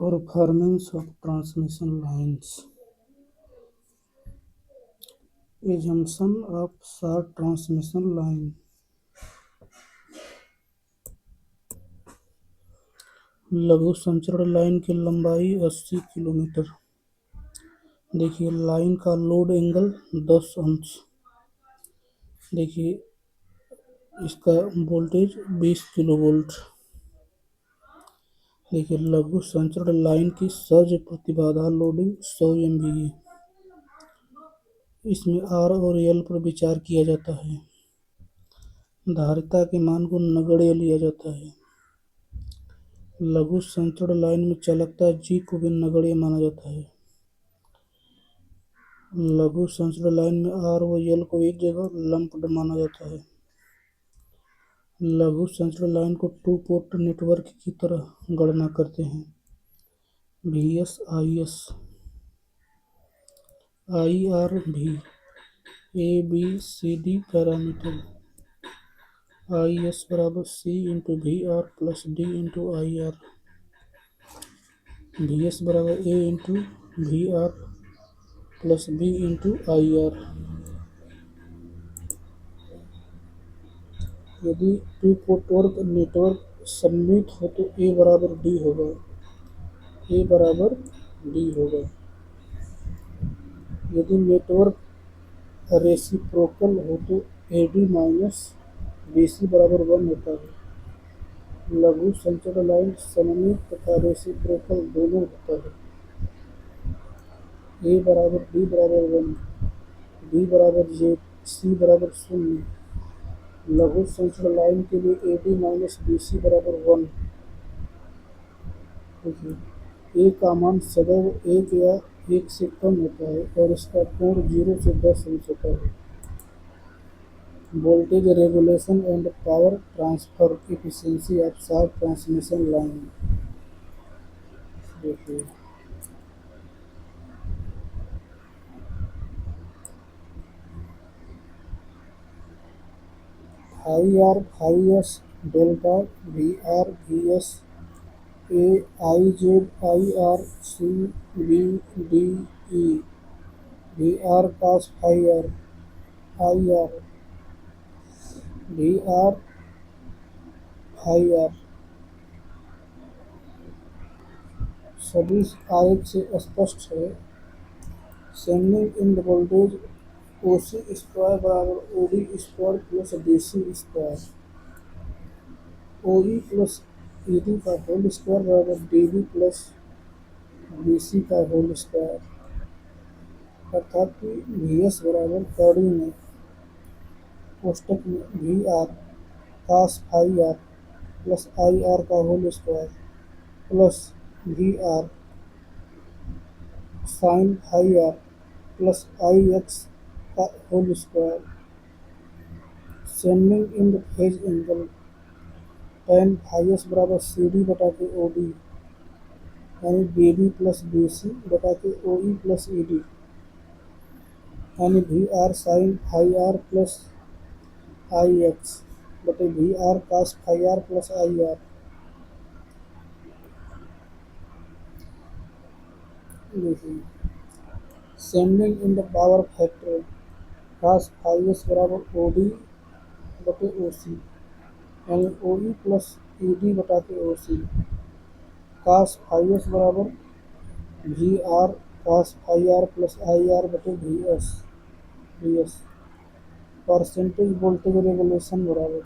Performance of transmission lines. Assumption of short transmission line. लघु संचरण line की लंबाई 80 किलोमीटर। देखिए लाइन का लोड एंगल 10 अंश। देखिए इसका वोल्टेज 20 किलो वोल्ट। देखिए लघु संचरण लाइन की सर्ज प्रतिबाधा लोडिंग 100 MVA। इसमें R और L पर विचार किया जाता है। धारिता के मान को नगण्य लिया जाता है। लघु संचरण लाइन में चालकता G को भी नगण्य माना जाता है। लघु संचरण लाइन में R और L को एक जगह लंप्ड माना जाता है। लघु संचरण लाइन को टू पोर्ट नेटवर्क की तरह गणना करते हैं। VS IS IR भी ABCD पैरामीटर। IS बराबर C into VR plus D into IR। VS बराबर A into VR plus B into IR। यदि टू पोर्ट नेटवर्क सममित हो तो A बराबर D होगा। A बराबर D होगा। यदि नेटवर्क रेसिप्रोकल हो तो AD माइनस BC बराबर 1 होता है। लघु संचरण लाइन सममित तथा रेसिप्रोकल दोनों होता है। A बराबर D बराबर 1, B बराबर Z, C बराबर 0। लघु संचरण लाइन के लिए AD माइनस BC बराबर 1। देखिए A का मान सदैव 1 या 1 से कम होता है और इसका कोण 0 से 10 अंश होता है। Voltage regulation and power transfer efficiency of short transmission line. देखिए phi R phi S delta VR VS A IZ IR C B D E VR cos phi R IR VR phi R. सभी आरेख से स्पष्ट है। Sending end voltage OC square बराबर OD square plus DC square. OE plus ED का whole square बराबर DB plus BC का whole square. अर्थात कि VS बराबर कड़ी में कोष्टक में VR cos phi R plus IR का whole square plus VR sin phi R plus IX का whole square. Sending end phase angle tan phi S बराबर CD बटा के OD यानी BB प्लस BC बटा के OE प्लस ED यानी VR sin phi R plus IX बटे VR cos phi R plus IR। देखिए sending in the power factor cos phi S बराबर OD बटे OC यानी OE प्लस ED बटा के OC। cos फाई एस बराबर VR cos phi R plus IR बटे VS। Percentage voltage regulation बराबर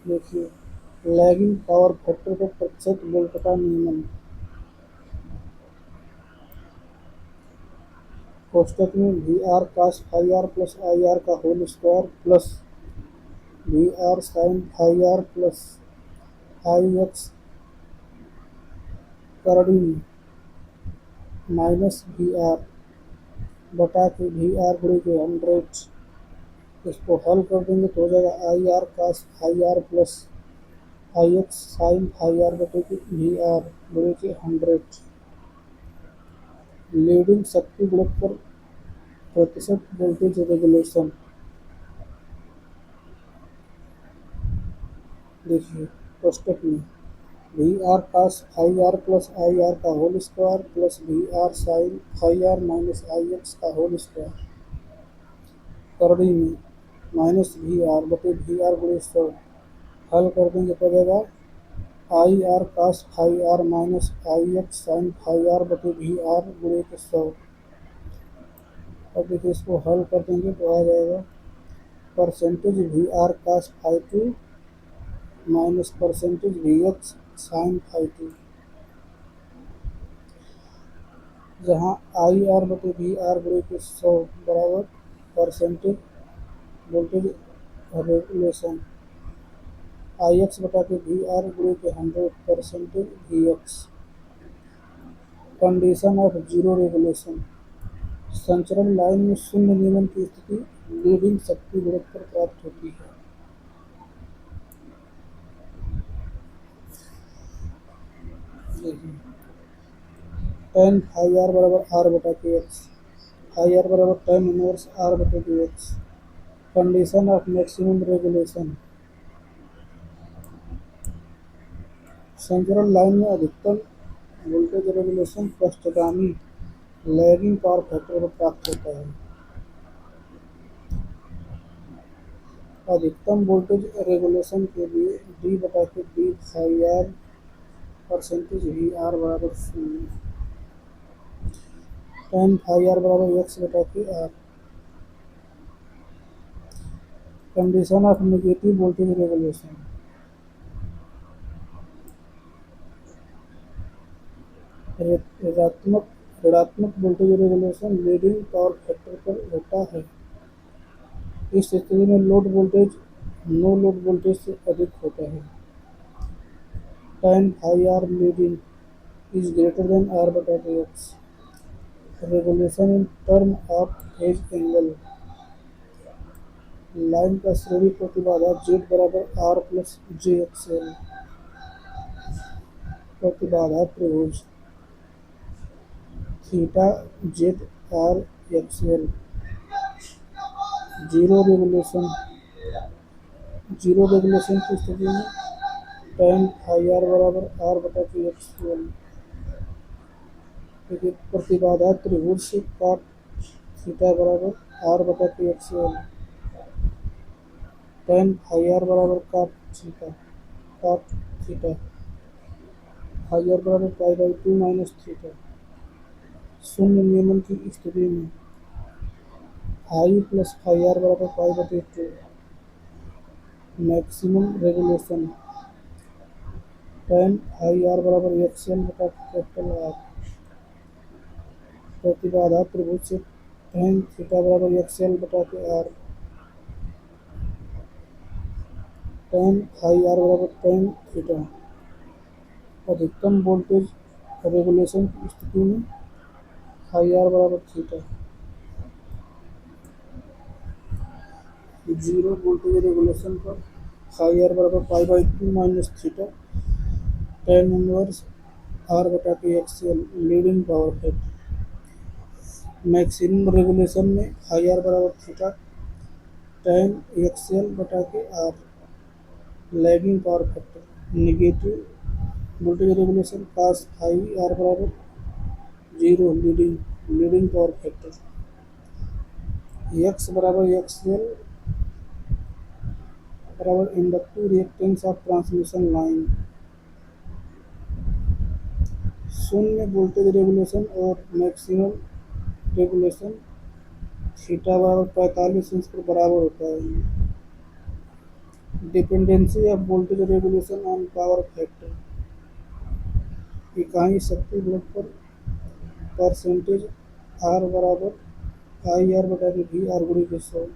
देखिए लैगिंग पावर फैक्टर का प्रतिशत वोल्ट का नियमन। कोष्टक में VR cos phi R plus IR का whole square plus VR sin phi R plus IX करड़ी में माइनस VR बटा के VR गुणे के 100। इसको हल कर देंगे तो हो जाएगा IR cos phi R plus IX sin phi R बटे के VR गुणे के 100। लीडिंग शक्ति गुणोत्तर प्रतिशत वोल्टेज रेगुलेशन। देखिए कोष्टक में V R cos phi R plus I R का whole square plus V R sine phi R minus I X का होल स्क्वायर करड़ी में माइनस वी आर बटे वी आर गुणे 100 हल कर देंगे तो बचेगा I R cos phi R minus I X sine phi R बटे वी आर गुणे के 100। अब देखिए इसको हल कर देंगे तो आ जाएगा percentage V R cos phi two minus percentage V X sine phi two, जहाँ आई आर बटे वी आर गुणे के 100 बराबर percentage voltage regulation I X बटा के वी आर गुणे के 100 percentage V X. Condition of zero regulation, संचरण लाइन में शून्य नियमन की स्थिति लीडिंग शक्ति गुणक पर प्राप्त होती है। tan फाई आर बराबर आर बटा के एक्स, फाई आर बराबर tan इनवर्स आर बटे के X. Condition of maximum regulation, संचरण लाइन में अधिकतम वोल्टेज रेगुलेशन पृष्ठगामी लैगिंग पावर फैक्टर पर प्राप्त होता है। अधिकतम वोल्टेज रेगुलेशन के लिए डी बटा के D phi R percentage V R बराबर 0, tan फाई आर बराबर एक्स बटा के R. Condition of negative voltage regulation, ऋणात्मक voltage regulation leading power factor पर होता है। इस स्थिति में load voltage no load voltage से अधिक होता है। tan phi R leading is greater than R बटा के X. Regulation in term of phase angle, line का श्रेणी प्रतिबाधा जेड बराबर are plus J X L. प्रतिबाधा त्रिभुज theta Z R X L. Zero regulation की स्थिति में tan फाई आर बराबर आर बटा के एक्स एल। देखिए प्रतिबाधा त्रिभुज से काट थीटा बराबर आर बटा के X L. tan phi R बराबर काट थीटा फाई आर बराबर पाई बाई 2 माइनस थीटा। शून्य नियमन की स्थिति में फाई प्लस फाई आर बराबर पाई बटे 2। Maximum regulation tan phi R बराबर एक्स एल बटा कैपिटल आर। प्रतिबाधा त्रिभुज से tan थीटा बराबर एक्स एल बटा के आर। tan फाई आर बराबर tan थीटा। अधिकतम वोल्टेज रेगुलेशन की स्थिति में फाई आर बराबर थीटा। जीरो वोल्टेज रेगुलेशन पर फाई आर बराबर pi by 2 minus theta tan inverse R बटा के X L leading power factor. Maximum regulation में फाई आर बराबर थीटा tan एक्स एल बटा के R lagging power factor. Negative voltage regulation cos phi R बराबर 0 leading power factor. X बराबर X L बराबर inductive reactance of transmission line. शून्य voltage regulation और maximum regulation theta बराबर 45 अंश पर बराबर होता है। Dependency of voltage regulation on power factor, इकाई शक्ति गुणक पर परसेंटेज आर बराबर आई आर बटा के वी आर गुणे के 100।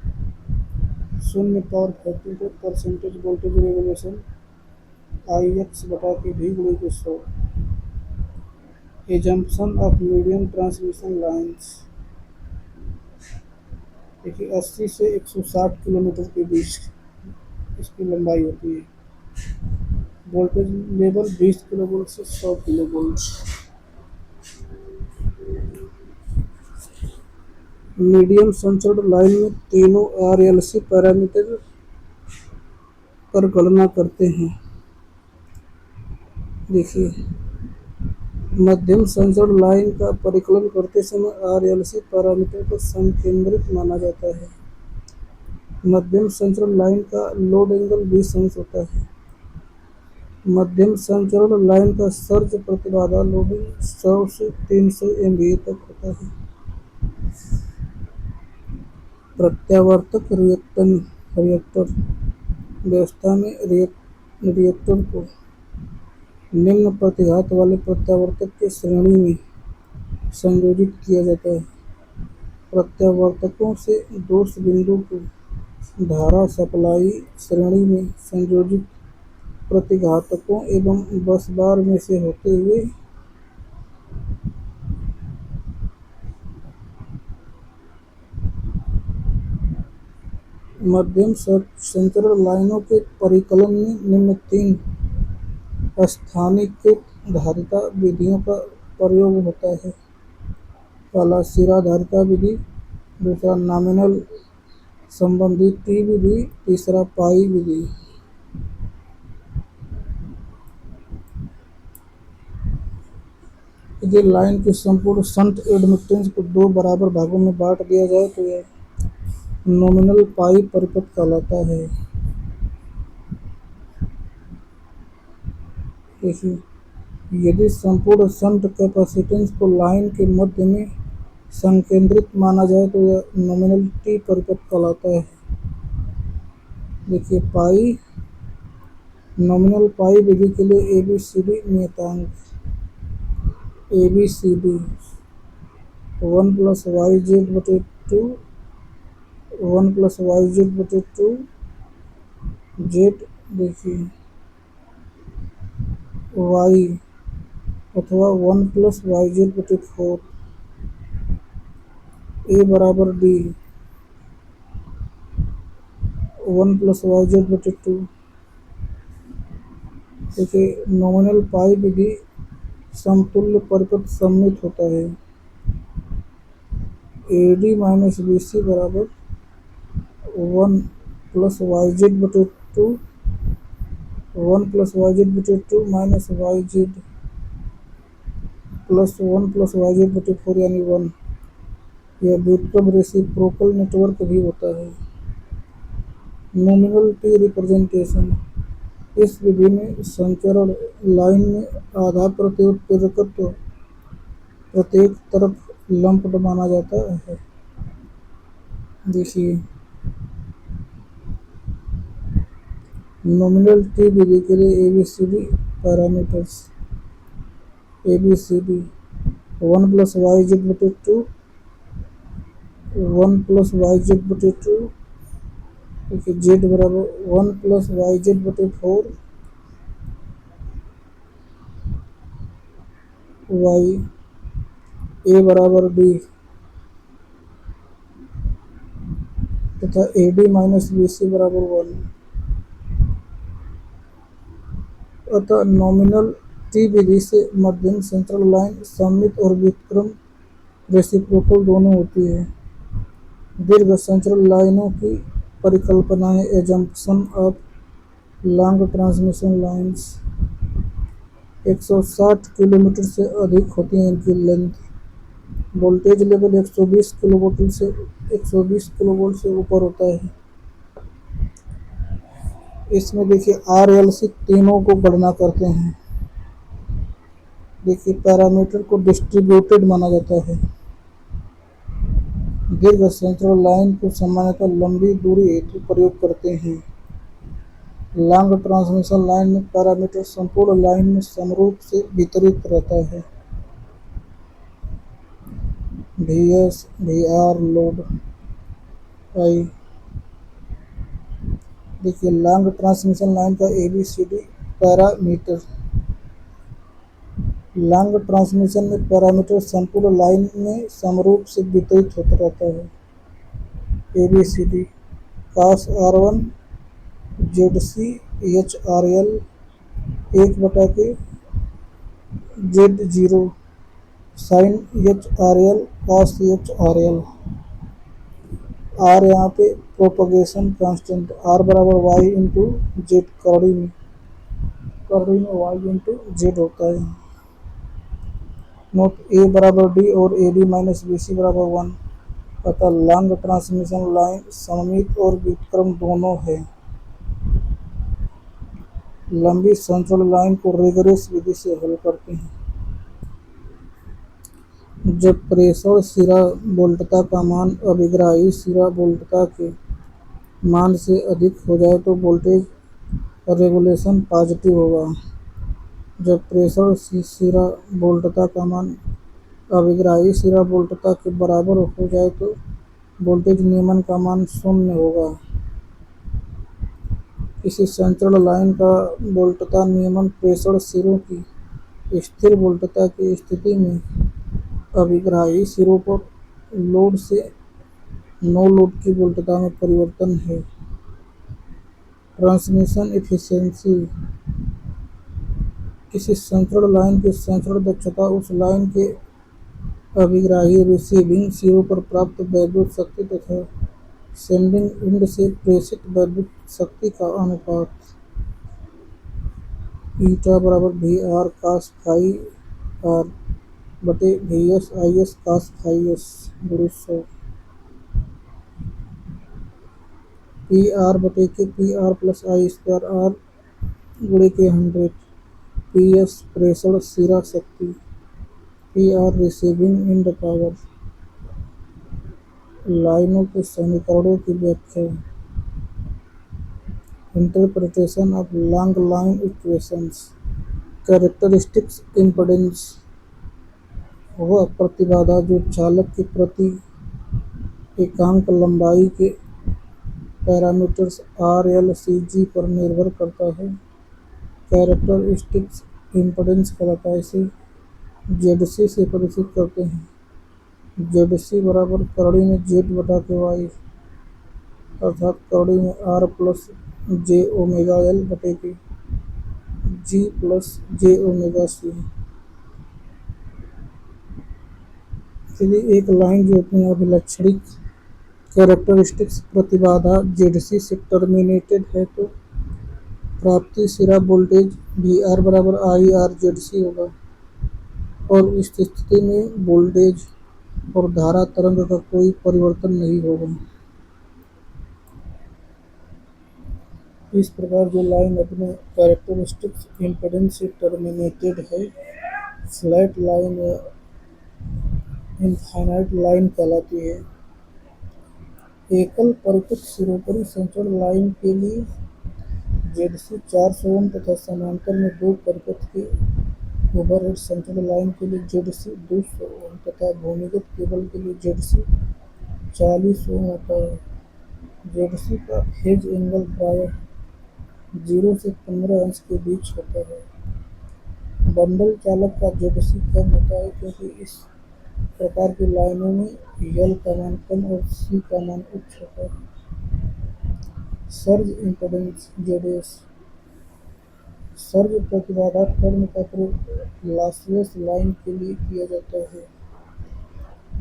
शून्य पावर फैक्टर को percentage voltage regulation I X बटा के वी गुणे के 100। Assumption of medium transmission lines, देखिए 80 से 160 किलोमीटर के बीच इसकी लंबाई होती है। वोल्टेज लेवल 20 किलोवोल्ट से 100 किलोवोल्ट। मीडियम संचरण लाइन में तीनों आरएलसी पैरामीटर पर गणना करते हैं। देखिए, मध्यम संचरण लाइन का परिकलन करते समय आरएलसी पैरामीटर को संकेंद्रित माना जाता है। मध्यम संचरण लाइन का लोड एंगल 20 अंश होता है। मध्यम संचरण लाइन का सर्ज प्रतिबाधा लोडिंग 100 से 300 MVA तक होता है। प्रत्यावर्तक रिएक्टर व्यवस्था में रिएक्टर को निम्न प्रतिघात वाले प्रत्यावर्तक की श्रेणी में संयोजित किया जाता है। प्रत्यावर्तकों से दोष बिंदु को धारा सप्लाई श्रेणी में संयोजित प्रतिघातकों एवं बस बार में से होते हुए मध्यम संचरण लाइनों के परिकलन में निम्न 3 स्थानीयकृत धारिता विधियों का प्रयोग होता है। पहला सिरा धारिता विधि, दूसरा नॉमिनल संबंधी टी विधि, तीसरा पाई विधि। यदि लाइन के संपूर्ण शंट एडमिटेंस को 2 बराबर भागों में बांट दिया जाए तो यह नॉमिनल पाई परिपथ कहलाता है। देखिए, यदि संपूर्ण शंट कैपेसिटेंस को लाइन के मध्य में संकेंद्रित माना जाए तो यह नॉमिनल टी परिपथ कहलाता है। देखिए, पाई नॉमिनल पाई विधि के लिए ABCD नियतांक ABCD 1 + YZ/2 1 + YZ/2 Z देखिए Y अथवा 1 + YZ/4 A बराबर D 1 + YZ/2। देखिए, नॉमिनल पाई विधि समतुल्य परिपथ सम्मित होता है। AD - BC बराबर 1 + YZ/2 1 + YZ/2 - YZ plus 1 + YZ/4 यानी 1। यह व्युत्क्रम रेसिप्रोकल नेटवर्क भी होता है। नॉमिनल टी रिप्रेजेंटेशन, इस विधि में संचरण लाइन में आधा प्रतिरोधकत्व प्रत्येक तरफ लंप्ड माना जाता है। देखिए, नॉमिनल टी विधि के लिए ABCD parameters ABCD 1 + YZ/2 1 + YZ/2 Z बराबर 1 + YZ/4 Y A बराबर D तथा AD - BC बराबर 1। अतः नॉमिनल टी विधि से मध्यम संचरण लाइन सममित और व्युत्क्रम रेसिप्रोकल दोनों होती है। दीर्घ संचरण लाइनों की परिकल्पनाएं assumption of long transmission lines 160 kilometre से अधिक होती है। इनकी लेंथ वोल्टेज लेवल 120 किलोवोल्ट से ऊपर होता है। इसमें देखिए RLC तीनों को गणना करते हैं। देखिए, पैरामीटर को डिस्ट्रीब्यूटेड माना जाता है। दीर्घ संचरण लाइन को सामान्यतः लंबी दूरी हेतु प्रयोग करते हैं। लॉन्ग ट्रांसमिशन लाइन में पैरामीटर संपूर्ण लाइन में समरूप से वितरित रहता है। VS VR load I। देखिए, लॉन्ग ट्रांसमिशन लाइन का ABCD पैरामीटर। लॉन्ग ट्रांसमिशन में पैरामीटर संपूर्ण लाइन में समरूप से वितरित होता रहता है। ABCD cos R1 ZC HRL 1/के Z0 sin HRL cos HRL। R यहाँ पे प्रोपगेशन कांस्टेंट R बराबर Y × Z कौड़ी में करड़ी में वाई इंटू जेड होता है। नोट ए बराबर डी और A D minus B C बराबर 1, अतः लॉन्ग ट्रांसमिशन लाइन सममित और व्युत्क्रम दोनों है। लंबी संचरण लाइन को रिगरस विधि से हल करते हैं। जब प्रेषण सिरा वोल्टता का मान अभिग्राही सिरा वोल्टता के मान से अधिक हो जाए तो वोल्टेज रेगुलेशन पॉजिटिव होगा। जब प्रेषण सिरा वोल्टता का मान अभिग्राही सिरा वोल्टता के बराबर हो जाए तो वोल्टेज नियमन का मान 0 होगा। किसी संचरण लाइन का वोल्टता नियमन प्रेषण सिरों की स्थिर वोल्टता की स्थिति में अभिग्राही सिरों पर लोड से नो लोड की वोल्टता में परिवर्तन है। ट्रांसमिशन एफिशिएंसी किसी संचरण लाइन की संचरण दक्षता उस लाइन के अभिग्राही रिसीविंग सिरों पर प्राप्त वैद्युत शक्ति तथा सेंडिंग एंड से प्रेषित वैद्युत शक्ति का अनुपात। ईटा बराबर V R cos phi R बटे V S I S cos phi S गुणे 100। पी आर बटे के P R plus I square R गुणे के 100। पी एस प्रेषण सिरा शक्ति, P R receiving end power. लाइनों के समीकरणों की व्याख्या। Interpretation of long line equations. Characteristics impedance वह प्रतिबाधा जो चालक की प्रति एकांक लंबाई के parameters R L C G पर निर्भर करता है। कैरेक्टरिस्टिक्स इम्पीडेंस का पता इसे जेड सी से परिचित करते हैं। जेड सी बराबर करड़ी में जेड बटा के वाई अर्थात करड़ी में R plus J omega L बटे के जी प्लस जे ओमेगा सी। यदि एक लाइन जो अपनी अभिलक्षणिक कैरेक्टरिस्टिक्स प्रतिबाधा जेड सी से टर्मिनेटेड है तो प्राप्ति सिरा वोल्टेज वी आर बराबर आई आर जेड सी होगा और इस स्थिति में वोल्टेज और धारा तरंग का कोई परिवर्तन नहीं होगा। इस प्रकार जो लाइन अपने कैरेक्टरिस्टिक्स इम्पीडेंस से टर्मिनेटेड है फ्लैट लाइन या इनफाइनाइट लाइन कहलाती है। एकल परिपथ सिरोपरि संचरण लाइन के लिए जेड सी 400 ओम तथा समांतर में दो परिपथ के ओवरहेड संचरण लाइन के लिए जेड सी 200 ओम तथा भूमिगत केबल के लिए जेड सी 40 ओम होता है। जेड सी का फेज एंगल प्रायः 0 से 15 अंश के बीच होता है। बंडल चालक का जेड सी कम होता है क्योंकि इस प्रकार की लाइनों में यल का मान कम और सी का मान उच्च होता है। Surge impedance Z S. Surge प्रतिबाधा टर्म का प्रयोग लॉसलेस लाइन के लिए किया जाता है।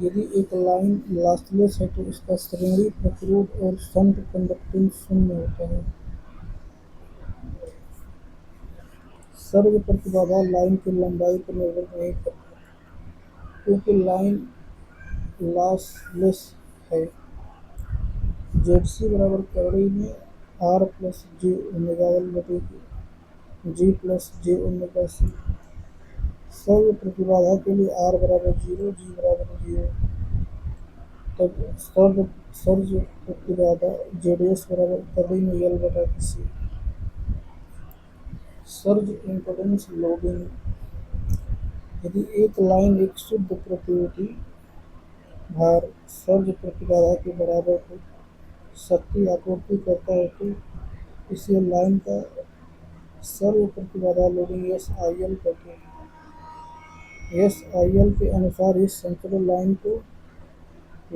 यदि एक लाइन लॉसलेस है तो इसका श्रेणी प्रतिरोध और शंट कंडक्टेंस 0 होता है। सर्ज प्रतिबाधा लाइन की लंबाई पर निर्भर नहीं करती क्योंकि लाइन लॉसलेस है। जेड सी बराबर करड़ी में R plus J omega L बटे G plus J omega C. Surge प्रतिबाधा के लिए आर बराबर 0 जी बराबर 0 तब सर्ज प्रतिबाधा जेड एस बराबर करड़ी में यल बटा के सी। Surge impedance loading. यदि एक लाइन एक शुद्ध प्रतिरोधी भार सर्ज प्रतिबाधा के बराबर हो शक्ति आपूर्ति करता है तो इसे लाइन का सर्व प्रतिबाधा लोडिंग एस आई एल कहते हैं। एस आई एल के अनुसार इस संचरण लाइन को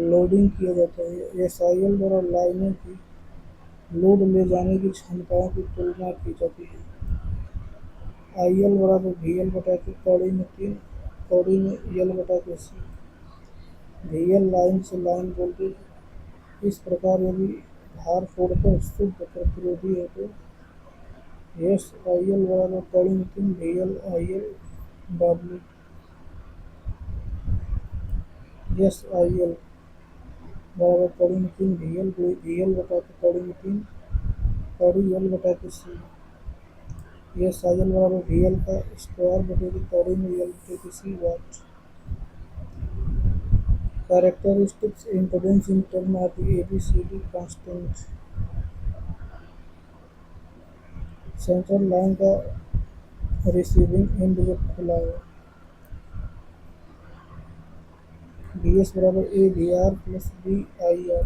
लोडिंग किया जाता है। एस आई एल द्वारा लाइनों की लोड ले जाने की क्षमताओं की तुलना की जाती है। आई एल बराबर वी एल बटा के कौड़ी में 3 कौड़ी में यल बटा के सी। वी एल लाइन से लाइन वोल्टेज। इस प्रकार यदि भार छोड़कर शुद्ध प्रतिरोधी है तो एस आई एल बराबर टर्निंग तीन V L I L W. S I L बराबर टर्निंग तीन वी एल बटा के टर्निंग तीन कड़ी एल बटा के सी। एस आई एल बराबर वी एल का स्क्वायर बटे की टर्निंग एल बटे की C watt. Characteristics impedance in term of ABCD constant. Central line का रिसीविंग एंड जब खुला है। बी एस बराबर A V R plus B I R.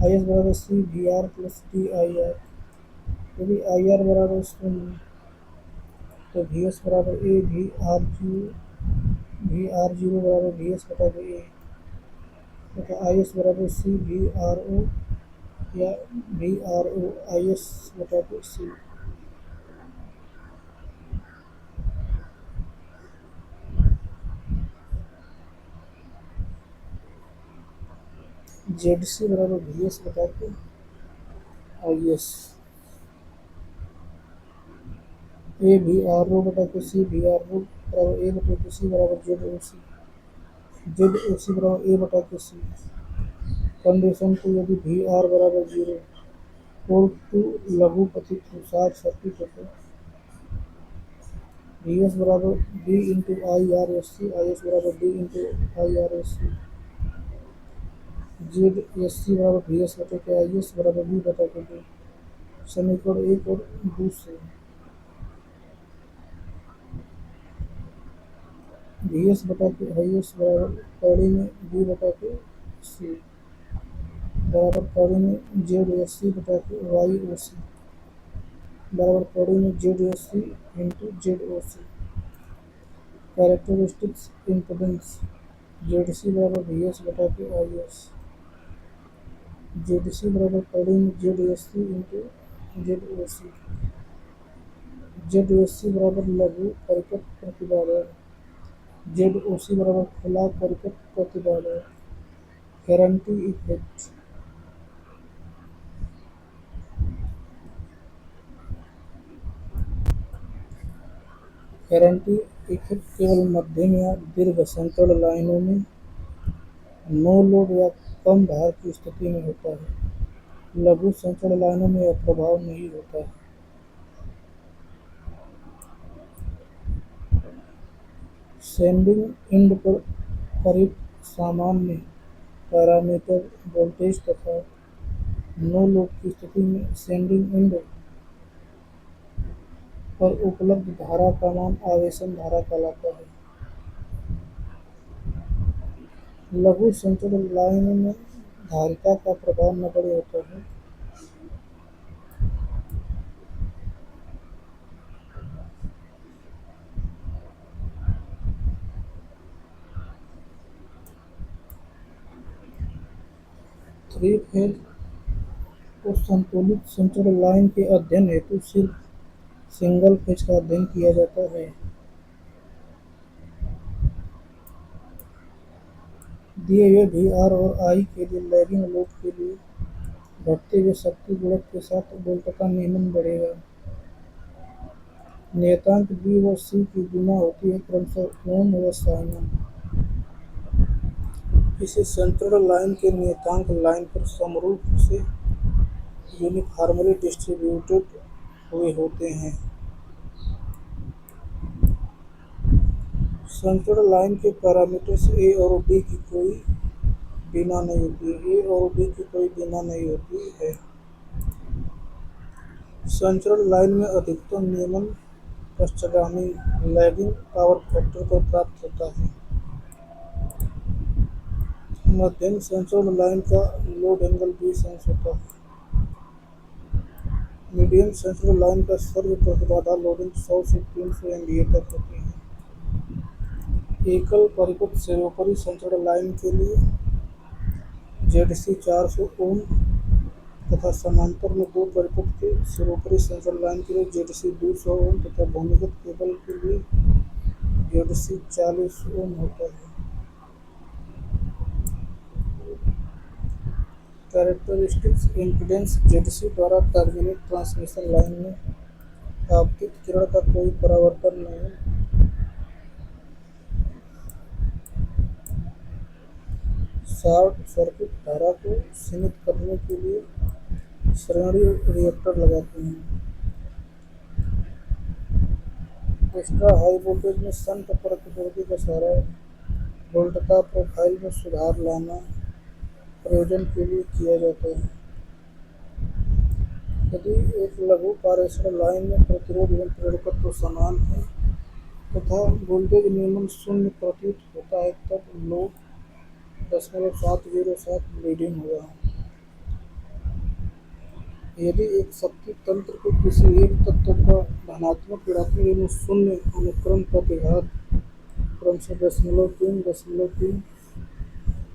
I S बराबर C V R plus D I R. यदि I R बराबर शून्य तो वी एस बराबर ए वी आर जीरो बराबर वी एस बटा के ए तथा आई एस बराबर सी वी आर ओ या V R O I S बटा के सी। जेड सी बराबर वी एस बटा के I S. A V R O बटा के सी वी आर ओ बराबर ए बटा के सी बराबर Z O C. Z O सी बराबर ए बटा के सी। कंडीशन टू यदि वी आर बराबर जीरो और टू लघुपथित शॉर्ट सर्किट होते वी एस बराबर D into I R S C I S बराबर D into I R S C. Z S C बराबर वी एस बटा के आई एस बराबर बी बटा के डी। समीकरण एक और दो से वी एस बटा के आई एस बराबर कड़ी में बी बटा के सी बराबर कड़ी में जेड एस सी बटा के वाई ओ सी बराबर कड़ी में Z S C into Z O C. Characteristics impedance Z C बराबर वी एस बटा के आई एस। जेड सी बराबर कड़ी में Z S C into Z O C. Z S C बराबर लघु परिपथ प्रतिबाधा। जेड ओ सी बराबर खुला परिपथ प्रतिबाधा। गारंटी इफेक्ट गारंटी इफेक्ट केवल मध्यम या दीर्घ संचरण लाइनों में नो लोड या कम भार की स्थिति में होता है। लघु संचरण लाइनों में यह प्रभाव नहीं होता है। सेंडिंग एंड पर परित सामान्य पैरामीटर वोल्टेज तथा नो लोड की स्थिति में सेंडिंग एंड पर उपलब्ध धारा का मान आवेशन धारा कहलाता है। लघु संचरण लाइन में धारिता का प्रभाव नगण्य होता है। थ्री फेज और संतुलित संचरण लाइन के अध्ययन हेतु सिर्फ सिंगल फेज का अध्ययन किया जाता है। दिए हुए वी आर और आई के लिए लैगिंग लोड के लिए घटते हुए शक्ति गुणक के साथ वोल्ट का नियमन बढ़ेगा। नियतांक बी व सी की गुना होती है क्रमशः ओम व साइमन। किसी संचरण लाइन के नियतांक लाइन पर समरूप से यूनिफॉर्मली डिस्ट्रीब्यूटेड हुए होते हैं। संचरण लाइन के पैरामीटर्स ए और बी की कोई बीमा नहीं होती है। ए और बी की कोई बीमा नहीं होती है। संचरण लाइन में अधिकतम नियमन पश्चगामी लैगिंग पावर फैक्टर पर प्राप्त होता है। मध्यम संचरण लाइन का लोड एंगल 20 अंश होता है। मीडियम संचरण लाइन का सर्व प्रतिबाधा लोडिंग 100 से 300 MVA तक होती है। एकल परिपथ सर्वोपरि संचरण लाइन के लिए ZC 400 ओम तथा समांतर में दो परिपथ के सर्वोपरि संचरण लाइन के लिए ZC 200 ओम तथा भूमिगत केबल के लिए ZC 40 ओम होता है। कैरेक्टरिस्टिक्स इम्पीडेंस ZC द्वारा टर्मिनेट ट्रांसमिशन लाइन में आपतित किरण का कोई परावर्तन नहीं। शॉर्ट सर्किट धारा को सीमित करने के लिए श्रेणी रिएक्टर लगाते हैं। एक्स्ट्रा हाई वोल्टेज में शंट प्रतिरोधी का सहारा वोल्टता प्रोफाइल में सुधार लाना प्रयोजन के लिए किया जाता है। यदि एक लघु पारेषण लाइन में प्रतिरोध एवं प्रेरकत्व समान है तथा वोल्टेज नियमन शून्य प्रतीत होता है तब लोड 0.707 लीडिंग होगा। यदि एक शक्ति तंत्र के किसी एक तत्व का धनात्मक ऋणात्मक एवं शून्य अनुक्रम प्रतिघात क्रमशः 0.3, 0.3,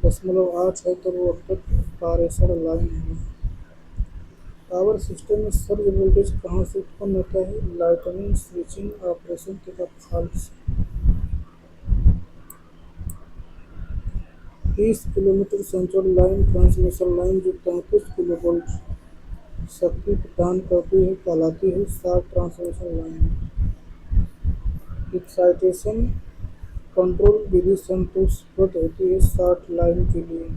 0.8 है तब वो तत्व पारेषण लाइन है। पावर सिस्टम में सर्ज वोल्टेज कहाँ से उत्पन्न होता है? लाइटनिंग स्विचिंग ऑपरेशन तथा फॉल्ट से। 30 kilometre central line transmission line जो 33 किलोवोल्ट शक्ति प्रदान करती है कहलाती है short transmission line. Excitation control विधि संतोषप्रद होती है शॉर्ट लाइन के लिए।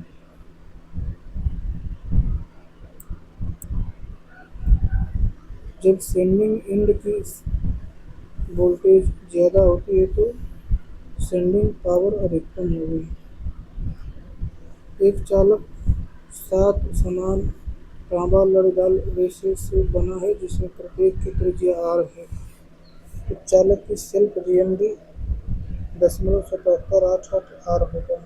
जब सेंडिंग एंड की वोल्टेज ज़्यादा होती है तो सेंडिंग पावर अधिकतम होगी। एक चालक 7 समान तांबा लड़ीदार रेशे से बना है जिसमें प्रत्येक की त्रिज्या R है। तो चालक की सेल्फ GMD 0.7788 R होगा।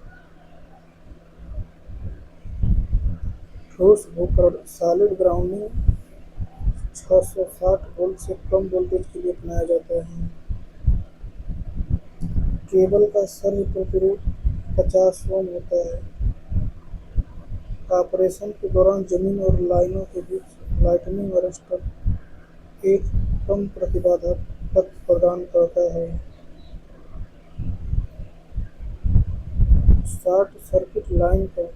ठोस भूकरण सॉलिड ग्राउंडिंग 660 वोल्ट से कम वोल्टेज के लिए अपनाया जाता है। केबल का सर्ज प्रतिरोध 50 ओम होता है। ऑपरेशन के दौरान जमीन और लाइनों के बीच लाइटनिंग अरेस्टर एक कम प्रतिबाधा पथ प्रदान करता है। शॉर्ट सर्किट लाइन का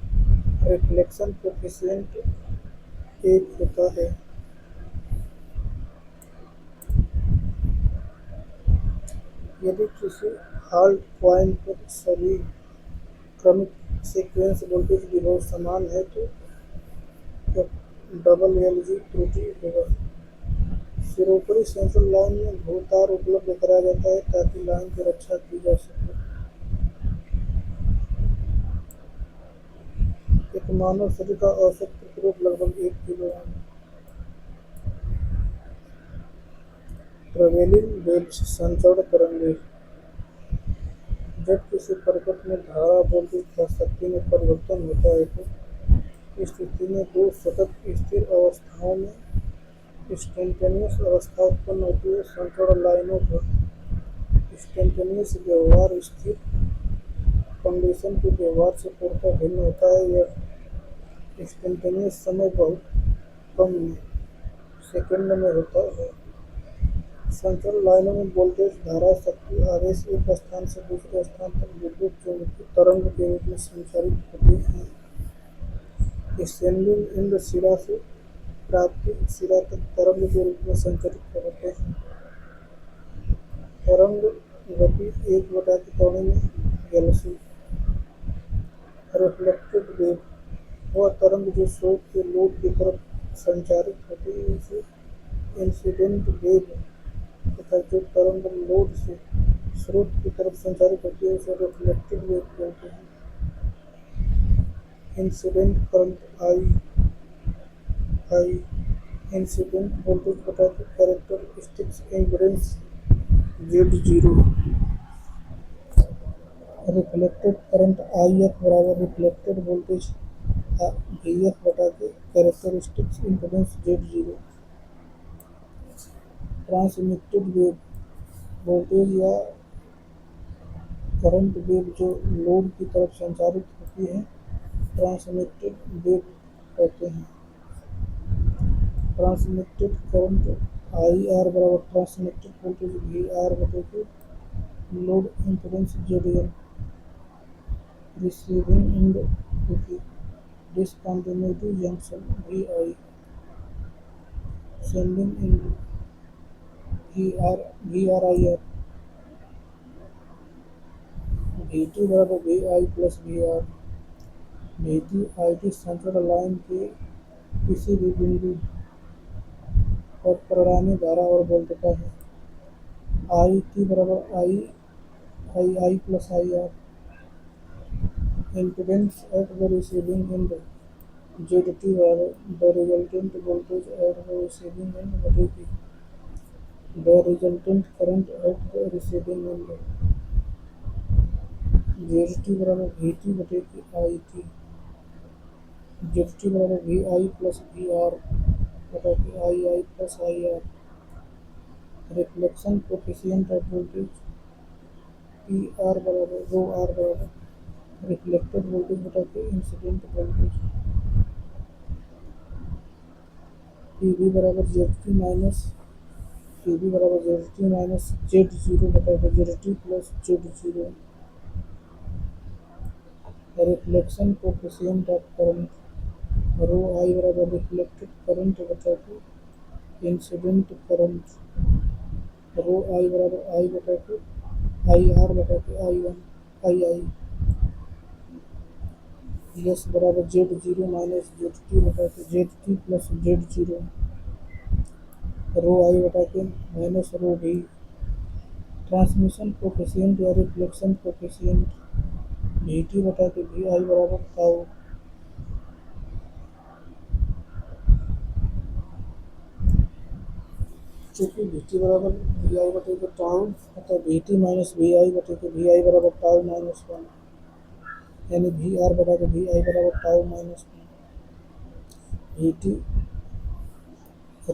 रिफ्लेक्शन कोएफिशिएंट 1 होता है। यदि किसी हॉल्ट पॉइंट पर सभी क्रमिक सीक्वेंस वोल्टेज विभव समान है तो WLG त्रुटि होगा। सिरोपरी सेंट्रल लाइन में भूतार उपलब्ध कराया जाता है ताकि लाइन की रक्षा की जा सके। एक मानव शरीर का औसत प्रतिरोध लगभग 1 किलो है। ट्रैवलिंग वेव्स संचरण तरंगें। जब किसी परिपथ में धारा वोल्टेज तथा शक्ति में परिवर्तन होता है तो इस स्थिति में दो सतत स्थिर अवस्थाओं में इंस्टेंटेनियस अवस्था उत्पन्न होती है। संचरण लाइनों पर इंस्टेंटेनियस व्यवहार स्थिर कंडीशन के व्यवहार से पूर्णतः भिन्न होता है। यह इंस्टेंटेनियस समय बहुत कम सेकंड में होता है। संचरण लाइनों में वोल्टेज धारा शक्ति आवेश एक स्थान से दूसरे स्थान तक विद्युत चुम्बकीय तरंग के रूप में संचारित होती है। सेंडिंग एंड सिरा से प्राप्ति सिरा तक तरंग के रूप में संचारित होते हैं। तरंग गति 1/3 में गैलेक्सी। रिफ्लेक्टेड वेव वह तरंग जो स्रोत के लोड की तरफ संचारित होती है उसे इंसिडेंट वेव तथा जो तरंग लोड से स्रोत की तरफ संचारित होती है उसे रिफ्लेक्टेड वेव बोलते हैं। Incident current I incident voltage बटा के characteristics impedance Z0। Reflected current IF बराबर रिफ्लेक्टेड वोल्टेज VF बटा के characteristics impedance Z0। Transmitted wave voltage या करंट वेव जो लोड की तरफ संचारित होती है ट्रांसमिटेड वेव कहते हैं। ट्रांसमिटेड करंट IR बराबर ट्रांसमिटेड वोल्टेज VR बटे के load impedance ZL। Receiving end discontinuity junction VI। Sending end VRIR, VT बराबर VI plus VR। VT central line के किसी भी बिंदु पर परिणामी धारा और वोल्टता है। IT बराबर II plus IR। Impedance at the receiving end, ZT बराबर the resultant voltage at the receiving end बटेगी the resultant current at the receiving end। ZT बराबर VT बटेगी IT। ZT बराबर VI प्लस VR बटेगी II plus IR। Reflection coefficient of voltage PR बराबर rho R बराबर reflected voltage बटेगी incident voltage. PV बराबर ZT minus Z0 बटेगी ZT plus Z0। Reflection coefficient of current rho I बराबर reflected current बटेगी incident current. Rho I बराबर I बटेगी IR बटेगी II। S बराबर Z0 माइनस ZT बटेगी ZT plus Z0। Rho I बटेगी minus rho V। Transmission coefficient या reflection coefficient VT बटेगी VI बराबर ताऊ। चूँकि VT बराबर VI बटेगी ताऊ अतः VT माइनस VI बटेगी VI बराबर ताऊ माइनस 1, यानी VR बटेगी VI बराबर ताऊ minus 1। VT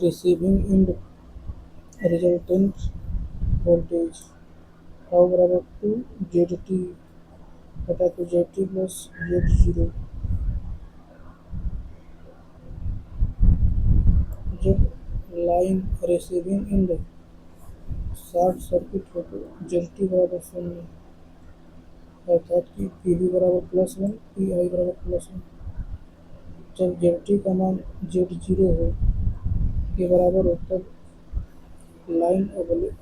receiving end resultant voltage ताऊ बराबर 2 ZT बटेगी ZT प्लस Z0। जब line receiving end short circuit हो तो ZT बराबर 0, अर्थात कि PV बराबर प्लस 1 PI बराबर प्लस 1। जब ZT का मान Z0 हो के बराबर हो तब लाइन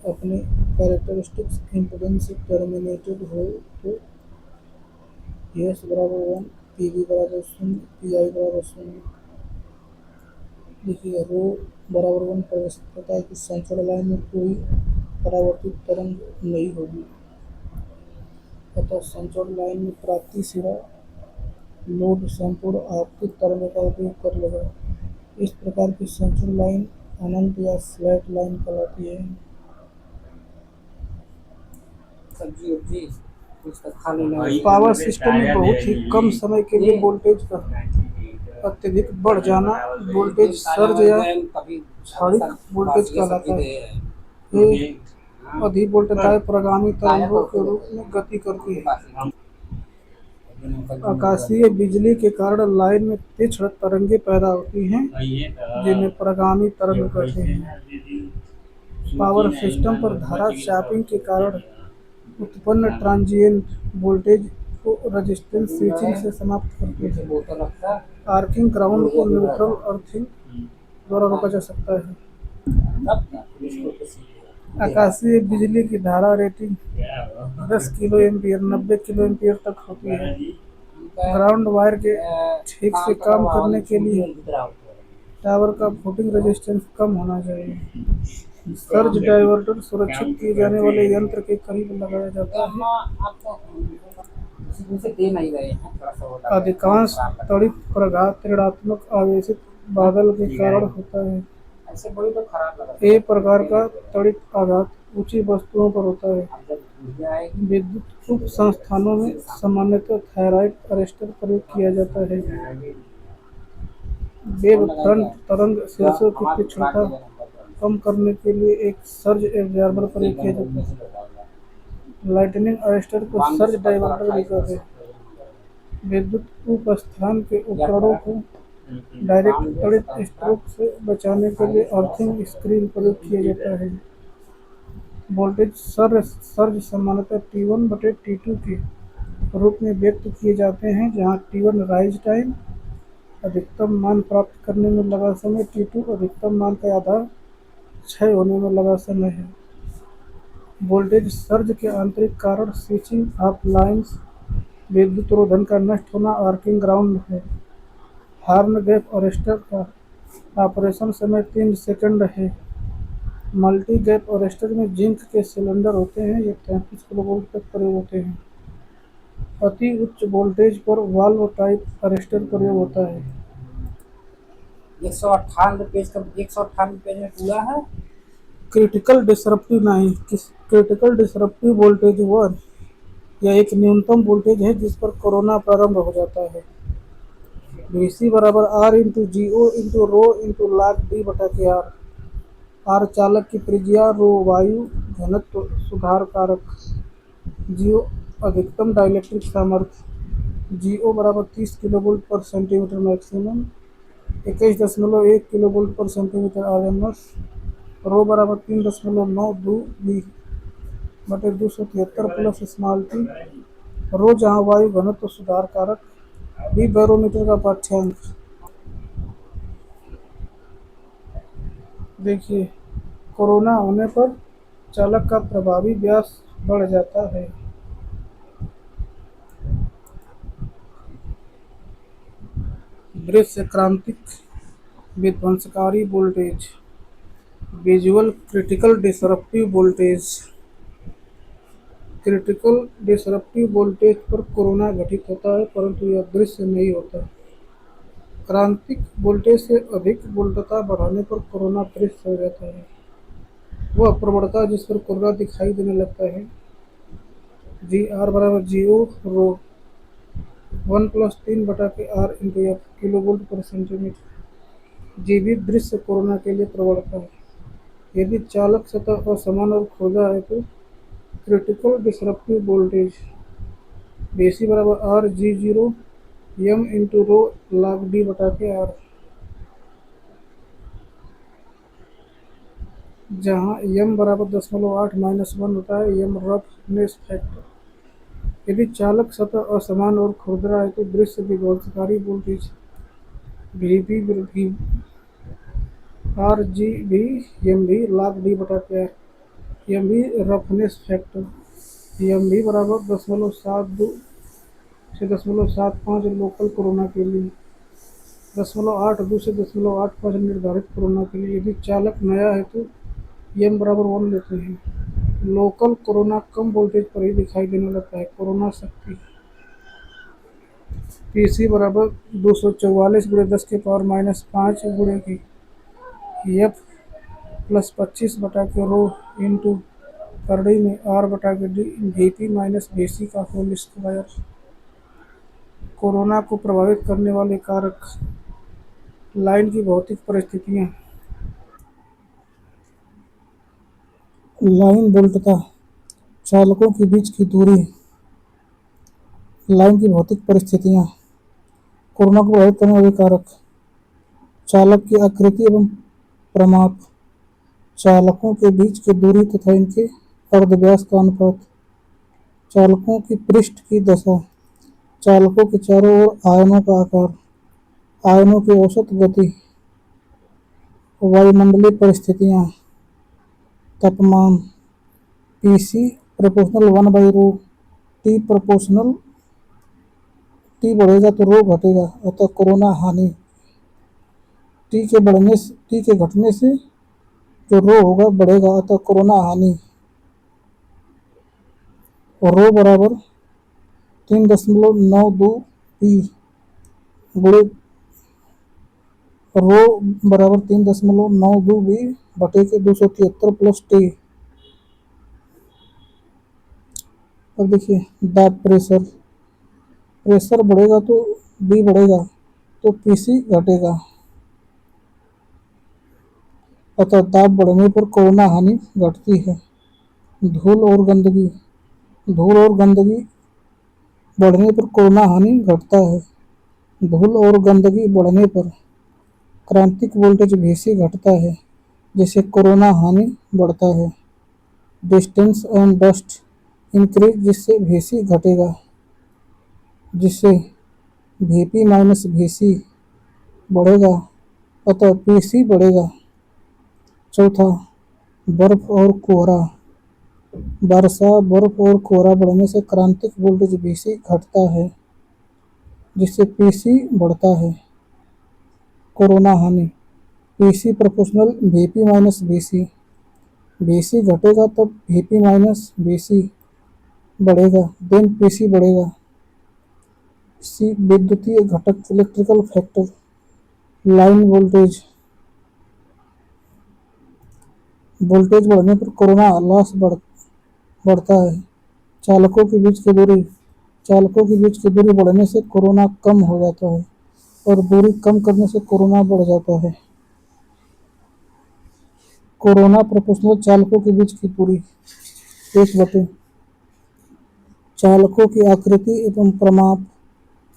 अपने कैरेक्टरिस्टिक्स इम्पीडेंस से टर्मिनेटेड हो तो S बराबर 1 PV बराबर 0 PI बराबर 0। देखिए रो बराबर 1 प्रदर्शित करता है कि सेंट्रल लाइन में कोई परावर्तित तरंग नहीं होगी, अतः सेंट्रल लाइन में प्राप्ति सिरा लोड संपूर्ण आपतित तरंग का उपयोग कर लेगा। इस प्रकार की सेंट्रल लाइन अनंत या फ्लैट लाइन कहलाती है। पावर सिस्टम में बहुत ही कम समय के लिए वोल्टेज का अत्यधिक बढ़ जाना वोल्टेज सर्ज या क्षणिक वोल्टेज कहलाता है। ये अधिक वोल्टताएं प्रगामी तरंगों के रूप में गति करती है। आकाशीय बिजली के कारण लाइन में तीक्ष्ण तरंगें पैदा होती हैं जिन्हें प्रगामी तरंग कहते हैं। पावर सिस्टम पर धारा शॉपिंग के कारण उत्पन्न ट्रांजिएंट वोल्टेज को रेजिस्टेंस स्विचिंग से समाप्त करते हैं। आर्किंग ग्राउंड को न्यूट्रल अर्थिंग द्वारा रोका जा सकता है। आकाशीय बिजली की धारा rating 10 kilo ampere 90 kilo ampere तक होती है। ग्राउंड वायर के ठीक से काम करने के लिए टावर का फुटिंग रेजिस्टेंस कम होना चाहिए। सर्ज डाइवर्टर सुरक्षित किए जाने वाले यंत्र के करीब लगाया जाता है। अधिकांश त्वरित प्रघात ऋणात्मक आवेशित बादल के कारण होता है। एक प्रकार का त्वरित आघात ऊंची वस्तुओं पर होता है। विद्युत उप संस्थानों में सामान्यतः थायराइड अरेस्टर प्रयोग किया जाता है। वेव फ्रंट तरंग शीर्षों की तीक्ष्णता कम करने के लिए एक सर्ज एब्जॉर्बर प्रयोग किया जाता है। लाइटनिंग अरेस्टर को सर्ज डाइवर्टर भी कहते हैं। विद्युत उपस्थान के उपकरणों को डायरेक्ट त्वरित स्ट्रोक से बचाने के लिए अर्थिंग स्क्रीन प्रयोग किया जाता है। वोल्टेज सर्ज सामान्यतः T1/T2 के रूप में व्यक्त किए जाते हैं, जहां T1 राइज टाइम अधिकतम मान प्राप्त करने में लगा समय, T2 अधिकतम मान का आधा क्षय होने में लगा समय है। वोल्टेज सर्ज के आंतरिक कारण स्विचिंग ऑफ लाइन्स, विद्युत रोधन का नष्ट होना, आर्किंग ग्राउंड है। हॉर्न गैप अरेस्टर का ऑपरेशन समय 3 सेकंड है। मल्टी गैप अरेस्टर में जिंक के सिलेंडर होते हैं, ये 33 किलोवोल्ट तक प्रयोग होते हैं। अति उच्च वोल्टेज पर वाल्व टाइप अरेस्टर प्रयोग होता है। 198 पेज का, 198 पेज में पूरा है। क्रिटिकल डिसरप्टिव नहीं, क्रिटिकल डिसरप्टिव वोल्टेज वह यह एक न्यूनतम वोल्टेज है जिस पर कोरोना प्रारंभ हो जाता है। Vc बराबर R into G O into rho into log D बटा के आर। आर चालक की त्रिज्या, रो वायु घनत्व सुधार कारक, जीओ अधिकतम डाइलेक्ट्रिक सामर्थ्य। जीओ बराबर 30 किलोवोल्ट पर सेंटीमीटर मैक्सिमम, 21.1 किलोवोल्ट पर सेंटीमीटर आरएमएस। रो बराबर 3.92 बी बटे 273 प्लस स्मॉल टी। रो जहाँ वायु घनत्व सुधार कारक, बी बैरोमीटर का पाठ्यांक। देखिए, कोरोना होने पर चालक का प्रभावी व्यास बढ़ जाता है। दृश्य क्रांतिक विध्वंसकारी voltage, visual critical disruptive voltage. Critical disruptive voltage पर कोरोना घटित होता है परंतु यह दृश्य नहीं होता। क्रांतिक वोल्टेज से अधिक वोल्टता बढ़ाने पर कोरोना दृश्य हो जाता है। वह प्रवणता जिस पर कोरोना दिखाई देने लगता है। जी आर बराबर जी ओ रो 1+3/r इंटू एफ किलोवोल्ट पर सेंटीमीटर। जी भी दृश्य कोरोना के लिए प्रवणता है। यदि चालक सतह असमान और खोदा है तो क्रिटिकल डिसरप्टिव वोल्टेज Vc बराबर R G zero M into rho log D बटा के आर, जहाँ एम बराबर 0.8-1 होता है। M roughness factor. यदि चालक सतह असमान और खुरदरा है तो दृश्य विध्वंसकारी वोल्टेज वी भी आर जी भी एम भी लाग डी बटा के आर। एम भी रफनेस फैक्टर। एम भी बराबर 0.72 से 0.75 लोकल कोरोना के लिए, 0.82 से 0.85 निर्धारित कोरोना के लिए। यदि चालक नया है तो एम बराबर 1 लेते हैं। लोकल कोरोना कम वोल्टेज पर ही दिखाई देने लगता है। कोरोना शक्ति पीसी बराबर 244 × 10⁻⁵ गुणे की एफ प्लस 25/रो इंटू करड़ी में आर बटा के डी वीपी माइनस वीसी का होल स्क्वायर। कोरोना को प्रभावित करने वाले कारक, लाइन की भौतिक परिस्थितियाँ। लाइन वोल्टता, चालकों के बीच की दूरी, लाइन की भौतिक परिस्थितियाँ। कोरोना को प्रभावित करने वाले कारक, चालक की आकृति एवं प्रमाप, चालकों के बीच की दूरी तथा इनके अर्धव्यास का अनुपात, चालकों की पृष्ठ की दशा, चालकों के चारों ओर आयनों का आकार, आयनों की औसत गति, वायुमंडलीय परिस्थितियाँ, तापमान। पीसी प्रोपोर्शनल 1/रो। टी प्रोपोर्शनल, टी बढ़ेगा तो रो घटेगा अतः कोरोना हानि। टी के घटने से जो रो होगा बढ़ेगा अतः कोरोना हानि। रो बराबर 3.92 पी गुणे, रो बराबर 3.92 बी बटे के 273 प्लस टी। अब देखिए दाब प्रेशर, प्रेशर बढ़ेगा तो बी बढ़ेगा तो पीसी घटेगा अतः दाब बढ़ने पर कोरोना हानि घटती है। धूल और गंदगी, धूल और गंदगी बढ़ने पर कोरोना हानि घटता है। धूल और गंदगी बढ़ने पर क्रांतिक वोल्टेज Vc घटता है जिससे कोरोना हानि बढ़ता है। डिस्टेंस एंड डस्ट इंक्रीज, जिससे Vc घटेगा, जिससे Vp माइनस Vc बढ़ेगा अतः Pc बढ़ेगा। चौथा, बर्फ और कोहरा। वर्षा, बर्फ और कोहरा बढ़ने से क्रांतिक वोल्टेज Vc घटता है, जिससे Pc बढ़ता है। कोरोना हानि। Pc proportional Vp minus Vc। Vc घटेगा तब Vp माइनस Vc बढ़ेगा, देन Pc बढ़ेगा। C विद्युतीय घटक, electrical factor. Line voltage, voltage बढ़ने पर कोरोना लॉस बढ़ता है। चालकों के बीच की दूरी, चालकों के बीच की दूरी बढ़ने से कोरोना कम हो जाता है और दूरी कम करने से कोरोना बढ़ जाता है। कोरोना प्रोपोर्शनल चालकों के बीच की दूरी 1/, चालकों की आकृति एवं प्रमाप।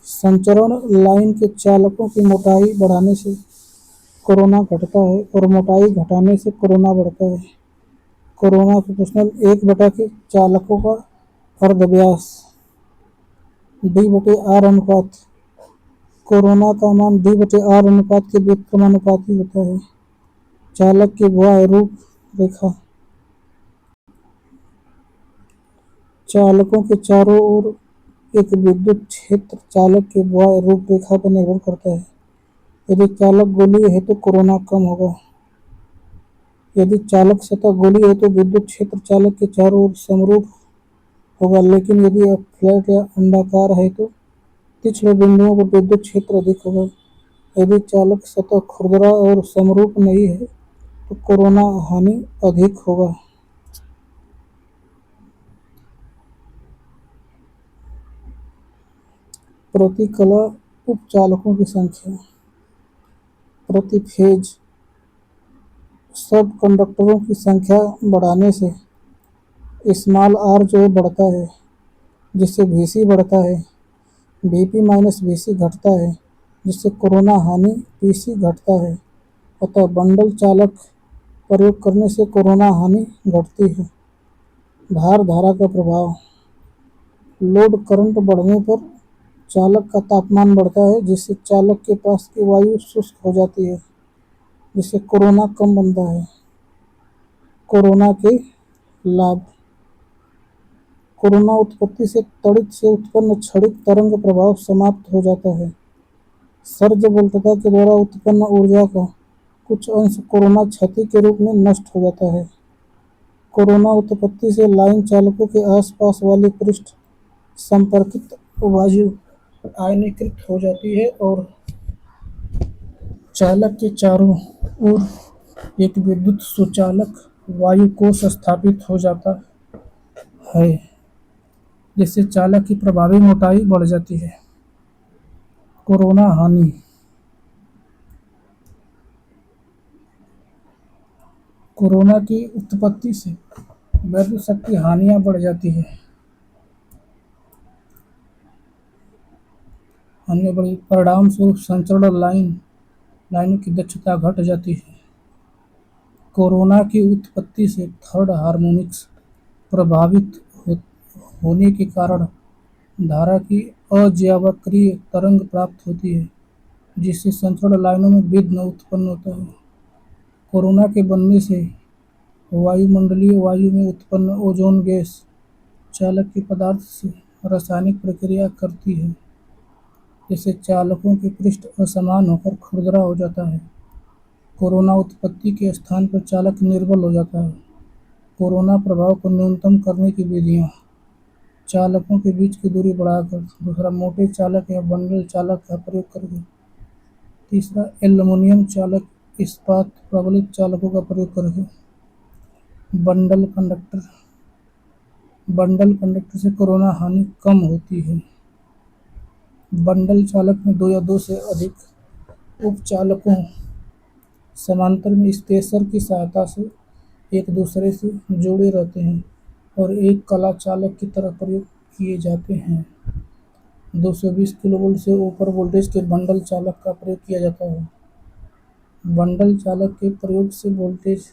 संचरण लाइन के चालकों की मोटाई बढ़ाने से कोरोना घटता है और मोटाई घटाने से कोरोना बढ़ता है। कोरोना प्रोपोर्शनल 1/, के चालकों का अर्धव्यास D/R अनुपात। कोरोना का मान D/R अनुपात के व्युत्क्रमानुपाती होता है। चालक की बाह्य रूप रेखा, चालकों के चारों ओर एक विद्युत क्षेत्र चालक की बाह्य रूप रेखा पर निर्भर करता है। यदि चालक गोलीय है तो कोरोना कम होगा। यदि चालक सतह गोलीय है तो विद्युत क्षेत्र चालक के चारों ओर समरूप होगा, लेकिन यदि यह फ्लैट या अंडाकार है तो तीक्ष्ण बिंदुओं पर विद्युत क्षेत्र अधिक होगा। यदि चालक सतह खुरदरा और समरूप नहीं है तो कोरोना हानि अधिक होगा। प्रति कला उपचालकों की संख्या। प्रति फेज, सब कंडक्टरों की संख्या बढ़ाने से स्मॉल r जो है बढ़ता है, जिससे Vc बढ़ता है। Vp माइनस Vc घटता है, जिससे कोरोना हानि Pc घटता है। अतः बंडल चालक प्रयोग करने से कोरोना हानि घटती है। भार धारा का प्रभाव। लोड करंट बढ़ने पर चालक का तापमान बढ़ता है, जिससे चालक के पास की वायु शुष्क हो जाती है, जिससे कोरोना कम बनता है। कोरोना के लाभ। कोरोना उत्पत्ति से तड़ित से उत्पन्न क्षणिक तरंग प्रभाव समाप्त हो जाता है। सर्ज वोल्टता के द्वारा उत्पन्न ऊर्जा का कुछ अंश कोरोना क्षति के रूप में नष्ट हो जाता है। कोरोना उत्पत्ति से लाइन चालकों के आसपास वाली पृष्ठ संपर्कित वायु आयनीकृत हो जाती है और चालक के चारों ओर एक विद्युत सुचालक वायु कोश स्थापित हो जाता है, जिससे चालक की प्रभावी मोटाई बढ़ जाती है। कोरोना हानि। कोरोना की उत्पत्ति से विद्युत शक्ति हानियां बढ़ जाती है। परिणाम स्वरूप संचरण लाइनों की दक्षता घट जाती है। कोरोना की उत्पत्ति से थर्ड हार्मोनिक्स प्रभावित होने के कारण धारा की अज्यावक्रीय तरंग प्राप्त होती है, जिससे संचरण लाइनों में विघ्न उत्पन्न होता है। कोरोना के बनने से वायुमंडलीय वायु में उत्पन्न ओजोन गैस चालक के पदार्थ से रासायनिक प्रक्रिया करती है, जिससे चालकों के पृष्ठ असमान होकर खुरदरा हो जाता है। कोरोना उत्पत्ति के स्थान पर चालक निर्बल हो जाता है। कोरोना प्रभाव को न्यूनतम करने की विधियाँ। चालकों के बीच की दूरी बढ़ाकर। दूसरा, मोटे चालक या बंडल चालक का प्रयोग करके। तीसरा, एल्युमिनियम चालक, इस्पात प्रबलित चालकों का प्रयोग करके। Bundle conductor. बंडल कंडक्टर से कोरोना हानि कम होती है। बंडल चालक में 2 या 2 से अधिक उपचालकों समांतर में स्पेसर की सहायता से एक दूसरे से जुड़े रहते हैं और एक कला चालक की तरह प्रयोग किए जाते हैं। 220 किलोवोल्ट से ऊपर वोल्टेज के बंडल चालक का प्रयोग किया जाता है। बंडल चालक के प्रयोग से वोल्टेज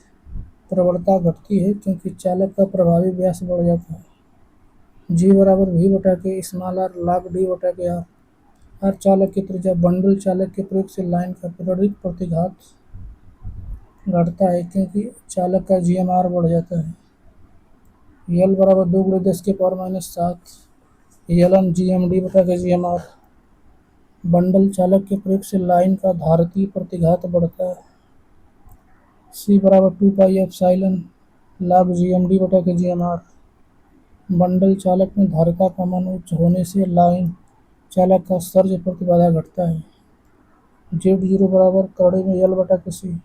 प्रवणता घटती है, क्योंकि चालक का प्रभावी व्यास बढ़ जाता है। G बराबर V/K small r log D/R। हर चालक की त्रिज्या। बंडल चालक के प्रयोग से लाइन का पीरियोडिक प्रतिघात घटता है क्योंकि चालक का GMR बढ़ जाता है। यल बराबर 2 × 10⁻⁷ LN GMD बटा के GMR। बंडल चालक के प्रयोग से लाइन का धारतीय प्रतिघात बढ़ता है। C बराबर 2πε log GMD बटा के GMR। बंडल चालक में धारिता का मान उच्च होने से लाइन चालक का सर्ज प्रतिबाधा घटता है। Z0 बराबर करड़े में L बटा के C।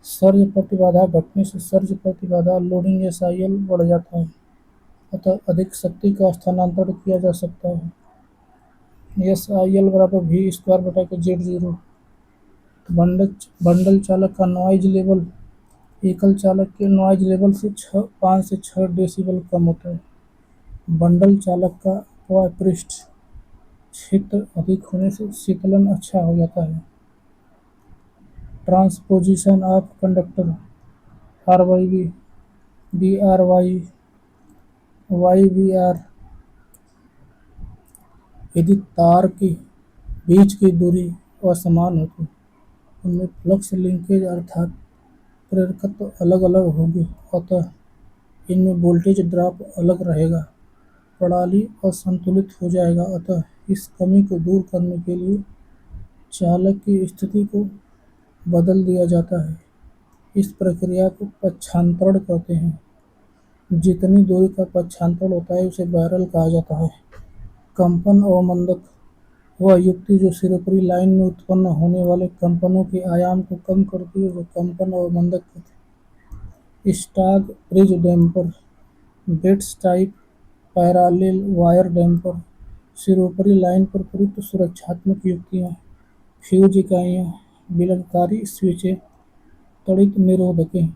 सर्ज प्रतिबाधा घटने से सर्ज प्रतिबाधा लोडिंग SIL बढ़ जाता है, अतः अधिक शक्ति का स्थानांतरण किया जा सकता है। SIL बराबर V² बटा के Z0। बंडल चालक का नॉइज लेवल एकल चालक के नॉइज लेवल से 5 से 6 डेसिबल कम होता है। बंडल चालक का पृष्ठ क्षेत्र अधिक होने से शीतलन अच्छा हो जाता है। Transposition of conductor RYB BRY YBR। यदि तार के बीच की दूरी असमान हो तो उनमें फ्लक्स लिंकेज अर्थात प्रेरकत्व अलग अलग होंगे, अतः इनमें वोल्टेज ड्रॉप अलग रहेगा। प्रणाली असंतुलित हो जाएगा, अतः इस कमी को दूर करने के लिए चालक की स्थिति को बदल दिया जाता है। इस प्रक्रिया को पक्षांतरण कहते हैं। जितनी दूरी का पक्षांतरण होता है उसे बैरल कहा जाता है। कंपन अवमंदक वह युक्ति जो सिरोपरी लाइन में उत्पन्न होने वाले कंपनों के आयाम को कम करती है, जो कंपन अवमंदक कहते हैं। स्टॉक ब्रिज डैम्पर बेट्स टाइप पैरालेल वायर डैम्पर सिरोपरी लाइन पर प्रयुक्त सुरक्षात्मक युक्तियाँ। फ्यूज इकाइयाँ विलगकारी स्विचें त्वरित निरोधकें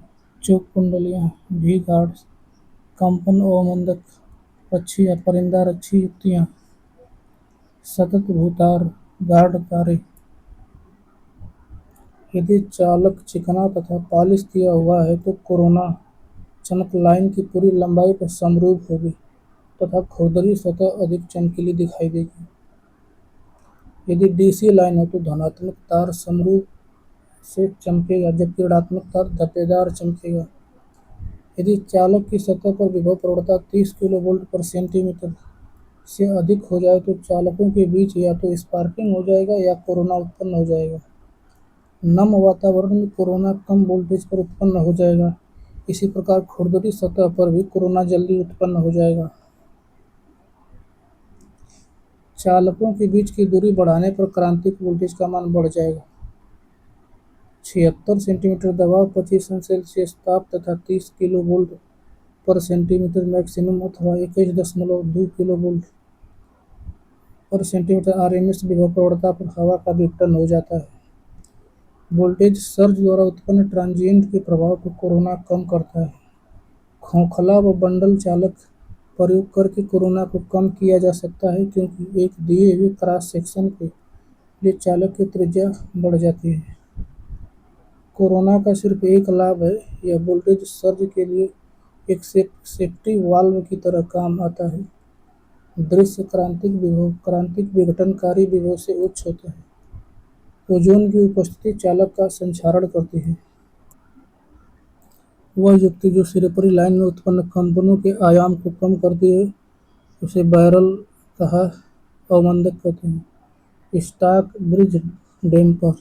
चोक कुंडलियाँ भी गार्ड्स कंपन अवमंदक रक्षी या परिंदा रक्षी युक्तियाँ सतत भूतार गार्ड तारे। यदि चालक चिकना तथा पॉलिश किया हुआ है तो कोरोना चमक लाइन की पूरी लंबाई पर समरूप होगी तथा खुरदरी सतह अधिक चमकीली दिखाई देगी। यदि DC लाइन हो तो धनात्मक तार समरूप से चमकेगा जबकि ऋणात्मक तार धब्बेदार चमकेगा। यदि चालक की सतह पर विभव प्रवणता 30 kV/cm से अधिक हो जाए तो चालकों के बीच या तो स्पार्किंग हो जाएगा या कोरोना उत्पन्न हो जाएगा। नम वातावरण में कोरोना कम वोल्टेज पर उत्पन्न हो जाएगा। इसी प्रकार खुरदरी सतह पर भी कोरोना जल्दी उत्पन्न हो जाएगा। चालकों के बीच की दूरी बढ़ाने पर क्रांतिक वोल्टेज का मान बढ़ जाएगा। 76 सेंटीमीटर दबाव 25 सेल्सियस ताप तथा 30 kV/cm मैक्सिमम अथवा 21.2 kV/cm RMS विभव प्रवणता पर हवा का विघटन हो जाता है। वोल्टेज सर्ज द्वारा उत्पन्न ट्रांजिएंट के प्रभाव को कोरोना कम करता है। खोखला व बंडल चालक प्रयोग करके कोरोना को कम किया जा सकता है क्योंकि एक दिए हुए क्रॉस सेक्शन के लिए चालक की त्रिज्या बढ़ जाती है। कोरोना का सिर्फ एक लाभ है, यह वोल्टेज सर्ज के लिए एक सेफ्टी वाल्व की तरह काम आता है। दृश्य क्रांतिक विघटनकारी विभव से उच्च होता है। ओजोन की उपस्थिति चालक का संक्षारण करती है। वह युक्ति जो सिरोपरी लाइन में उत्पन्न कंपनों के आयाम को कम करती है उसे बैरल कहा अवमंदक कहते हैं। Stock bridge damper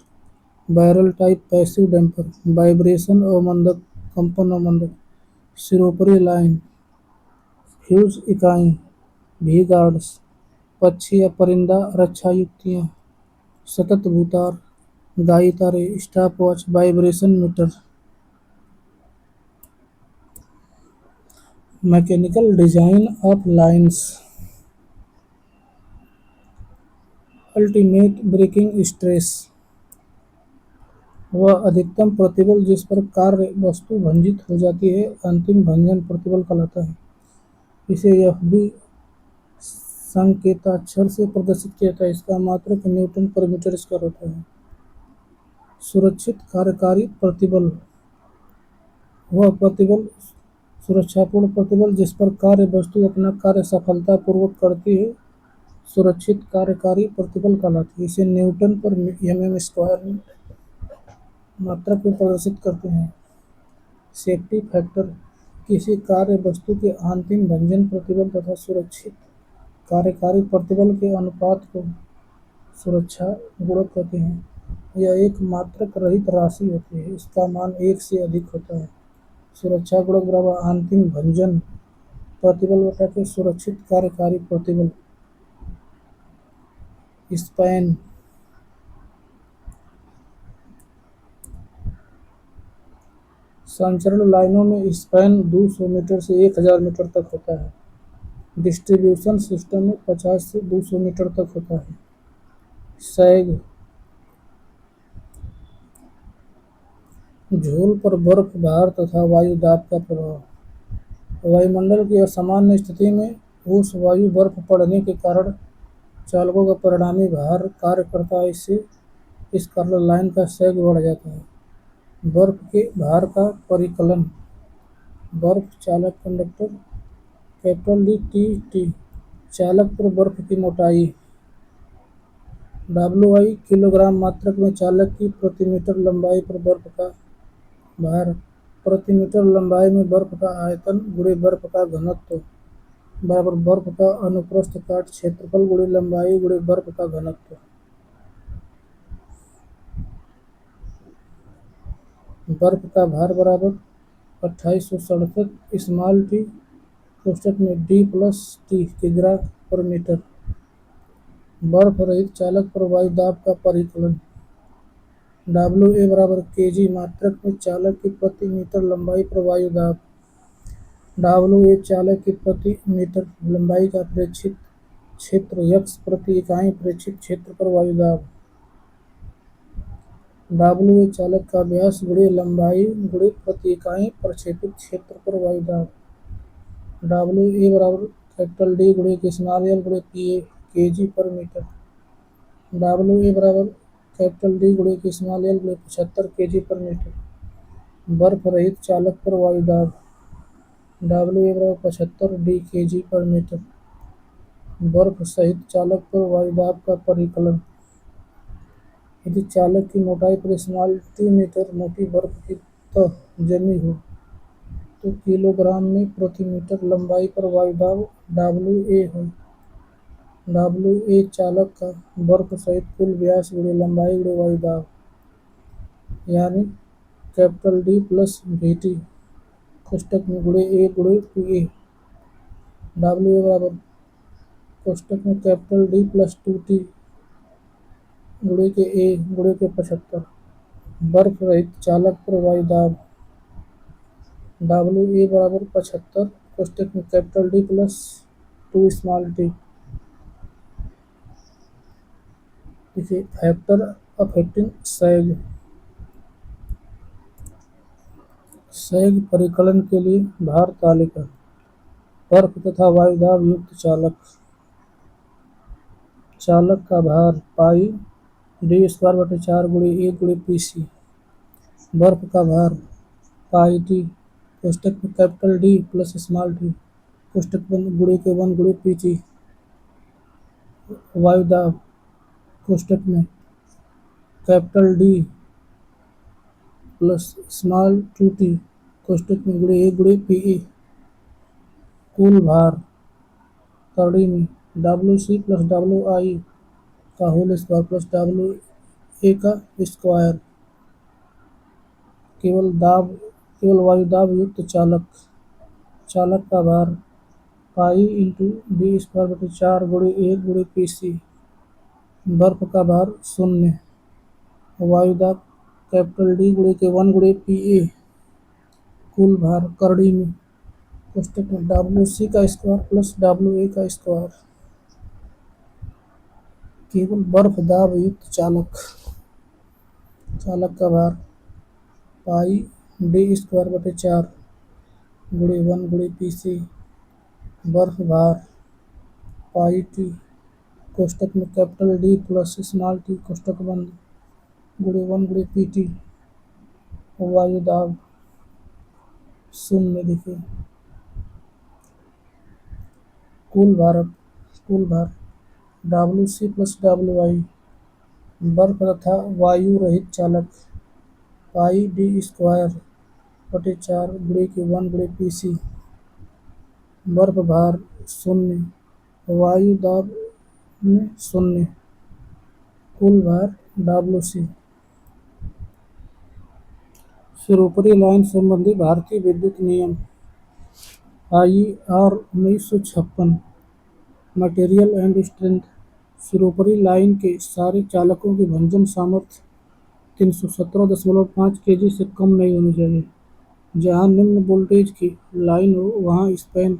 barrel type passive damper vibration अवमंदक कंपन अवमंदक सिरोपरी लाइन फ्यूज इकाई भी गार्ड्स पक्षी या परिंदा रक्षा युक्तियाँ सतत भूतार गाई तारे stopwatch vibration meter. Mechanical design of lines ultimate breaking stress वह अधिकतम प्रतिबल जिस पर कार्य वस्तु भंजित हो जाती है अंतिम भंजन प्रतिबल कहलाता है। इसे FB संकेताक्षर से प्रदर्शित किया जाता है। इसका मात्रक न्यूटन पर मीटर स्क्वायर होता है। सुरक्षित कार्यकारी प्रतिबल वह प्रतिबल सुरक्षापूर्ण प्रतिबल जिस पर कार्य वस्तु अपना कार्य सफलतापूर्वक करती है सुरक्षित कार्यकारी प्रतिबल कहलाती है। इसे न्यूटन पर mm स्क्वायर मात्रक को प्रदर्शित करते हैं। सेफ्टी फैक्टर किसी कार्य वस्तु के अंतिम भंजन प्रतिबल तथा सुरक्षित कार्यकारी प्रतिबल के अनुपात को सुरक्षा गुणक कहते हैं। यह एक मात्रक रहित राशि होती है, इसका मान 1 से अधिक होता है। सुरक्षा गुणक बराबर अंतिम भंजन प्रतिबल बटा के सुरक्षित कार्यकारी प्रतिबल। स्पैन संचरण लाइनों में स्पैन 200 मीटर से 1000 मीटर तक होता है। डिस्ट्रीब्यूशन सिस्टम में 50 से 200 मीटर तक होता है। सैग झोल पर बर्फ भार तथा वायु दाब का प्रभाव। वायुमंडल की असामान्य स्थिति में उस वायु बर्फ पड़ने के कारण चालकों का परिणामी भार कार्य करता है। इससे इस कारण लाइन का सैग बढ़ जाता है। बर्फ के भार का परिकलन। बर्फ चालक conductor capital D T T चालक पर बर्फ की मोटाई। WI किलोग्राम मात्रक में चालक की प्रति मीटर लंबाई पर बर्फ का भार। प्रति मीटर लंबाई में बर्फ का आयतन गुणे बर्फ का घनत्व बराबर बर्फ का अनुप्रस्थ काट क्षेत्रफल गुणे लंबाई गुणे बर्फ का घनत्व। बर्फ का भार बराबर 2867 स्मॉल टी कोष्ठक में D प्लस टी किग्रा पर मीटर। बर्फ रहित चालक पर वायु दाब का परिकलन। WA बराबर kg मात्रक में चालक की प्रति मीटर लंबाई पर वायु दाब। WA चालक की प्रति मीटर लंबाई का प्रेक्षित क्षेत्र x प्रति इकाई प्रेक्षित क्षेत्र पर वायु दाब। WA चालक का व्यास गुणे लंबाई गुणे प्रति इकाई प्रक्षेपित क्षेत्र पर वायु दाब। WA बराबर कैपिटल D गुणे के स्मॉल l गुणे PA kg पर मीटर। WA बराबर कैपिटल D गुणे के स्मॉल l गुणे 75 kg पर मीटर। बर्फ रहित चालक पर वायु दाब। WA बराबर 75 D kg पर मीटर। बर्फ सहित चालक पर वायु दाब का परिकलन। यदि चालक की मोटाई पर स्मॉल टी मीटर मोटी बर्फ की तह जमी हो तो किलोग्राम में प्रति मीटर लंबाई पर वायु दाब WA हो। WA चालक का बर्फ सहित कुल व्यास गुणे लंबाई गुणे वायु दाब, यानी कैपिटल D प्लस VT कोष्ठक में गुणे A गुणे PA। WA बराबर कोष्ठक में कैपिटल D प्लस 2T गुणे के A गुणे के 75। बर्फ रहित चालक पर वायु दाब। WA बराबर 75 कोष्ठक में capital D plus 2 small T. देखिए फैक्टर अफेक्टिंग सैग। सैग परिकलन के लिए भार तालिका। बर्फ तथा वायु दाब युक्त चालक। चालक का भार पाई D²/4 गुणे 1 गुणे PC। बर्फ का भार पाई टी कोष्ठक में capital D plus small T कोष्ठक बंद गुणे के 1 गुणे PC। वायु दाब कोष्ठक में capital D plus small 2T कोष्ठक में गुणे 1 गुणे PA। कुल भार करड़ी में WC प्लस WI का होल स्क्वायर प्लस WA का स्क्वायर। केवल वायु दाब युक्त चालक। चालक का भार पाई इंटू D²/4 गुणे 1 गुणे PC। बर्फ का भार 0। वायु दाब कैपिटल D गुणे के 1 गुणे PA। कुल भार करड़ी में कोष्ठक में WC का स्क्वायर प्लस WA का स्क्वायर। केवल बर्फ दाब युक्त चालक। चालक का भार पाई D²/4 गुणे 1 गुणे PC। बर्फ भार पाई टी कोष्ठक में capital D plus small T कोष्ठक बंद गुणे 1 गुणे PT। वायु दाब 0। देखिए कुल भार WC प्लस WI। बर्फ तथा वायु रहित चालक पाई डी स्क्वायर बटे 4 गुणे के 1/PC। बर्फ भार 0, वायु दाब में 0, कुल भार WC। सिरोपरी लाइन संबंधी भारतीय विद्युत नियम IR 1956। Material and strength. सिरोपरी लाइन के सारे चालकों की भंजन सामर्थ्य 317.5 kg से कम नहीं होनी चाहिए। जहां निम्न वोल्टेज की लाइन हो वहां स्पैन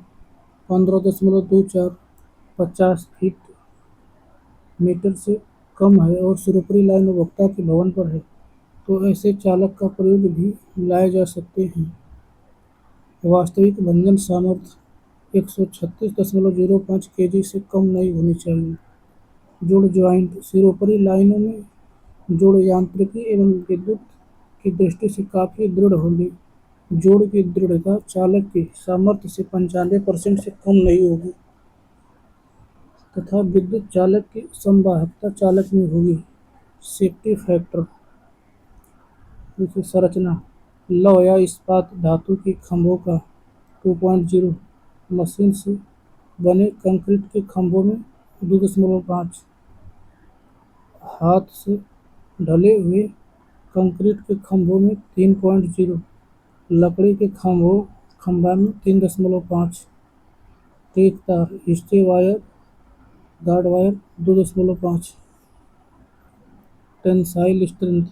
15.24 50 फीट मीटर से कम है और सिरोपरी लाइन उपभोक्ता के भवन पर है तो ऐसे चालक का प्रयोग भी लाए जा सकते हैं। वास्तविक भंजन सामर्थ्य 136.05 kg से कम नहीं होनी चाहिए। जोड़ ज्वाइंट। सिरोपरी लाइनों में जोड़ यांत्रिकी एवं विद्युत की दृष्टि से काफी दृढ़ होंगे। जोड़ की दृढ़ता चालक की सामर्थ्य से 95% से कम नहीं होगी तथा विद्युत चालक की संवाहकता चालक में होगी। Safety factor. देखिए संरचना। लौह या इस्पात धातु के खंभों का 2.0, मशीन से बने कंक्रीट के खंभों में 2.5, हाथ से ढले हुए कंक्रीट के खंभों में 3.0, लकड़ी के खंभा में 3.5, टेक तार, stay wire, guard wire 2.5। Tensile strength.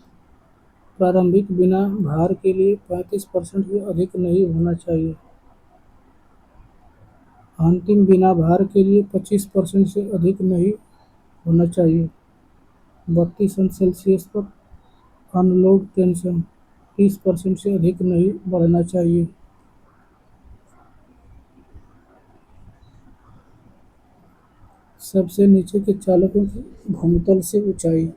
प्रारंभिक बिना भार के लिए 35% से अधिक नहीं होना चाहिए। अंतिम बिना भार के लिए 25% से अधिक नहीं होना चाहिए। 32 अंश सेल्सियस पर अनलोड टेंशन 30% से अधिक नहीं बढ़ना चाहिए। सबसे नीचे के चालकों की भूमितल से ऊंचाई।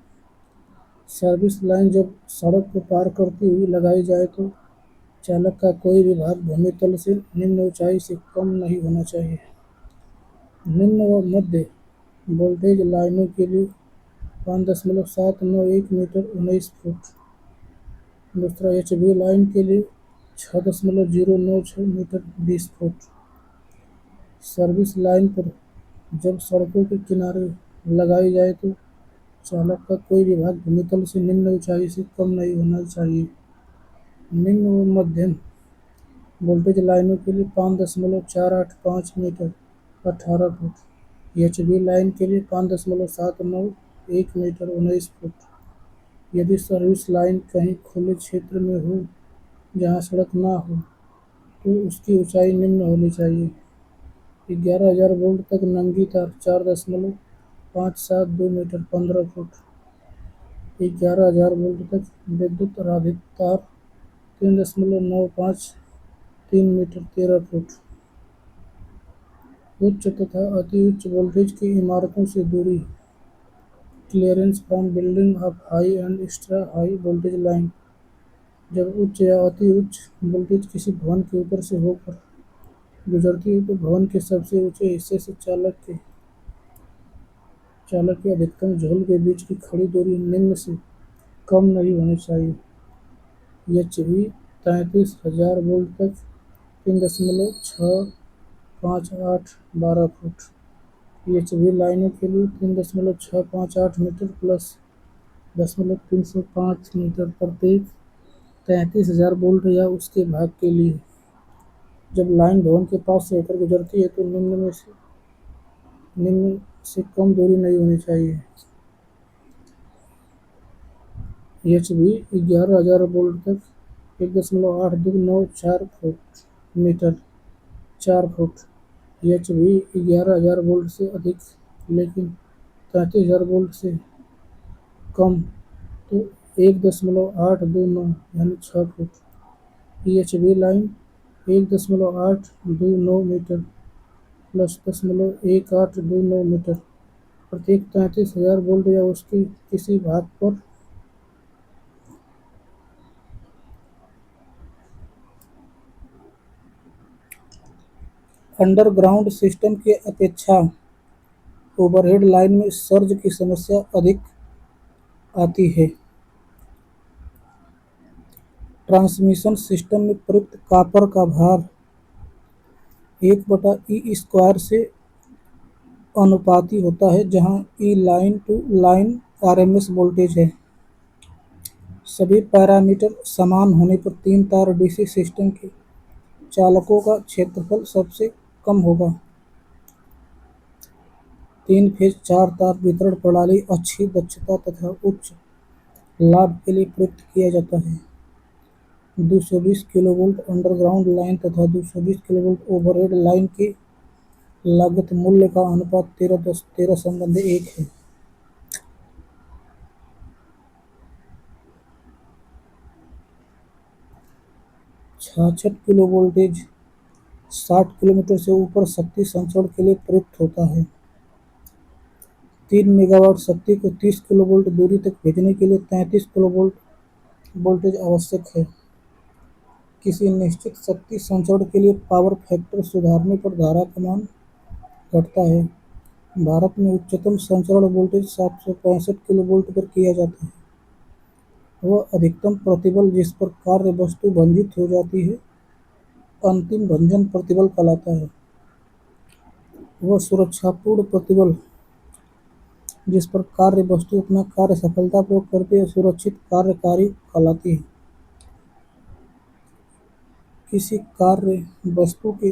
सर्विस लाइन जब सड़क को पार करती हुई लगाई जाए तो चालक का कोई भी भाग भूमितल से निम्न ऊंचाई से कम नहीं होना चाहिए। निम्न व मध्य वोल्टेज लाइनों के लिए 5.791 मीटर 19 फुट। दूसरा HV लाइन के लिए 6.096 मीटर 20 फुट। सर्विस लाइन पर जब सड़कों के किनारे लगाई जाए तो चालक का कोई भी भाग भूमितल से निम्न ऊंचाई से कम नहीं होना चाहिए। निम्न व मध्यम वोल्टेज लाइनों के लिए 5.485 मीटर 18 फुट। HV लाइन के लिए 5.791 मीटर 19 फुट। यदि सर्विस लाइन कहीं खुले क्षेत्र में हो जहां सड़क ना हो तो उसकी ऊंचाई निम्न होनी चाहिए। 11,000 वोल्ट तक नंगी तार 4.572 मीटर 15 फुट। 11,000 वोल्ट तक विद्युत राधित तार 3.953 मीटर 13 फुट। उच्च तथा अति उच्च वोल्टेज की इमारतों से दूरी। Clearance from building of high and extra high voltage line. जब उच्च या अति उच्च वोल्टेज किसी भवन के ऊपर से होकर गुजरती है तो भवन के सबसे ऊंचे हिस्से से चालक के अधिकतम झोल के बीच की खड़ी दूरी निम्न से कम नहीं होनी चाहिए। HV 33,000 वोल्ट तक 3.658 फुट। HV लाइनों के लिए 3.658 मीटर प्लस 0.305 मीटर प्रत्येक 33,000 वोल्ट या उसके भाग के लिए। जब लाइन भवन के पास से होकर गुजरती है तो निम्न से कम दूरी नहीं होनी चाहिए। HV 11,000 वोल्ट तक 1.8294 मीटर 4 फुट। HV 11,000 वोल्ट से अधिक लेकिन 33,000 वोल्ट से कम तो 1.829 यानी 6 foot. HV line 1.829 metre plus 0.1829 metre प्रत्येक 33,000 वोल्ट या उसके किसी भाग पर अंडरग्राउंड सिस्टम के अपेक्षा ओवरहेड लाइन में सर्ज की समस्या अधिक आती है। ट्रांसमिशन सिस्टम में प्रयुक्त कॉपर का भार 1/E² से अनुपाती होता है, जहां E line to line RMS voltage है। सभी पैरामीटर समान होने पर 3 तार डीसी सिस्टम के चालकों का क्षेत्रफल सबसे कम होगा। 3 फेज 4 तार वितरण प्रणाली अच्छी दक्षता तथा उच्च लाभ के लिए प्रयुक्त किया जाता है। 220 किलोवोल्ट अंडरग्राउंड लाइन तथा 220 किलोवोल्ट ओवरहेड लाइन की लागत मूल्य का अनुपात 13:13 है। 66 किलो वोल्टेज 60 किलोमीटर से ऊपर शक्ति संचरण के लिए प्रयुक्त होता है। 3 मेगावाट शक्ति को 30 किलोवोल्ट दूरी तक भेजने के लिए 33 किलोवोल्ट वोल्टेज आवश्यक है। किसी निश्चित शक्ति संचरण के लिए पावर फैक्टर सुधारने पर धारा का मान घटता है। भारत में उच्चतम संचरण वोल्टेज 765 किलोवोल्ट पर किया जाता है। वह अधिकतम प्रतिबल जिस पर कार्य वस्तु भंजित हो जाती है अंतिम भंजन प्रतिबल कहलाता है। वह सुरक्षापूर्ण प्रतिबल जिस पर कार्य वस्तु अपना कार्य सफलतापूर्वक करती है सुरक्षित कार्यकारी कहलाती है। किसी कार्य वस्तु के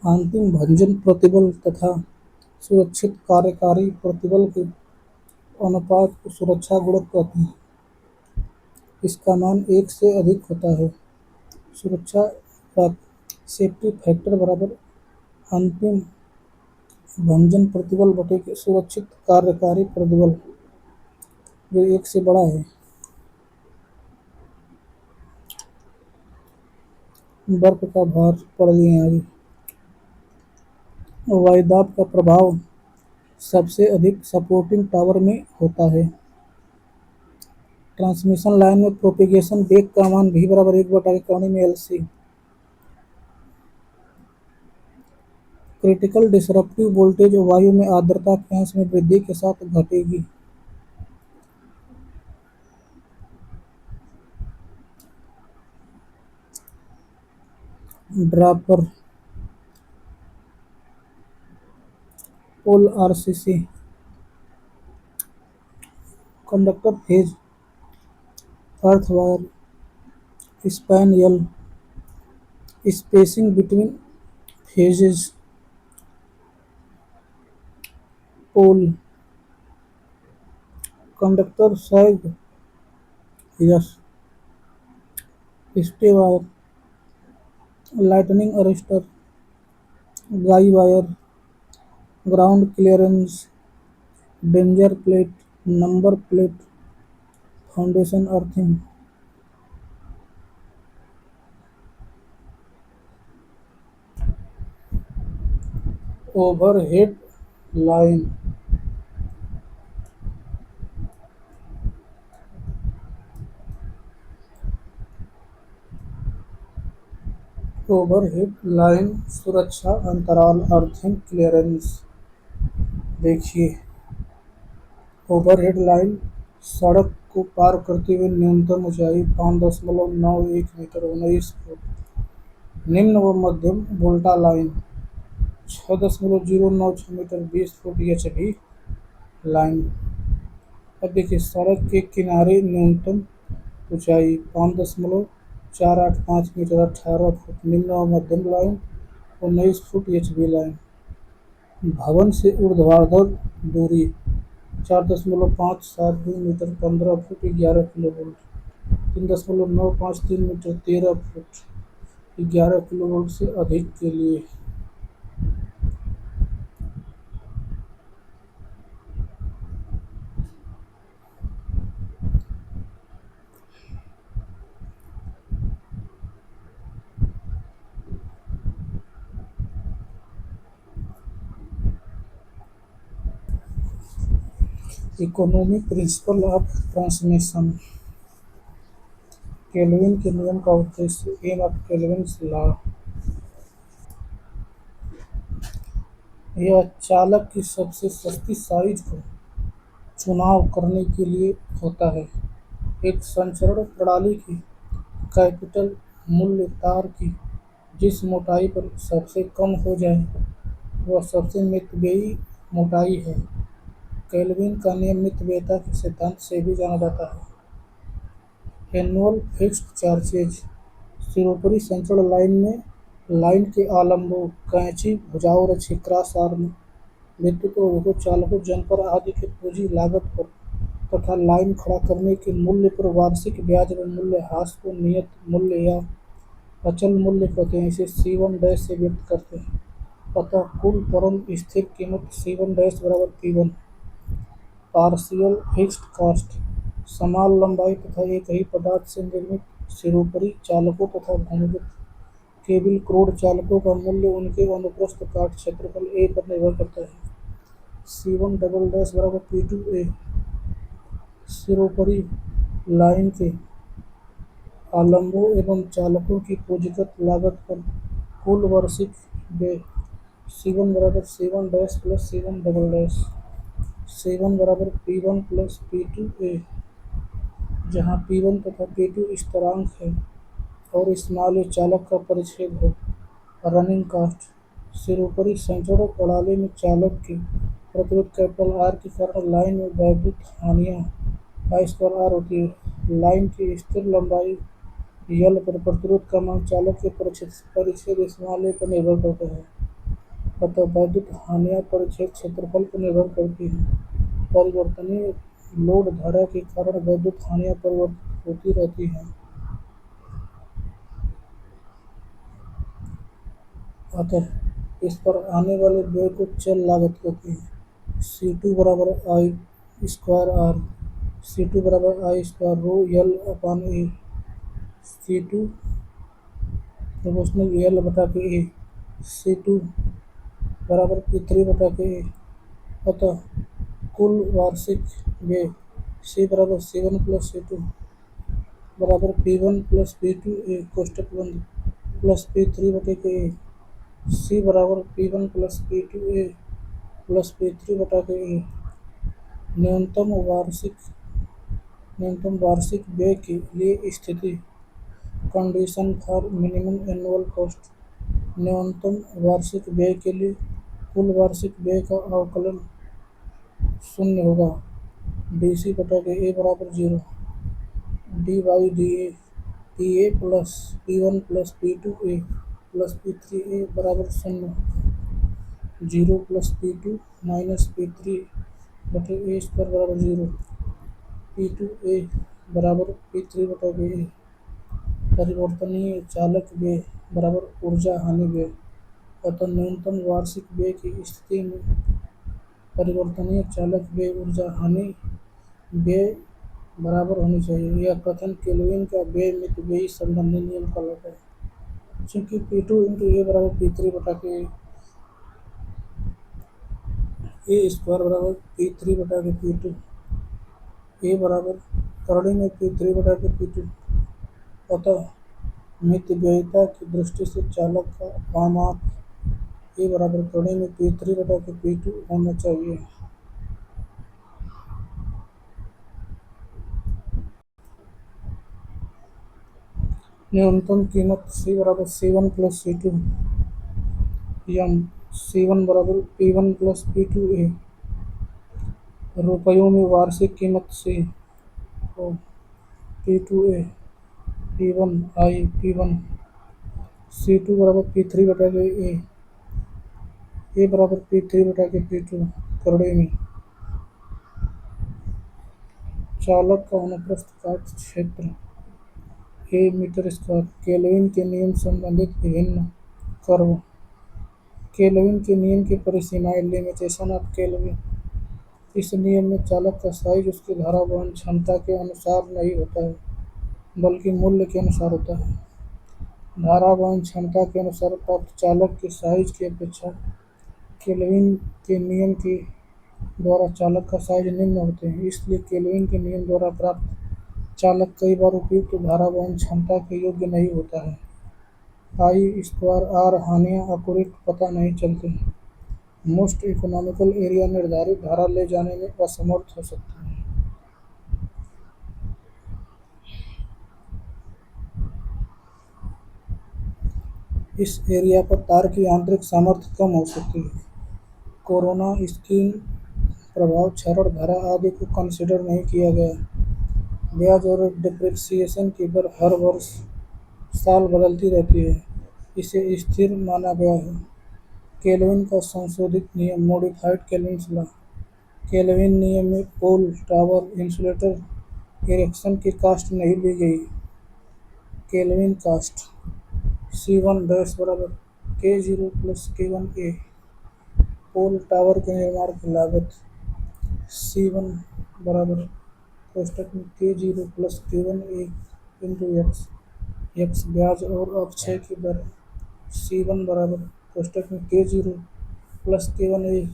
अंतिम भंजन प्रतिबल तथा सुरक्षित कार्यकारी प्रतिबल के अनुपात को सुरक्षा गुणक कहते हैं। इसका मान 1 से अधिक होता है। सुरक्षा सेफ्टी फैक्टर बराबर अंतिम भंजन प्रतिबल बटे सुरक्षित कार्यकारी प्रतिबल, जो 1 से बड़ा है। बर्फ का भार पढ़ लिए आगे। वायुदाब का प्रभाव सबसे अधिक सपोर्टिंग टावर में होता है। ट्रांसमिशन लाइन में प्रोपेगेशन वेग का मान V बराबर 1/LC। क्रिटिकल डिसरप्टिव वोल्टेज वायु में आर्द्रता के अंश में वृद्धि के साथ घटेगी। Dropper pole RCC conductor phase earth wire span L spacing between phases pole conductor sag yes stay wire lightning arrester guy wire ground clearance danger plate number plate foundation earthing. Overhead line overhead line सुरक्षा अंतराल earthing clearance. देखिए, overhead line सड़क को पार करते हुए न्यूनतम ऊंचाई 5.91 metre 19 foot. निम्न व मध्यम वोल्टा line 6.096 metre 20 foot HV line. अब देखिए, सड़क के किनारे न्यूनतम ऊंचाई 5.485 मीटर 18 फुट। निम्न व मध्यम लाइन 19 फुट HV लाइन। भवन से ऊर्ध्वाधर दूरी 4.572 metre 15 foot 11 kilovolt. 3.953 metre 13 foot 11 kilovolt से अधिक के लिए। Economic principle of transmission. Kelvin के नियम का उद्देश्य एम ऑफ केल्विन्स लॉ। यह चालक की सबसे सस्ती साइज का चुनाव करने के लिए होता है। एक संचरण प्रणाली की कैपिटल मूल्य तार की जिस मोटाई पर सबसे कम हो जाए वह सबसे मितव्ययी मोटाई है। केल्विन का नियम मितव्ययिता के सिद्धांत से भी जाना जाता है। एनुअल फिक्स्ड चार्जेज सिरोपरी संचरण लाइन में लाइन के आलंबों, कैंची, भुजाओं, क्रॉस आर्म, विद्युत रोधकों, चालकों, जम्पर आदि की पूंजी लागत पर तथा लाइन खड़ा करने के मूल्य पर वार्षिक ब्याज व मूल्यह्रास को नियत मूल्य या अचल मूल्य कहते हैं। इसे C1 से व्यक्त करते हैं। अतः कुल परम स्थिर कीमत C1 बराबर P1। पार्शियल फिक्स्ड कॉस्ट समान लंबाई तथा एक ही पदार्थ से निर्मित सिरोपरी चालकों तथा भूमिगत केबल क्रोड चालकों का मूल्य उनके अनुप्रस्थ काट क्षेत्रफल A पर निर्भर करता है। C1 बराबर P2A सिरोपरी लाइन के आलंबों एवं चालकों की पूंजीगत लागत पर कुल वार्षिक व्यय C1 बराबर C1 प्लस C1 C1 बराबर P1 प्लस P2A जहाँ P1 तथा P2 स्थिरांक है और स्मॉल ए चालक का परिच्छेद है। रनिंग कास्ट सिरोपरी संचरण प्रणाली में चालक के प्रतिरोध कैपिटल R के कारण लाइन में वैद्युत हानियाँ I2R होती है। लाइन की स्थिर लंबाई L पर प्रतिरोध का मान चालक के परिच्छेद स्मॉल ए पर निर्भर करता है। अतः वैद्युत हानियाँ परिच्छेद क्षेत्रफल पर निर्भर करती हैं। परिवर्तनीय लोड धारा के कारण वैद्युत हानियाँ परिवर्तित होती रहती हैं। अतः इस पर आने वाले व्यय को चल लागत कहते हैं। C2 बराबर I²R C2 बराबर I² rho L upon A C2 proportional L बटा के A C2 बराबर P3 बटा के A। अतः कुल वार्षिक व्यय C बराबर C1 प्लस C2 बराबर P1 प्लस P2A कोष्टक बंद प्लस P3 बटे के A। C बराबर P1 plus P2A plus P3 बटा के A। न्यूनतम वार्षिक व्यय के लिए स्थिति condition for minimum annual cost न्यूनतम वार्षिक व्यय के लिए कुल वार्षिक व्यय का अवकलन 0 होगा। DC बटा के A बराबर 0 dy dA PA plus P1 plus P2A plus P3A बराबर 0 0 प्लस P2 माइनस P3 बटे A² बराबर 0 P2A बराबर P3 बटा के A। परिवर्तनीय चालक व्यय बराबर ऊर्जा हानि व्यय। अतः न्यूनतम वार्षिक व्यय की स्थिति में परिवर्तनीय चालक व्यय ऊर्जा हानि व्यय बराबर होनी चाहिए। यह कथन केल्विन का व्यय मितव्ययी संबंधी नियम कहलाता है। चूँकि P2 × A बराबर P3 बटा के A² बराबर P3 बटा के P2 A बराबर करड़ी में P3 बटा के P2। अतः मितव्ययिता की दृष्टि से चालक का पामाप A बराबर करड़ी में P3 बटा के P2 होना चाहिए। न्यूनतम कीमत C बराबर C1 प्लस C2 यम C1 बराबर P1 प्लस P2A रुपयों में वार्षिक कीमत C P2A P1 I P1 C2 बराबर P3 बटा के A बराबर P3 बटा के P2 करड़े में चालक का अनुप्रस्थ काट क्षेत्र A मीटर²। केल्विन के नियम संबंधित विभिन्न कर्व केल्विन के नियम की परिसीमाएं लिमिटेशन ऑफ केल्विन। इस नियम में चालक का साइज उसकी धारा वहन क्षमता के अनुसार नहीं होता है बल्कि मूल्य के अनुसार होता है। धारा वहन क्षमता के अनुसार प्राप्त चालक के साइज की अपेक्षा केल्विन के नियम के द्वारा चालक का साइज निम्न होते हैं। इसलिए केल्विन के नियम द्वारा प्राप्त चालक कई बार उपयुक्त धारा वहन क्षमता के योग्य नहीं होता है। I²R हानियाँ अकुरिट पता नहीं चलते हैं। मोस्ट इकोनॉमिकल एरिया निर्धारित धारा ले जाने में असमर्थ हो सकता है। इस एरिया पर तार की आंतरिक सामर्थ्य कम हो सकती है। कोरोना स्कीम प्रभाव, क्षरण, धारा आदि को कंसिडर नहीं किया गया। ब्याज और डिप्रिसिएशन की दर हर वर्ष साल बदलती रहती है, इसे स्थिर माना गया है। केल्विन का संशोधित नियम, मॉडिफाइड केल्विन्स लॉ। केल्विन नियम में पोल, टावर, इंसुलेटर इरेक्शन की कास्ट नहीं ली गई। केल्विन कास्ट C1 डैश बराबर K0 प्लस K1A। पोल टावर के निर्माण की लागत C1 बराबर कोष्टक में K0 plus K1A into x. X ब्याज और अपक्षय की दर C1 बराबर कोष्टक में K0 प्लस K1A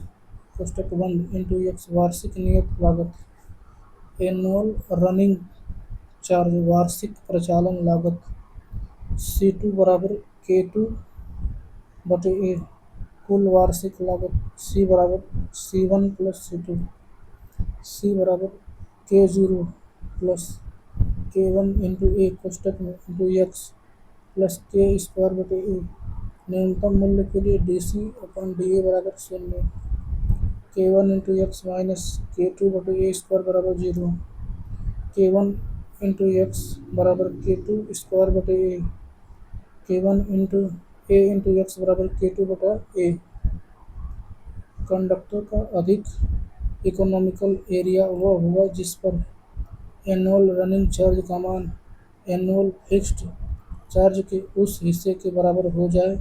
कोष्टक बंद इंटू एक्स। वार्षिक नियत लागत एनुअल रनिंग चार्ज, वार्षिक प्रचालन लागत C2 बराबर K2 बटे ए। कुल वार्षिक लागत C बराबर C1 प्लस C2। C बराबर K0 प्लस K1 इंटू ए कोष्टक में इंटू एक्स प्लस के स्क्वायर बटे ए। न्यूनतम मूल्य के लिए DC अपन DA बराबर 0। K1 into x minus K2 बटे ए स्क्वायर बराबर 0। K1 इंटू एक्स बराबर K2 स्क्वायर बटे ए। K1 इंटू ए इंटू एक्स बराबर K2 बटा ए। कंडक्टर का अधिक इकोनॉमिकल एरिया वह होगा जिस पर एनुअल रनिंग चार्ज का मान एनुअल फिक्स्ड चार्ज के उस हिस्से के बराबर हो जाए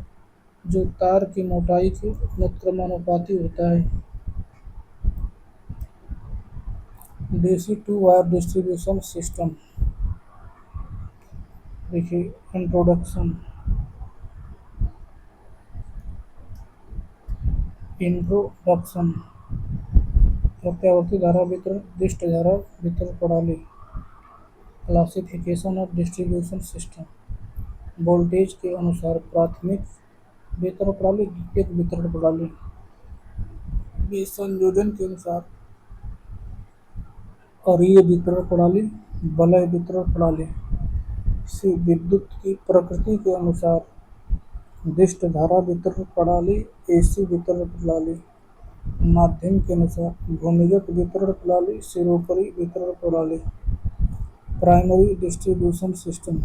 जो तार की मोटाई के अनुक्रमानुपाती होता है। DC two wire distribution system. देखिए इंट्रोडक्शन। प्रत्यावर्ती धारा वितरण, दिष्ट धारा वितरण प्रणाली। Classification of distribution system. Voltage के अनुसार प्राथमिक वितरण प्रणाली, द्वितीयक वितरण प्रणाली। बी संयोजन के अनुसार अरीय वितरण प्रणाली, वलय वितरण प्रणाली। सी विद्युत की प्रकृति के अनुसार दिष्ट धारा वितरण प्रणाली, AC वितरण प्रणाली। माध्यम के अनुसार भूमिगत वितरण प्रणाली, सिरोपरि वितरण प्रणाली। Primary distribution system.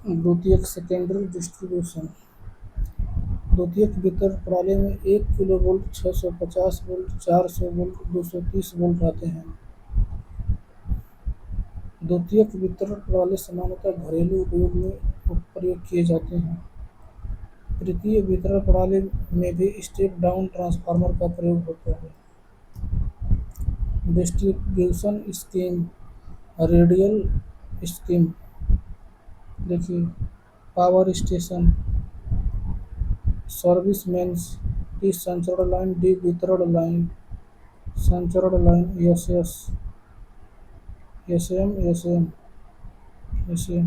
द्वितीयक सेकेंडरी डिस्ट्रीब्यूशन। द्वितीयक वितरण प्रणाली में 1 किलोवोल्ट, 650 वोल्ट, 400 वोल्ट, 230 वोल्ट आते हैं। द्वितीयक वितरण प्रणाली सामान्यतः घरेलू उपयोग में प्रयोग किए जाते हैं। तृतीय वितरण प्रणाली में भी स्टेप डाउन ट्रांसफार्मर का प्रयोग होता है। Distribution scheme, radial scheme. देखिए power station, service mains, T संचरण लाइन, डी वितरण लाइन। संचरण line SS, SM, SM, SM।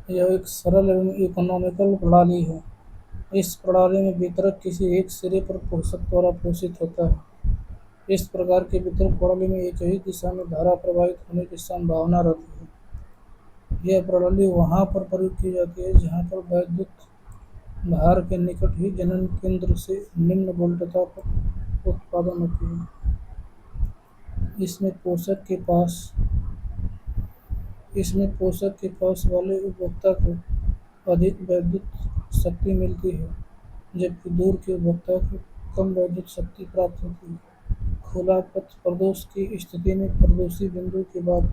यह एक सरल एवं इकोनॉमिकल प्रणाली है। इस प्रणाली में वितरक किसी एक सिरे पर पोषक द्वारा पोषित होता है। इस प्रकार के वितरक प्रणाली में एक ही दिशा में धारा प्रवाहित होने की संभावना रहती है। यह प्रणाली वहाँ पर प्रयोग की जाती है जहाँ पर वैद्युत भार के निकट ही जनन केंद्र से निम्न वोल्टता पर उत्पादन होती है। इसमें पोषक के पास वाले उपभोक्ता को अधिक वैद्युत शक्ति मिलती है, जबकि दूर के उपभोक्ता को कम वैद्युत शक्ति प्राप्त होती है। खुला पथ प्रदोष की स्थिति में प्रदोषी बिंदु के बाद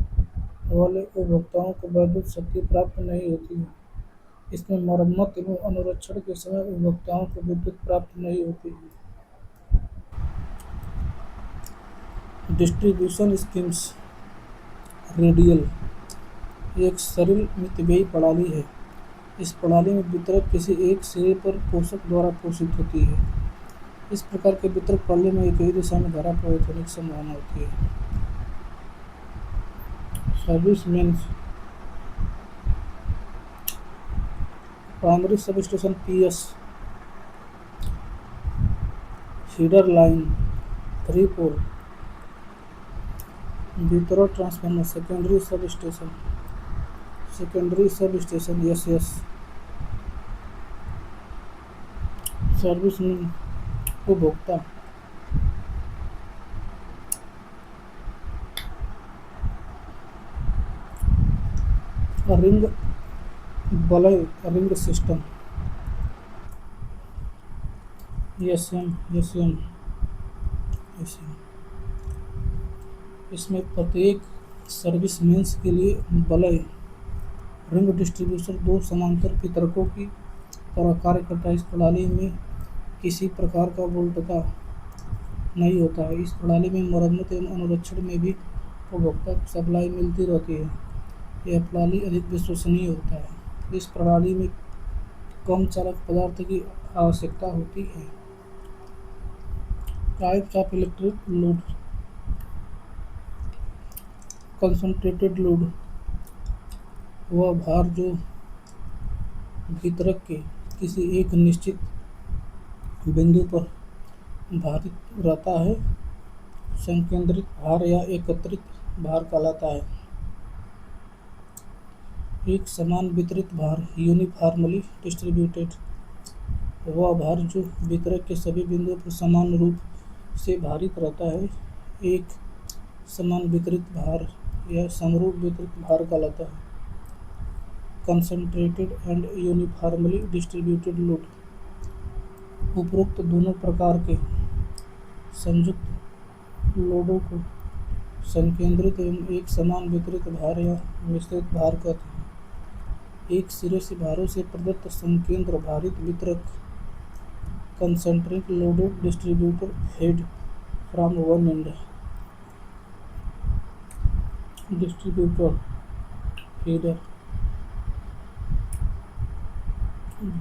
वाले उपभोक्ताओं को वैद्युत शक्ति प्राप्त नहीं होती है। इसमें मरम्मत एवं अनुरक्षण के समय उपभोक्ताओं को विद्युत प्राप्त नहीं होती है। Distribution schemes. रेडियल एक सरल मितव्ययी प्रणाली है। इस प्रणाली में वितरक किसी एक सिरे पर पोषक द्वारा पोषित होती है। इस प्रकार के वितरक प्रणाली में एक ही दिशा में धारा प्रवाहित होने की संभावना होती है। Service mains, primary sub station PS, feeder line 3 pole, वितरण transformer, secondary sub station S, service उपभोक्ता, रिंग वलय, रिंग सिस्टम, एसएम। इसमें प्रत्येक सर्विस मेंस के लिए वलय रिंग डिस्ट्रीब्यूटर दो समांतर वितरकों की तरह कार्य करता है। इस प्रणाली में किसी प्रकार का वोल्टता नहीं होता है। इस प्रणाली में मरम्मत एवं अनुरक्षण में भी उपभोक्ता को सप्लाई मिलती रहती है। यह प्रणाली अधिक विश्वसनीय होता है। इस प्रणाली में कम चालक पदार्थ की आवश्यकता होती है। Types of electric load, concentrated load, वह भार जो वितरक के किसी एक निश्चित बिंदु पर भारित रहता है। संकेंद्रित भार या एकत्रित भार कहलाता है। एक समान वितरित भार, यूनिफॉर्मली डिस्ट्रीब्यूटेड, वह भार जो वितरक के सभी बिंदुओं पर समान रूप से भारित रहता है। एक समान वितरित भार या समरूप वितरित भार कहलाता है। Concentrated and uniformly distributed load, उपरोक्त दोनों प्रकार के संयुक्त लोडों को संकेंद्रित एवं एक समान वितरित भार या मिश्रित भार कहते हैं। एक सिरे से भारों से प्रदत्त संकेंद्र भारित वितरक, concentrated loaded distributor fed from one end, distributor feeder,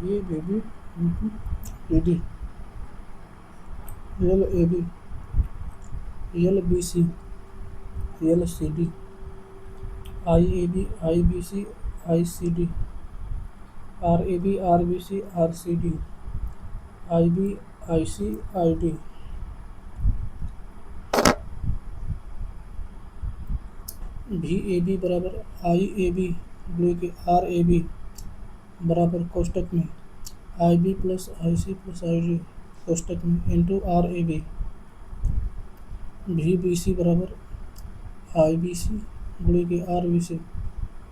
ये बेबी ED, LAB, LBC, LCD, IAB, IBC, ICD, RAB, RBC, RCD, IB, IC, ID. VAB बराबर IAB गुणे के RAB बराबर कोष्टक में IB plus IC plus ID कोष्टक में इंटू RAB। VBC बराबर IBC गुणे के RBC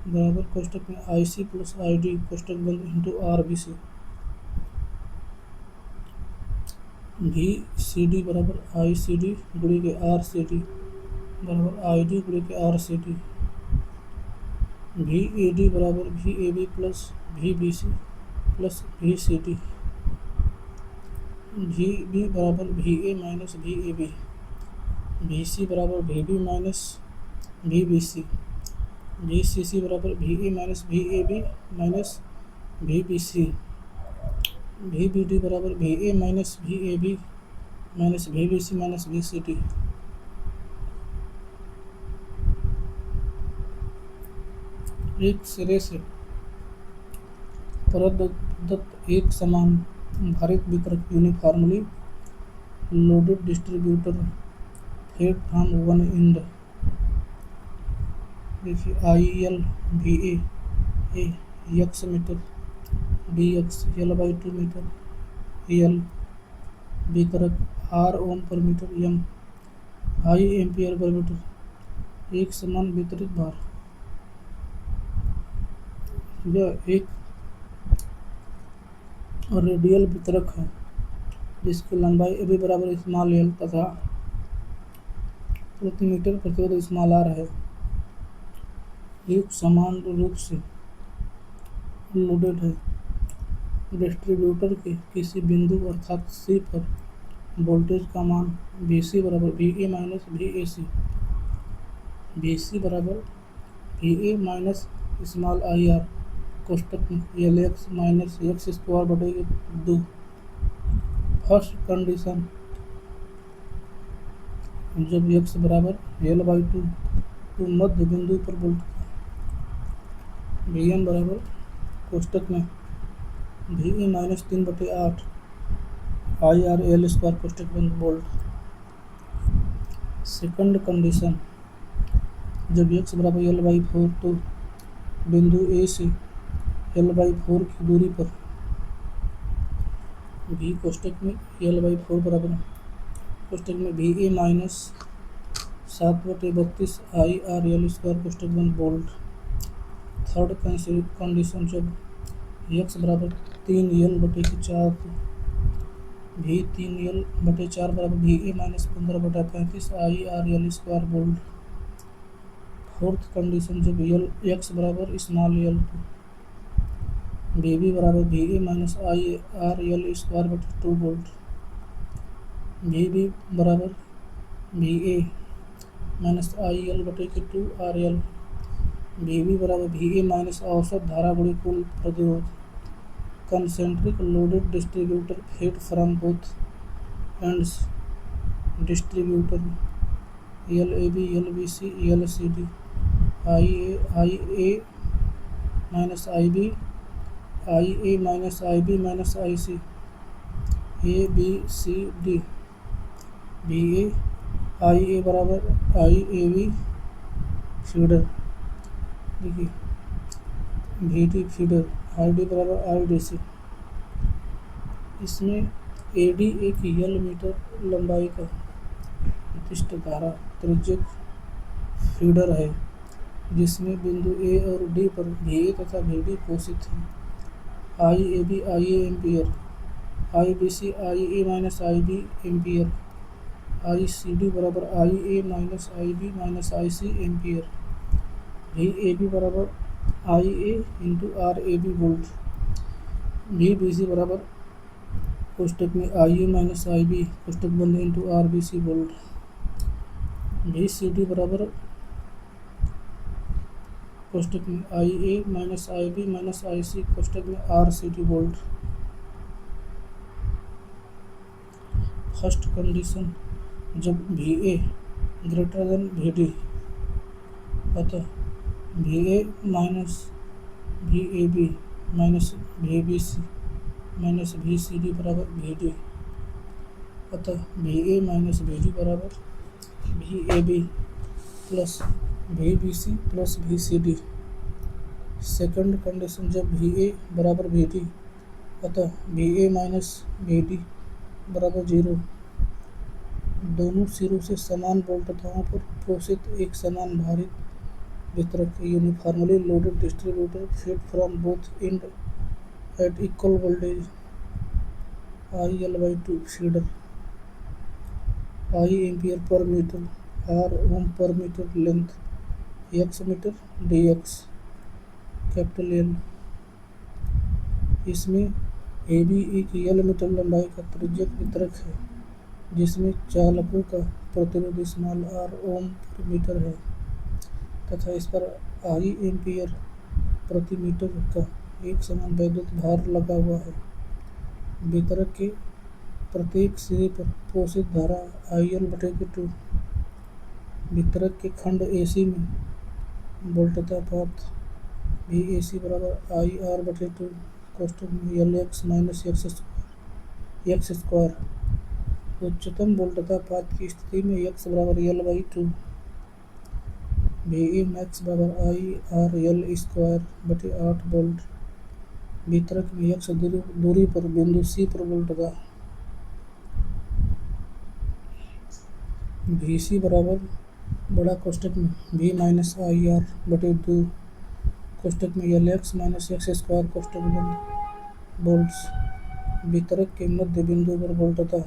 बराबर कोष्टक में IC प्लस ID कोष्टक बंद इंटू RBC। VCD बराबर ICD गुणे के RCD बराबर ID गुणे के RCD। VAD बराबर VAB plus VBC plus VCD। VB बराबर VA माइनस VAB। VC बराबर VB माइनस VBC। VCC बराबर VA minus VAB minus VBC। VBD बराबर VA minus VAB minus VBC minus VCD। एक सिरे से प्रदत्त एक समान भारित वितरक, uniformly loaded distributor fed from one end. देखिए IL VA A X metre, DX L/2 मीटर, L वितरक R ओम पर मीटर, M I एम्पियर पर मीटर। एक समान वितरित भार, यह एक रेडियल वितरक है जिसकी लंबाई AB बराबर स्मॉल l तथा प्रति मीटर प्रतिरोध स्मॉल r है। एक समान रूप से लोडेड है। डिस्ट्रीब्यूटर के किसी बिंदु अर्थात C पर वोल्टेज का मान VC बराबर VA माइनस VAC, VC बराबर VA माइनस स्मॉल IR कोष्टक में LX माइनस एक्स स्क्वायर बटे 2। फर्स्ट कंडीशन, जब x बराबर L/2 तो मध्य बिंदु पर वोल्टेज VM बराबर कोष्टक में VA minus 3/8 I R L square कोष्टक बंद बोल्ड। सेकंड कंडीशन, जब x बराबर L/4 तो बिंदु ए से L/4 की दूरी पर v कोष्टक में L/4 बराबर कोष्टक में VA माइनस 7/32 IRL स्क्वायर कोष्टक बंद बोल्ड। थर्ड कंडीशन, जब x बराबर 3L/4 तो भी 3L/4 बराबर VA minus 15/35 IRL square bold. Fourth condition, जब x बराबर स्मॉल l तो VB बराबर VA माइनस IRL स्क्वायर बटे 2 बोल्ड। VB बराबर VA माइनस IL बटे 2 RL। VB बराबर VA माइनस औसत धारा गुणे कुल प्रतिरोध। Concentric loaded distributor fed from both ends distributor LAB LBC LCD IA minus IB IA minus IB minus IC ABCD VA IA बराबर IAB feeder, देखिए VD feeder, ID बराबर IDC। इसमें AD एक यल मीटर लंबाई का विशिष्ट धारा त्रिज्यक फीडर है जिसमें बिंदु A और D पर VA तथा VD पोषित हैं। IAB IA ampere, IBC IA minus IB ampere, ICD बराबर IA minus IB minus IC ampere. VAB बराबर IA into RAB volt. VBC बराबर कोष्टक में IA माइनस IB कोष्टक बंद इंटू RBC वोल्ट। VCD बराबर कोष्टक में IA minus IB minus IC कोष्टक में RCD वोल्ट। फर्स्ट कंडीशन, जब VA ग्रेटर देन VD अतः VA minus VAB minus VBC minus VCD बराबर VD अतः VA माइनस VD बराबर VAB plus VBC plus VCD। Second condition, जब VA बराबर VD अतः VA minus VD बराबर 0। दोनों सिरों से समान वोल्टताओं पर पोषित एक समान भारित वितरक uniformly loaded distributor fed from both end at equal voltage IL/2 feeder. I ampere पर मीटर, R ओम पर metre length, X metre dx capital L। इसमें AB एक यल मीटर लंबाई का त्रिज्यक वितरक है जिसमें चालकों का प्रतिरोध स्मॉल r ओम पर मीटर है तथा इस पर I एम्पियर प्रति मीटर का एक समान वैद्युत भार लगा हुआ है। वितरक के प्रत्येक सिरे पर पोषित धारा IL/2। वितरक के खंड AC में वोल्टता पात VAC बराबर IR/2 कोष्टक में LX माइनस x स्क्वायर। उच्चतम वोल्टता पात की स्थिति में x बराबर L/2 VA मैक्स बराबर IRL स्क्वायर बटे 8 वोल्ट। वितरक में x दूरी पर बिंदु C पर वोल्टता VC बराबर बड़ा कोष्टक में V माइनस IR बटे 2 कोष्टक में LX माइनस x स्क्वायर कोष्टक बंद वोल्ट्स। वितरक के मध्य बिंदु पर वोल्टता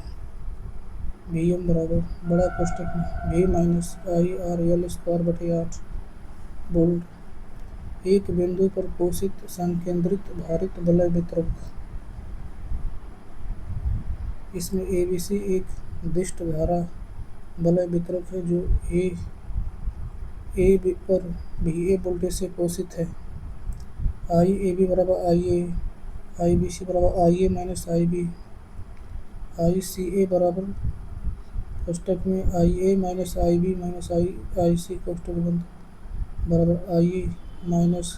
VM बराबर बड़ा कोष्टक में V माइनस IRL स्क्वायर बटे 8 वोल्ट। एक बिंदु पर पोषित संकेंद्रित भारित वलय वितरक। इसमें ABC एक दिष्ट धारा वलय वितरक है जो A पर VA वोल्टेज से पोषित है। IAB बराबर IA, IBC बराबर IA माइनस IB, ICA बराबर कोष्टक में IA minus IB minus IC कोष्टक बंद बराबर IA माइनस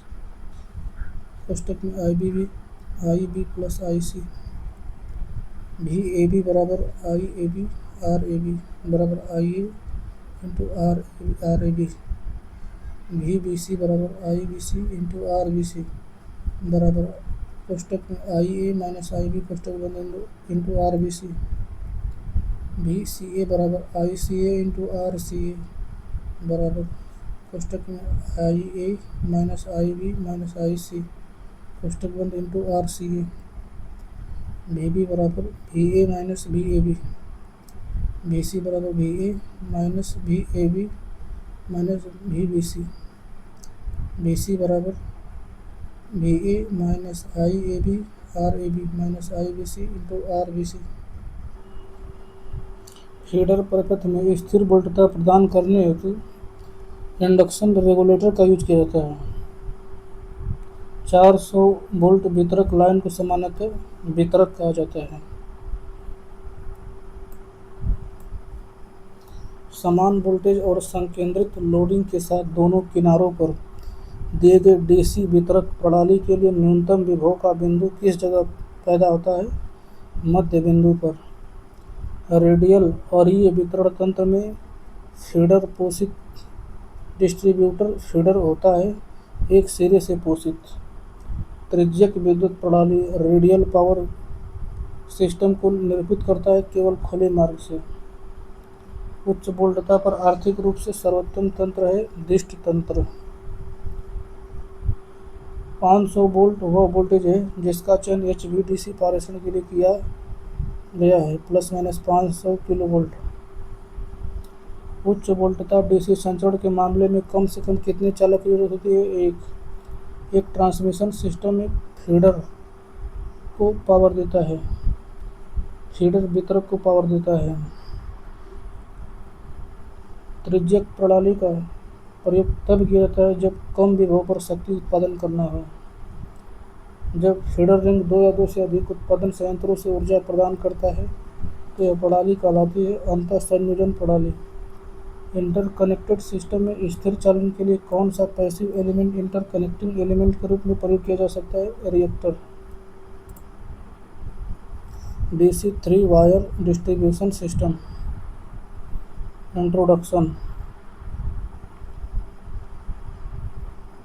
कोष्टक में IB प्लस IC। भी ए बी बराबर I A B R A B बराबर I A into R A B. भी बी सी बराबर I B C into R B C बराबर कोष्टक में आई ए माइनस आई बी कोष्टक बंद इंटू आर बी सी। भी सी ए बराबर आई सी ए इंटू आर सी ए बराबर कोष्टक में आई ए माइनस आई बी माइनस आई सी कोष्टक बंद इंटू आर सी ए। भी बी बराबर भी ए माइनस भी ए बी। भी सी बराबर भी ए माइनस भी ए बी माइनस भी बी सी। भी सी बराबर भी A minus I A B R A B minus I B C into R B C. Feeder परिपथ में स्थिर वोल्टता प्रदान करने हेतु इंडक्शन रेगुलेटर का यूज किया जाता है। 400 वोल्ट वितरक लाइन को सामान्यतः वितरक कहा जाता है। समान वोल्टेज और संकेंद्रित लोडिंग के साथ दोनों किनारों पर दिए गए डीसी वितरक प्रणाली के लिए न्यूनतम विभव का बिंदु किस जगह पैदा होता है? मध्य बिंदु पर। रेडियल और ये वितरण तंत्र में फीडर पोषित डिस्ट्रीब्यूटर फीडर होता है, एक सिरे से पोषित। त्रिज्यक विद्युत प्रणाली रेडियल पावर सिस्टम को निरूपित करता है केवल खुले मार्ग से। उच्च वोल्टता पर आर्थिक रूप से सर्वोत्तम तंत्र है दिष्ट तंत्र। 500 वोल्ट वह वोल्टेज है जिसका चयन HVDC पारेषण के लिए किया गया है प्लस माइनस 500 किलो वोल्ट। उच्च वोल्टता डीसी संचरण के मामले में कम से कम कितने चालक की जरूरत होती है? एक ट्रांसमिशन सिस्टम एक फीडर को पावर देता है, फीडर वितरक को पावर देता है। त्रिज्यक प्रणाली का प्रयोग तब किया जाता है जब कम विभव पर शक्ति उत्पादन करना हो। जब फीडर रिंग 2 या 2 से अधिक उत्पादन संयंत्रों से ऊर्जा प्रदान करता है तो यह प्रणाली कहलाती है अंतर संयोजन प्रणाली। इंटरकनेक्टेड सिस्टम में स्थिर चालन के लिए कौन सा पैसिव एलिमेंट इंटरकनेक्टिंग एलिमेंट के रूप में प्रयोग किया जा सकता है? Reactor. DC 3 wire distribution system. Introduction.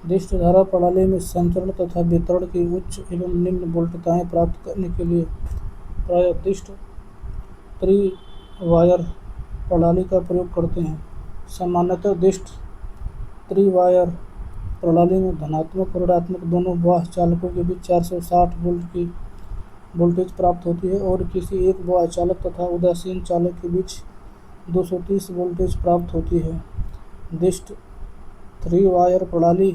दिष्ट धारा प्रणाली में संचरण तथा वितरण की उच्च एवं निम्न वोल्टताएं प्राप्त करने के लिए प्रायः दिष्ट त्रिवायर प्रणाली का प्रयोग करते हैं। सामान्यतः दिष्ट त्रिवायर प्रणाली में धनात्मक और ऋणात्मक दोनों बाह्य चालकों के बीच 460 वोल्ट की वोल्टेज प्राप्त होती है और किसी एक बाह्य चालक तथा उदासीन चालक के बीच 230 वोल्टेज प्राप्त होती है। दिष्ट त्रिवायर प्रणाली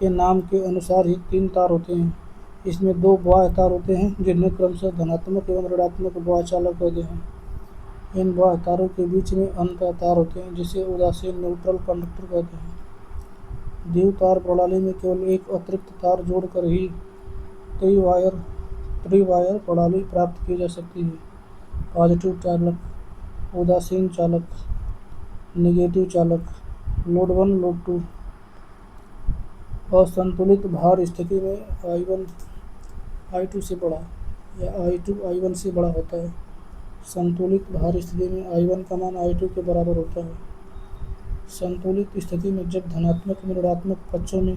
के नाम के अनुसार ही 3 तार होते हैं। इसमें 2 बाह्य तार होते हैं जिन्हें क्रमशः धनात्मक एवं ऋणात्मक बाह्य चालक कहते हैं। इन बाह्य तारों के बीच में अंतर तार होते हैं जिसे उदासीन न्यूट्रल कंडक्टर कहते हैं। द्वितार प्रणाली में केवल एक अतिरिक्त तार जोड़कर ही त्रिवायर प्रणाली प्राप्त की जा सकती है। पॉजिटिव चालक, उदासीन चालक, नेगेटिव चालक, लोड 1 लोड 2। असंतुलित भार स्थिति में I1 I2 से बड़ा या I2 I1 से बड़ा होता है। संतुलित भार स्थिति में I1 का मान I2 के बराबर होता है। संतुलित स्थिति में जब धनात्मक एवं ऋणात्मक पक्षों में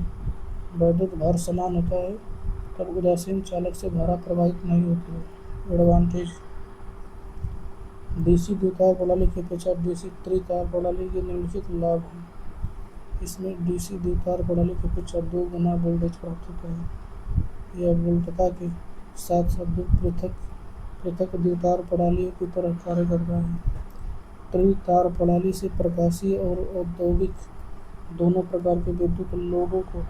वैद्युत भार समान होता है तब उदासीन चालक से धारा प्रवाहित नहीं होती है। एडवांटेज। डीसी द्वितार प्रणाली की अपेक्षा डीसी त्रितार प्रणाली के निम्नलिखित लाभ हैं। इसमें डीसी द्वितार प्रणाली की अपेक्षा 2 गुना वोल्टेज प्राप्त होता है। यह वोल्टता के साथ साथ 2 पृथक द्वितार प्रणालियों की तरह कार्य करता है। त्रितार प्रणाली से प्रकाशीय और औद्योगिक दोनों प्रकार के विद्युत लोडों को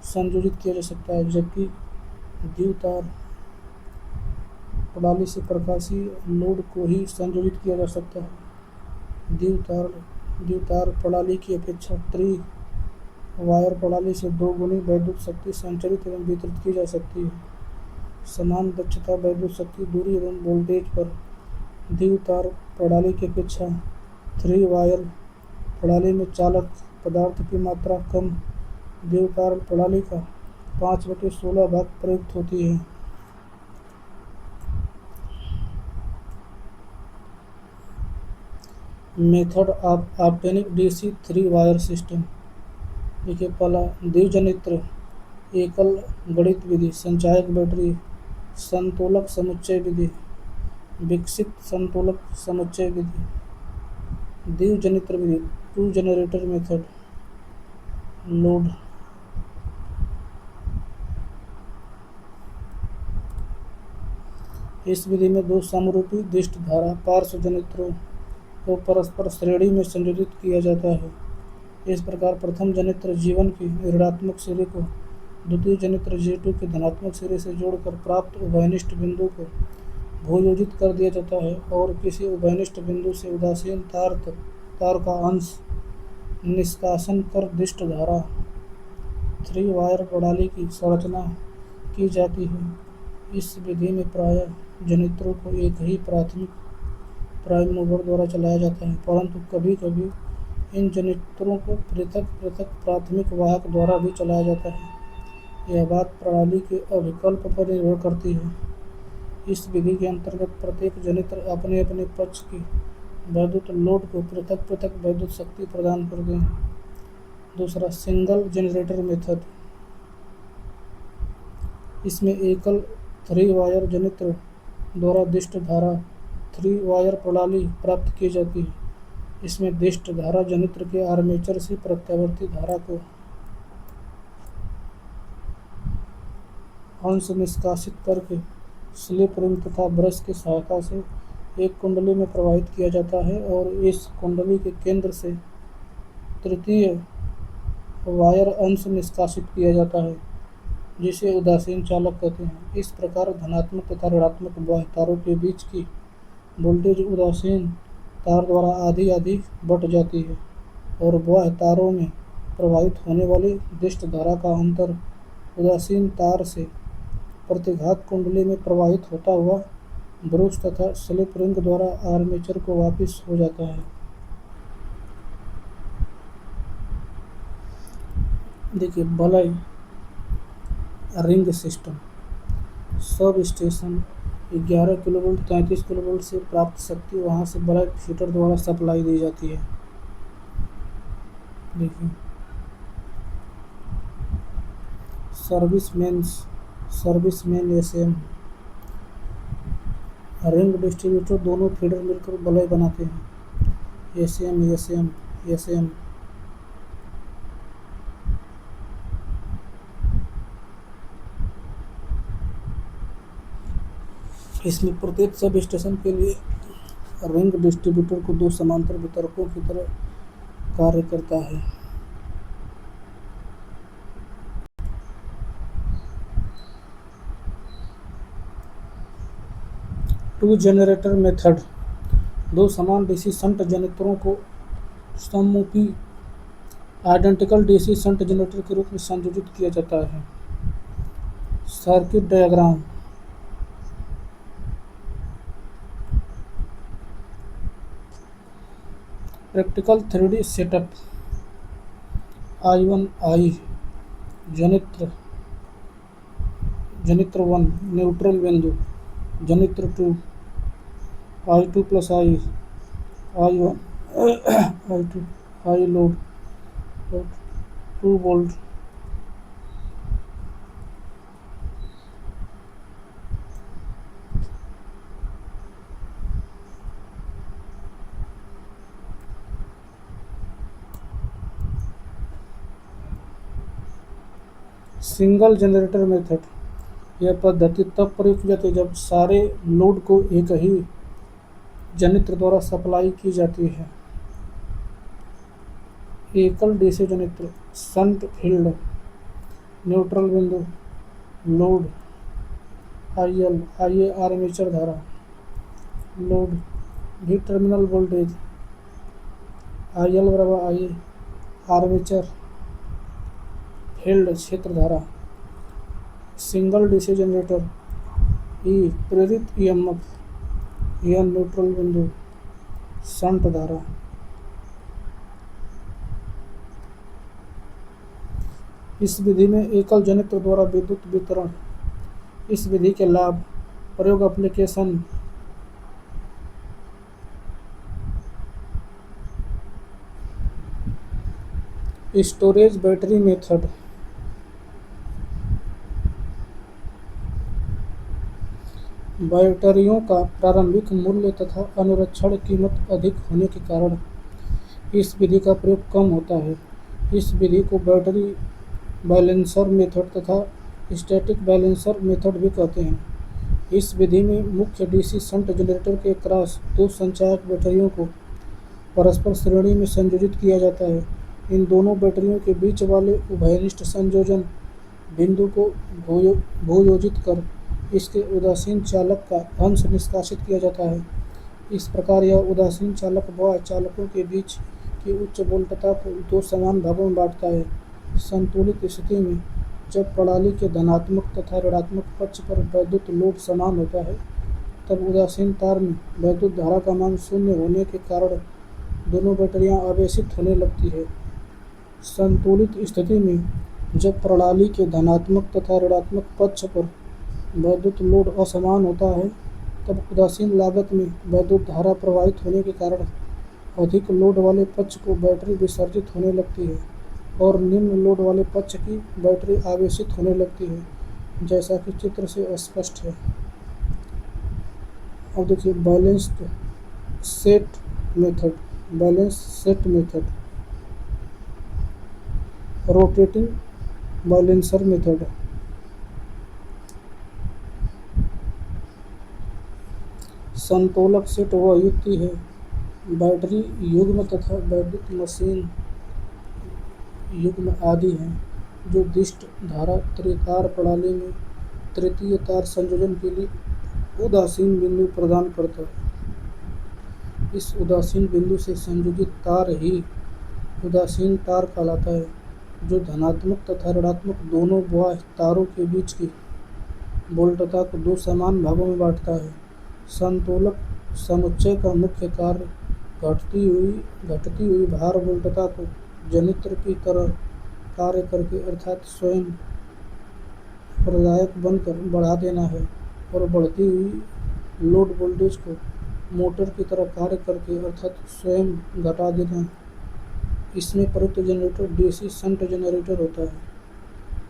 संयोजित किया जा सकता है, जबकि द्वितार प्रणाली से प्रकाशीय लोड को ही संयोजित किया जा सकता है। द्वितार प्रणाली की अपेक्षा त्रिवायर प्रणाली से 2 गुनी वैद्युत शक्ति संचरित एवं वितरित की जा सकती है। समान दक्षता वैद्युत शक्ति दूरी एवं वोल्टेज पर द्वितार प्रणाली की अपेक्षा त्रिवायर प्रणाली में चालक पदार्थ की मात्रा कम द्वितार प्रणाली का 5/16 भाग प्रयुक्त होती है। Method of obtaining DC 3 wire system. देखिए पहला द्विजनित्र एकल गणित विधि, संचायक बैटरी, संतुलक समुच्चय विधि, विकसित संतुलक समुच्चय विधि, द्विजनित्र विधि, 2 जनरेटर मेथड, लोड। इस विधि में दो समरूपी दिष्ट धारा पार्श्व जनित्रों को परस्पर श्रेणी में संयोजित किया जाता है। इस प्रकार प्रथम जनित्र G1 की ऋणात्मक सिरे को द्वितीय जनित्र G2 के धनात्मक सिरे से जोड़कर प्राप्त उभयनिष्ठ बिंदु को भूयोजित कर दिया जाता है और किसी उभयनिष्ठ बिंदु से उदासीन तार का अंश निष्कासन कर दिष्ट धारा 3 वायर प्रणाली की संरचना की जाती है। इस विधि में प्रायः जनित्रों को एक ही प्राथमिक प्राइम मूवर द्वारा चलाया जाता है, परंतु कभी कभी इन जनित्रों को पृथक पृथक प्राथमिक वाहक द्वारा भी चलाया जाता है। यह बात प्रणाली के अभिकल्प पर निर्भर करती है। इस विधि के अंतर्गत प्रत्येक जनित्र अपने अपने पक्ष की वैद्युत लोड को पृथक पृथक वैद्युत शक्ति प्रदान करते हैं। दूसरा सिंगल जनरेटर मेथड। इसमें एकल 3 वायर जनित्र द्वारा दिष्ट धारा 3 वायर प्रणाली प्राप्त की जाती है। इसमें दिष्ट धारा जनित्र के आर्मेचर से प्रत्यावर्ती धारा को अंश निष्कासित करके स्लिप रिंग तथा ब्रश की सहायता से एक कुंडली में प्रवाहित किया जाता है और इस कुंडली के केंद्र से तृतीय वायर अंश निष्कासित किया जाता है, जिसे उदासीन चालक कहते हैं। इस प्रकार धनात्मक तथा ऋणात्मक बाह्य तारों के बीच की वोल्टेज उदासीन तार द्वारा आधी आधी बट जाती है और बाह्य तारों में प्रवाहित होने वाली दिष्ट धारा का अंतर उदासीन तार से प्रतिघात कुंडली में प्रवाहित होता हुआ ब्रश तथा स्लिप रिंग द्वारा आर्मेचर को वापस हो जाता है। देखिए बलय ring system. Sub station 11 kilovolt 33 kilovolt से प्राप्त शक्ति वहां से बलय फीडर द्वारा सप्लाई दी जाती है। देखिए सर्विसमैन एसएम रिंग डिस्ट्रीब्यूटर दोनों फीडर मिलकर बलय बनाते हैं। एसएम इसमें प्रत्येक सब स्टेशन के लिए रिंग डिस्ट्रीब्यूटर को 2 समांतर वितरकों की तरह कार्य करता है। To generator method. 2 समान डीसी शंट जनित्रों को समरूपी आइडेंटिकल डीसी शंट जनरेटर के रूप में संयोजित किया जाता है। Circuit diagram. Practical 3D setup. I1I जनित्र 1 neutral बिंदु, जनित्र 2 I2 plus I1 I2 I load 2 volt. Single generator method. यह पद्धति तब प्रयोग की जाती है जब सारे लोड को एक ही जनित्र द्वारा सप्लाई की जाती है। एकल डीसी जनित्र, शंट फील्ड, न्यूट्रल बिंदु, लोड IL, IA आर्मेचर धारा, लोड भी टर्मिनल वोल्टेज IL बराबर IA, आर्मेचर फील्ड क्षेत्र धारा। सिंगल डीसी जनरेटर E प्रेरित EMF, N न्यूट्रल बिंदु, शंट धारा। इस विधि में एकल जनित्र द्वारा विद्युत वितरण। इस विधि के लाभ प्रयोग एप्लीकेशन स्टोरेज बैटरी मेथड। बैटरियों का प्रारंभिक मूल्य तथा अनुरक्षण कीमत अधिक होने के कारण इस विधि का प्रयोग कम होता है। इस विधि को बैटरी बैलेंसर मेथड तथा स्टैटिक बैलेंसर मेथड भी कहते हैं। इस विधि में मुख्य डीसी शंट जनरेटर के क्रॉस दो संचायक बैटरियों को परस्पर श्रेणी में संयोजित किया जाता है। इन दोनों बैटरियों के बीच वाले उभयनिष्ठ संयोजन बिंदु को भूयोजित कर इसके उदासीन चालक का अंश निष्कासित किया जाता है। इस प्रकार यह उदासीन चालक बाह्य चालकों के बीच की उच्च वोल्टता को दो समान भागों में बांटता है। संतुलित स्थिति में जब प्रणाली के धनात्मक तथा ऋणात्मक पक्ष पर वैद्युत लोड समान होता है, तब उदासीन तार में वैद्युत धारा का मान शून्य होने के कारण दोनों बैटरियां आवेशित होने लगती है। संतुलित स्थिति में जब प्रणाली के धनात्मक तथा ऋणात्मक पक्ष पर वैद्युत लोड असमान होता है, तब उदासीन लागत में वैद्युत धारा प्रवाहित होने के कारण अधिक लोड वाले पक्ष को बैटरी विसर्जित होने लगती है और निम्न लोड वाले पक्ष की बैटरी आवेशित होने लगती है, जैसा कि चित्र से स्पष्ट है। अब देखिए balanced set method. Balance set method, rotating balancer method. संतोलक सेट वह युक्ति है बैटरी युग्म तथा वैद्युत मशीन युग्म आदि हैं जो दिष्ट धारा त्रितार प्रणाली में तृतीय तार संयोजन के लिए उदासीन बिंदु प्रदान करता है। इस उदासीन बिंदु से संयोजित तार ही उदासीन तार कहलाता है, जो धनात्मक तथा ऋणात्मक दोनों बाह्य तारों के बीच की वोल्टता को दो समान भागों में बांटता है। संतोलक समुच्चय का मुख्य कार्य घटती हुई भार वोल्टता को जनित्र की तरह कार्य करके अर्थात स्वयं प्रदायक बनकर बढ़ा देना है और बढ़ती हुई लोड वोल्टेज को मोटर की तरह कार्य करके अर्थात स्वयं घटा देना है। इसमें प्रयुक्त जनरेटर डीसी शंट जनरेटर होता है।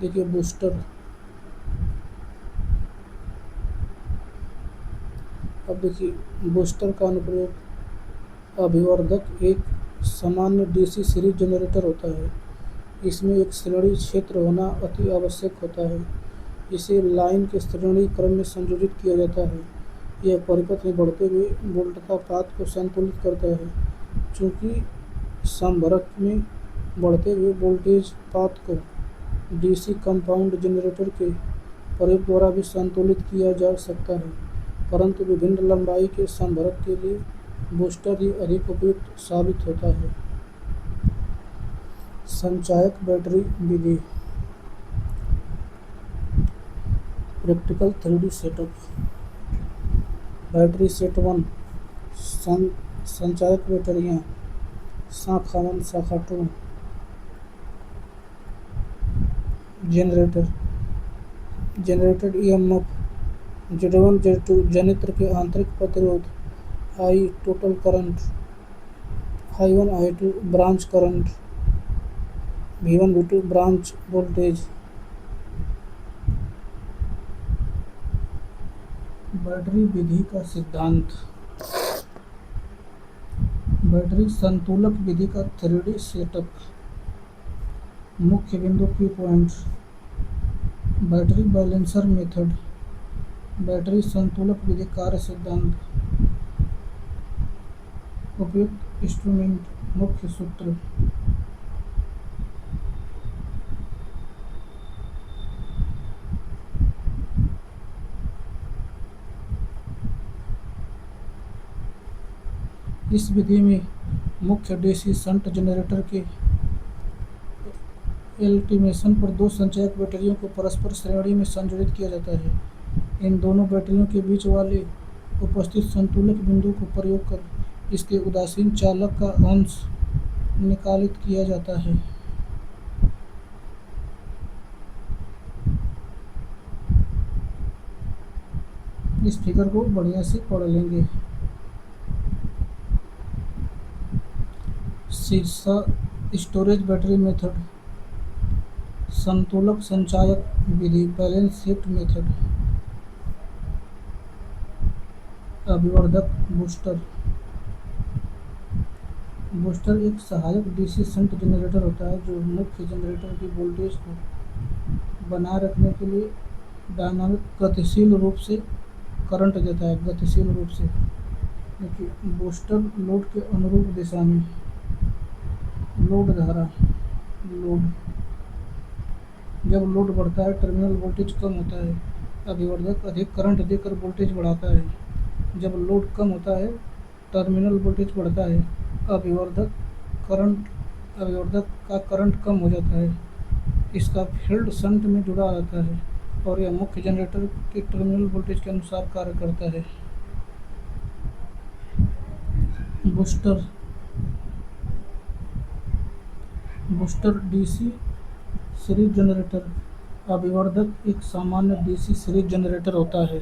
देखिए बूस्टर। अब देखिए बूस्टर का अनुप्रयोग अभिवर्धक एक सामान्य डीसी सीरीज जनरेटर होता है। इसमें एक श्रेणी क्षेत्र होना अति आवश्यक होता है। इसे लाइन के श्रेणी क्रम में संयोजित किया जाता है। यह परिपथ में बढ़ते हुए वोल्टता पात को संतुलित करता है। चूँकि संभरक में बढ़ते हुए वोल्टेज पात को डीसी कंपाउंड जनरेटर के प्रयोग द्वारा भी संतुलित किया जा सकता है, परंतु विभिन्न लंबाई के संभरक के लिए बूस्टर ही अधिक उपयुक्त साबित होता है। संचायक बैटरी विधि। Practical 3D setup. Battery set 1 संचायक बैटरियाँ शाखा 1 शाखा 2। जनरेटेड ईएमएफ Z1 Z2 जनित्र के आंतरिक प्रतिरोध I total current I1 I2 branch current V1 V2 branch voltage. Battery विधि का सिद्धांत। बैटरी संतुलक विधि का 3D सेटअप। मुख्य बिंदु key points. Battery balancer method. Battery संतुलक विधि कार्य सिद्धांत। उपयुक्त इंस्ट्रूमेंट। मुख्य सूत्र। इस विधि में मुख्य डीसी शंट जनरेटर के एल्टीमेशन पर दो संचायक बैटरियों को परस्पर श्रेणी में संयोजित किया जाता है। इन दोनों बैटरियों के बीच वाले उपस्थित संतुलक बिंदु को प्रयोग कर इसके उदासीन चालक का अंश निकालित किया जाता है। इस फिगर को बढ़िया से पढ़ लेंगे। शीर्षक स्टोरेज बैटरी मेथड, संतुलक संचायक विधि, बैलेंस शिफ्ट मेथड, अभिवर्धक बूस्टर। बूस्टर एक सहायक डीसी शंट जनरेटर होता है जो मुख्य जनरेटर की वोल्टेज को बनाए रखने के लिए डायनामिक गतिशील रूप से करंट देता है। गतिशील रूप से देखिए, बूस्टर लोड के अनुरूप दिशा में लोड धारा, लोड जब लोड बढ़ता है टर्मिनल वोल्टेज कम होता है, अभिवर्धक अधिक करंट देकर वोल्टेज बढ़ाता है। जब लोड कम होता है टर्मिनल वोल्टेज बढ़ता है, अभिवर्धक का करंट कम हो जाता है। इसका फील्ड शंट में जुड़ा रहता है और यह मुख्य जनरेटर के टर्मिनल वोल्टेज के अनुसार कार्य करता है। Booster DC series generator. अभिवर्धक एक सामान्य डीसी सीरीज जनरेटर होता है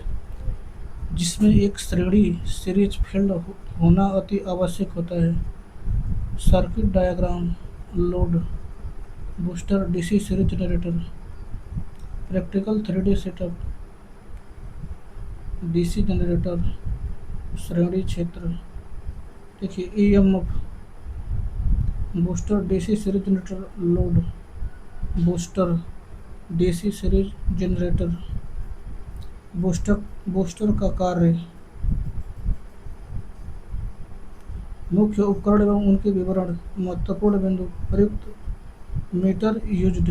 जिसमें एक श्रेणी सीरीज फील्ड होना अति आवश्यक होता है। Circuit diagram. Load, booster DC series generator, practical 3D setup, DC generator, श्रेणी क्षेत्र। देखिए, EMF, booster DC series generator, load, booster DC series generator. Booster का कार्य, मुख्य उपकरण एवं उनके विवरण, महत्वपूर्ण बिंदु, प्रयुक्त मीटर यूज्ड।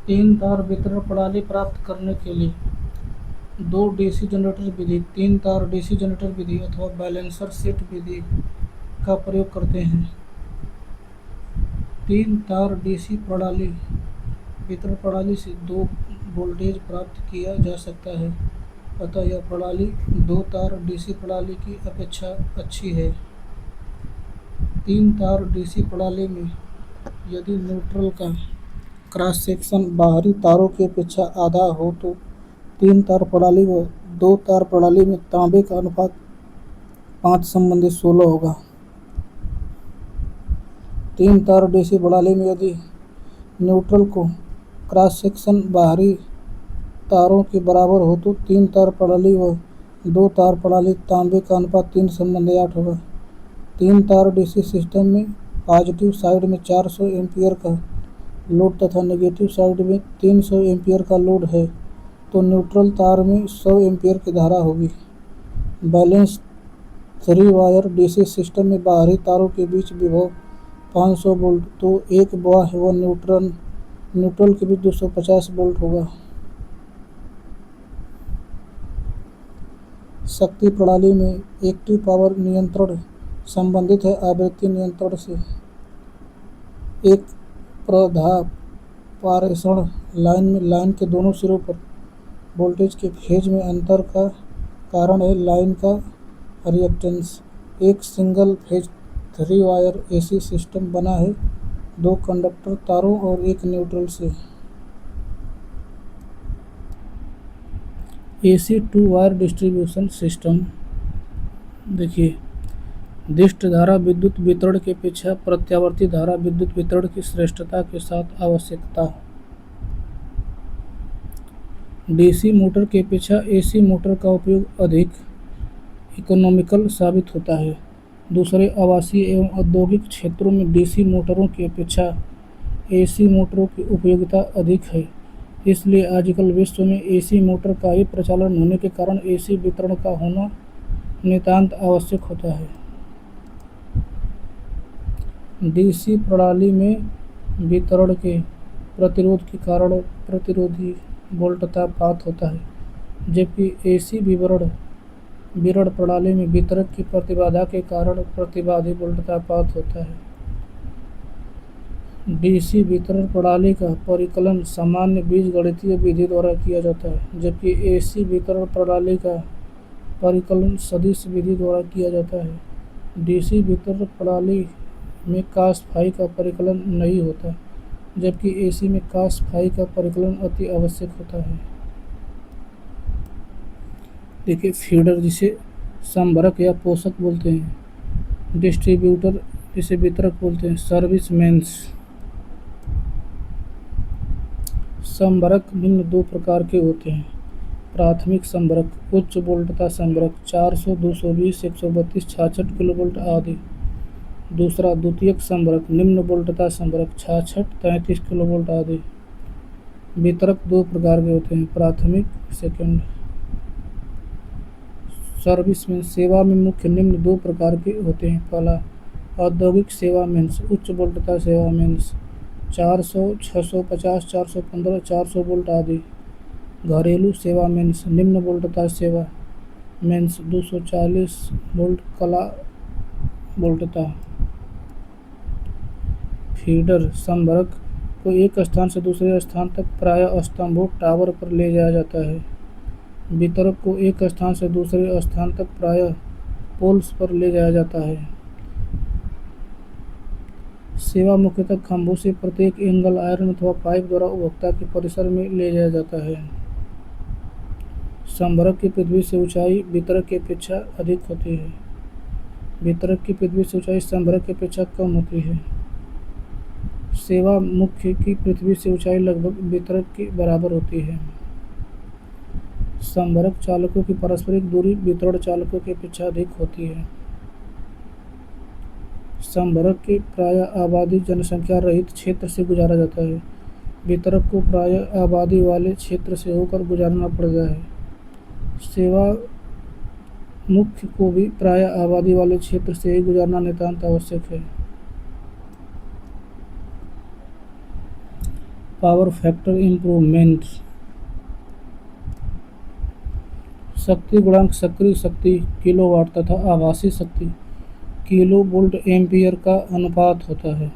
3 तार वितरण प्रणाली प्राप्त करने के लिए 2 डीसी जनरेटर विधि, 3 तार डीसी जनरेटर विधि अथवा बैलेंसर सेट विधि का प्रयोग करते हैं। 3 तार डीसी प्रणाली वितरण प्रणाली से 2 वोल्टेज प्राप्त किया जा सकता है, अतः यह प्रणाली 2 तार डीसी प्रणाली की अपेक्षा अच्छी है। 3 तार डीसी प्रणाली में यदि न्यूट्रल का क्रॉस सेक्शन बाहरी तारों की अपेक्षा आधा हो तो 3 तार प्रणाली व 2 तार प्रणाली में तांबे का अनुपात 5:16 होगा। 3 तार डीसी प्रणाली में यदि न्यूट्रल को क्रॉस सेक्शन बाहरी तारों के बराबर हो तो 3 तार प्रणाली व 2 तार प्रणाली तांबे का अनुपात 3:8 होगा। 3 तार डीसी सिस्टम में पॉजिटिव साइड में 400 एम्पीयर का लोड तथा नेगेटिव साइड में 300 एम्पीयर का लोड है तो न्यूट्रल तार में 100 एम्पीयर की धारा होगी। बैलेंस 3 वायर डीसी सिस्टम में बाहरी तारों के बीच विभव 500 वोल्ट तो एक बाह्य व न्यूट्रल के बीच 250 वोल्ट होगा। शक्ति प्रणाली में एक्टिव पावर नियंत्रण संबंधित है आवृत्ति नियंत्रण से। एक पारेषण लाइन में लाइन के दोनों सिरों पर वोल्टेज के फेज में अंतर का कारण है लाइन का रिएक्टेंस। एक single phase 3 wire AC system बना है 2 कंडक्टर तारों और 1 न्यूट्रल से। AC 2 wire distribution system. देखिए, दिष्ट धारा विद्युत वितरण की अपेक्षा प्रत्यावर्ती धारा विद्युत वितरण की श्रेष्ठता के साथ आवश्यकता। डीसी मोटर की अपेक्षा एसी मोटर का उपयोग अधिक इकोनॉमिकल साबित होता है। दूसरे आवासीय एवं औद्योगिक क्षेत्रों में डीसी मोटरों की अपेक्षा एसी मोटरों की उपयोगिता अधिक है, इसलिए आजकल विश्व में एसी मोटर का ही प्रचलन होने के कारण एसी वितरण का होना नितांत आवश्यक होता है। डीसी प्रणाली में वितरण के प्रतिरोध के कारण प्रतिरोधी वोल्टतापात होता है, जबकि एसी वितरण प्रणाली में वितरक की प्रतिबाधा के कारण प्रतिबाधी वोल्टतापात होता है। डीसी वितरण प्रणाली का परिकलन सामान्य बीजगणितीय विधि द्वारा किया जाता है, जबकि एसी वितरण प्रणाली का परिकलन सदिश विधि द्वारा किया जाता है। डीसी वितरण प्रणाली में cos फाई का परिकलन नहीं होता, जबकि एसी में cos फाई का परिकलन अति आवश्यक होता है। देखिए, फीडर जिसे संभरक या पोषक बोलते हैं, डिस्ट्रीब्यूटर जिसे वितरक बोलते हैं। Service mains. संभरक निम्न दो प्रकार के होते हैं। प्राथमिक संभरक उच्च वोल्टता संभरक 400, 220, 132, 66 किलोवोल्ट आदि। दूसरा द्वितीयक संभरक निम्न वोल्टता संभरक 66, 33 किलोवोल्ट आदि। वितरक दो प्रकार के होते हैं। प्राथमिक सेकेंड। सर्विस में सेवा में मुख्य निम्न दो प्रकार के होते हैं। पहला औद्योगिक सेवा मेंस उच्च वोल्टता सेवा मेंस 400, 650, 415, 400 वोल्ट आदि। घरेलू सेवा मेंस निम्न वोल्टता सेवा मेंस 240 वोल्ट कला वोल्टता। फीडर संभरक को एक स्थान से दूसरे स्थान तक प्रायः स्तंभों टावर पर ले जाया जाता है। वितरक को एक स्थान से दूसरे स्थान तक प्रायः पोल्स पर ले जाया जाता है। सेवा मुख्यतः खंभों से प्रत्येक एंगल आयरन अथवा पाइप द्वारा उपभोक्ता के परिसर में ले जाया जाता है। संभरक की पृथ्वी से ऊंचाई वितरक की अपेक्षा अधिक होती है। वितरक की पृथ्वी से ऊंचाई संभरक की अपेक्षा कम होती है। सेवा मुख्य की पृथ्वी से ऊंचाई लगभग वितरक के बराबर होती है। संभरक चालकों की पारस्परिक दूरी वितरण चालकों की अपेक्षा अधिक होती है। संभरक के प्रायः आबादी जनसंख्या रहित क्षेत्र से गुजारा जाता है। वितरक को प्रायः आबादी वाले क्षेत्र से होकर गुजारना पड़ता है। सेवा मुख्य को भी प्रायः आबादी वाले क्षेत्र से ही गुजारना नितांत आवश्यक है। Power factor improvement. शक्ति गुणांक सक्रिय शक्ति किलोवाट तथा आभासी शक्ति किलो वोल्ट एम्पियर का अनुपात होता है।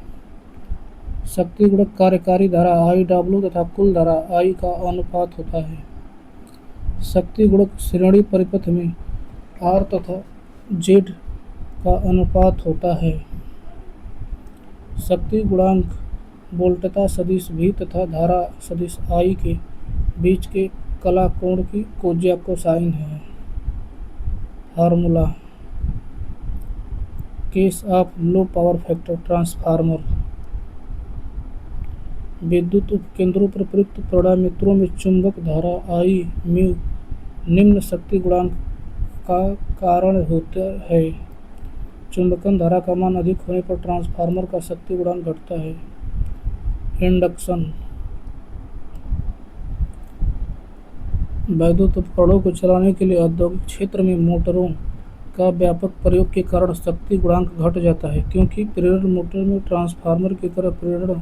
शक्ति गुणक कार्यकारी धारा IW तथा कुल धारा I का अनुपात होता है। शक्ति गुणक श्रेणी परिपथ में R तथा Z का अनुपात होता है। शक्ति गुणांक वोल्टता सदिश V तथा धारा सदिश I के बीच के कला कोण की कोज्या कोसाइन है। Formula. Case of low power factor transformer. विद्युत उपकेंद्रों पर प्रयुक्त प्राणमित्रों में चुंबक धारा I म्यू निम्न शक्ति गुणांक का कारण होता है। चुंबकन धारा का मान अधिक होने पर ट्रांसफार्मर का शक्ति गुणांक घटता है। इंडक्शन। वैद्युत उपकरणों को चलाने के लिए औद्योगिक क्षेत्र में मोटरों का व्यापक प्रयोग के कारण शक्ति गुणांक घट जाता है, क्योंकि प्रेरण मोटर में ट्रांसफार्मर की तरह प्रेरण